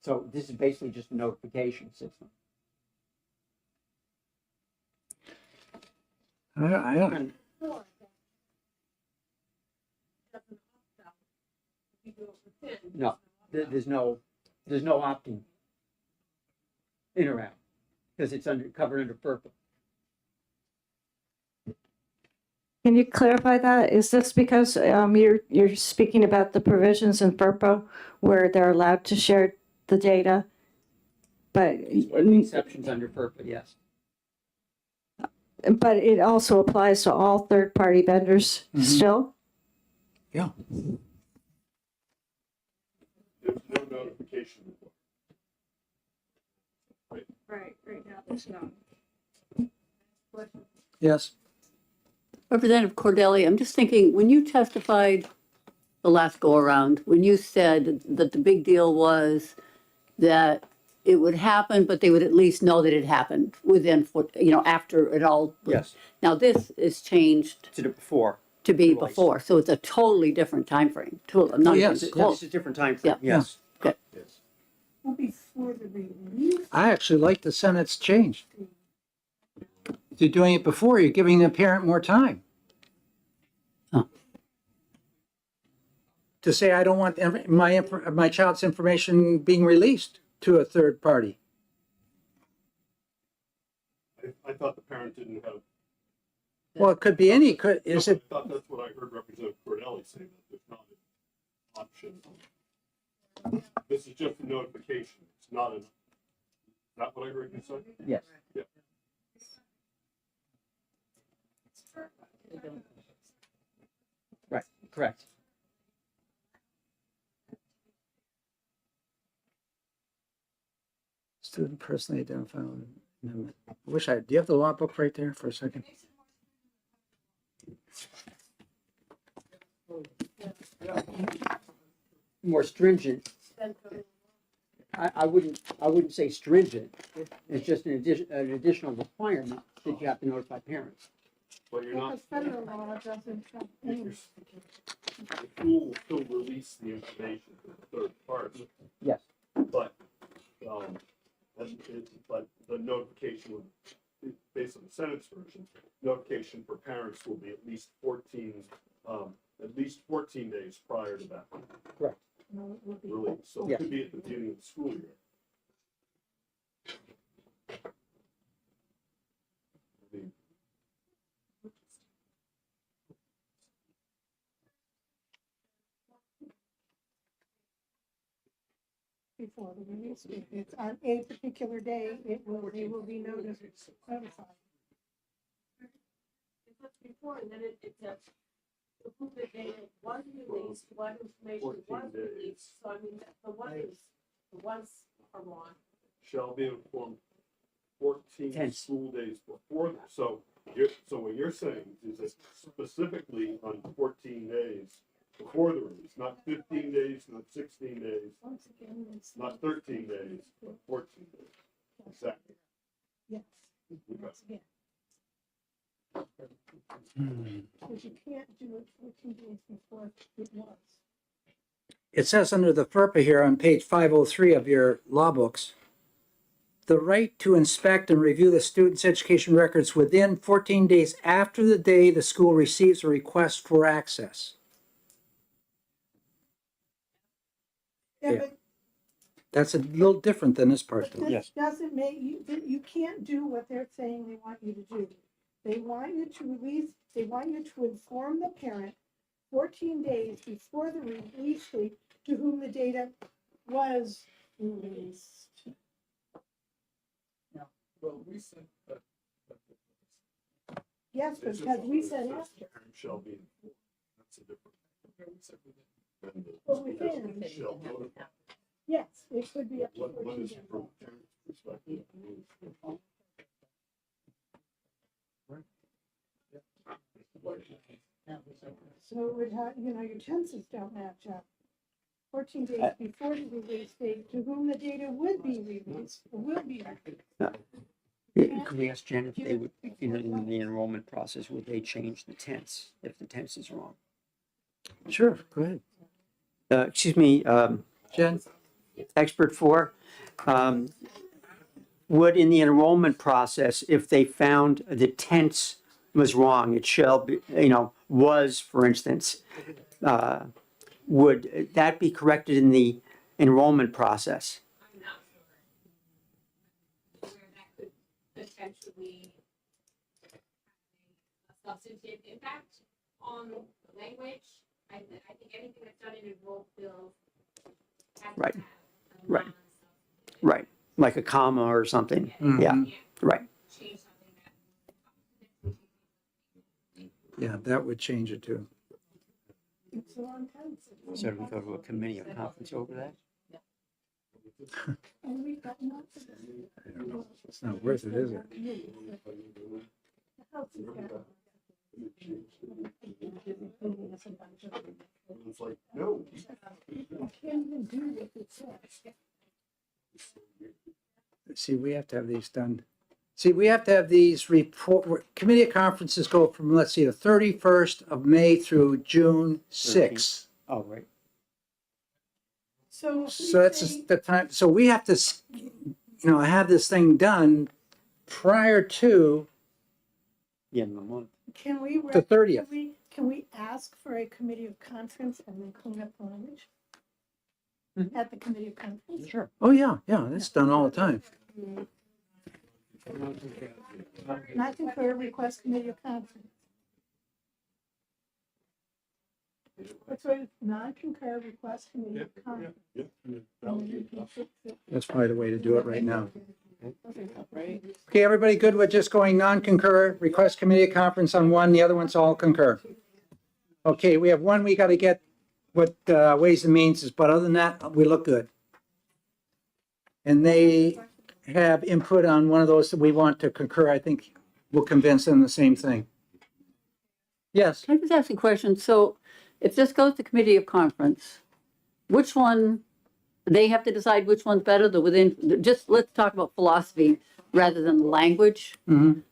So this is basically just a notification system. I don't, No, there's no opting in or out, because it's covered under FERPA. Can you clarify that? Is this because you're speaking about the provisions in FERPA where they're allowed to share the data? But Exceptions under FERPA, yes. But it also applies to all third-party vendors still? yeah. There's no notification. Right now, there's not. Yes. Representative Cordelli, I'm just thinking, when you testified the last go-around, when you said that the big deal was that it would happen, but they would at least know that it happened within, after it all. Yes. Now, this is changed To the before. to be Release. before, so it's a totally different timeframe. Not yes, even This close. is a different time frame. Yeah. Yes. Okay. Before the release. I actually like the Senate's change. If you're doing it before, you're giving the parent more time. Oh. To say, I don't want my child's information being released to a third party. I thought the parent didn't have. Well, it could be any, I thought that's what I heard Representative Cordelli say, that there's not an option. This is just a notification. It's not is that what I heard you say? Yes. Yeah. Right, correct. Student personally identified amendment. I wish do you have the law book right there for a second? More stringent. I wouldn't say stringent. It's just an additional requirement that you have to notify parents. But you're not. Federal law doesn't. The school will still release the information to the third party. Yes. But, but the notification would based on the Senate's version, notification for parents will be at least 14 days prior to that. Correct. Release, so it could be at the beginning of the school year. Before the release, if it's on a particular day, they will be notified. Before, and then it says, who the data was released, what information was released, so I mean, the ones are wrong. Shall be informed 14 school days before, so what you're saying is that specifically on 14 days before the release, not 15 days, not 16 days, not 13 days, but 14 days. Exactly. Yes. Once again. Because you can't do it 14 days before it was. It says under the FERPA here on page 503 of your law books, the right to inspect and review the student's education records within 14 days after the day the school receives a request for access. Yeah, Yeah. but That's a little different than this part, though. this doesn't make you can't do what they're saying they want you to do. They want you to release, they want you to inform the parent 14 days before the release date to whom the data was released. Well, we said that. Yes, because we said after. Parents shall be informed. That's a different. Well, within. Shall notify. Yes, it could be up to What 14 is days. from a parent's perspective? So it would have, your tenses don't match up. 14 days before the release date, to whom the data would be released, or will be released. Could we ask Jen if they would, in the enrollment process, would they change the tense if the tense is wrong? Sure, go ahead. Excuse me, Jen? Expert 4, would in the enrollment process, if they found the tense was wrong, it shall be, was, for instance, would that be corrected in the enrollment process? Potentially a substantive impact on the language. I think anything that's done in enrolled bills has to Right. have a Right. non-substantive Right, like a comma or something. Yeah, right. change something that. Yeah, that would change it too. It's a long time. So do we go to a committee of conference over that? And we got nothing. I don't know. It's not worth it, is it? The house has got- It's like, no. I can't even do what it says. See, we have to have these done. See, we have to have these committee of conferences go from, let's see, the 31st of May through June 6th. Oh, right. So if we So that's say- the time, so we have to, have this thing done prior to The end of the month. Can we? the 30th. Can we ask for a committee of conference and then clean up the language? At the committee of conference? Sure. Oh, yeah, that's done all the time. Not concur, request committee of conference. That's what it's, non-concur, request committee of conference. And then you can fix it. That's probably the way to do it right now. Okay, everybody good with just going non-concur, request committee of conference on one, the other one's all concur? Okay, we have one we gotta get what Ways and Means is, but other than that, we look good. And they have input on one of those that we want to concur. I think we'll convince them the same thing. Yes, Can I just ask a question? So if this goes to committee of conference, which one, they have to decide which one's better, the within, just let's talk about philosophy rather than language. mhm,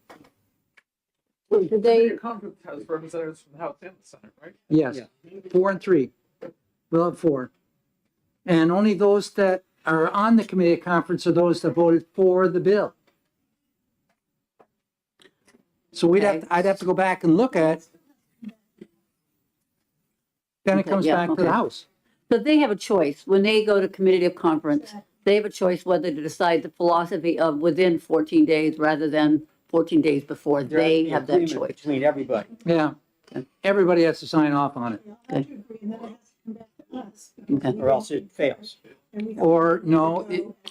Did they, The conference has representatives from the House and the Senate, right? yes, 4 and 3. We'll have 4. And only those that are on the committee of conference are those that voted for the bill. So Okay. I'd have to go back and look at. Then it Okay, comes yeah, back to the okay. House. So they have a choice. When they go to committee of conference, they have a choice whether to decide the philosophy of within 14 days rather than 14 days before. They have that Agreement choice. Between everybody. Yeah. Everybody has to sign off on it. Okay. Or else it fails. Or, no,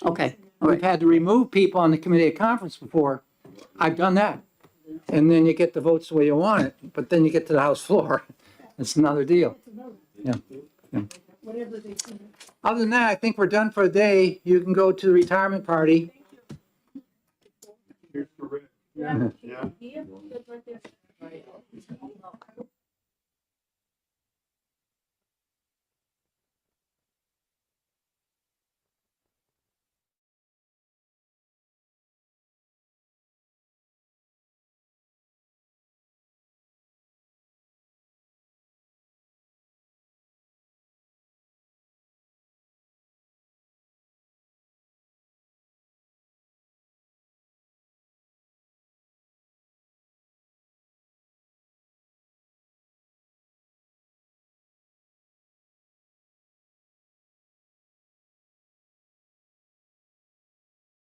Okay, all we've right. had to remove people on the committee of conference before. I've done that. And then you get the votes the way you want it, but then you get to the House floor. It's another deal. Yeah. Yeah. Other than that, I think we're done for the day. You can go to the retirement party. Yeah.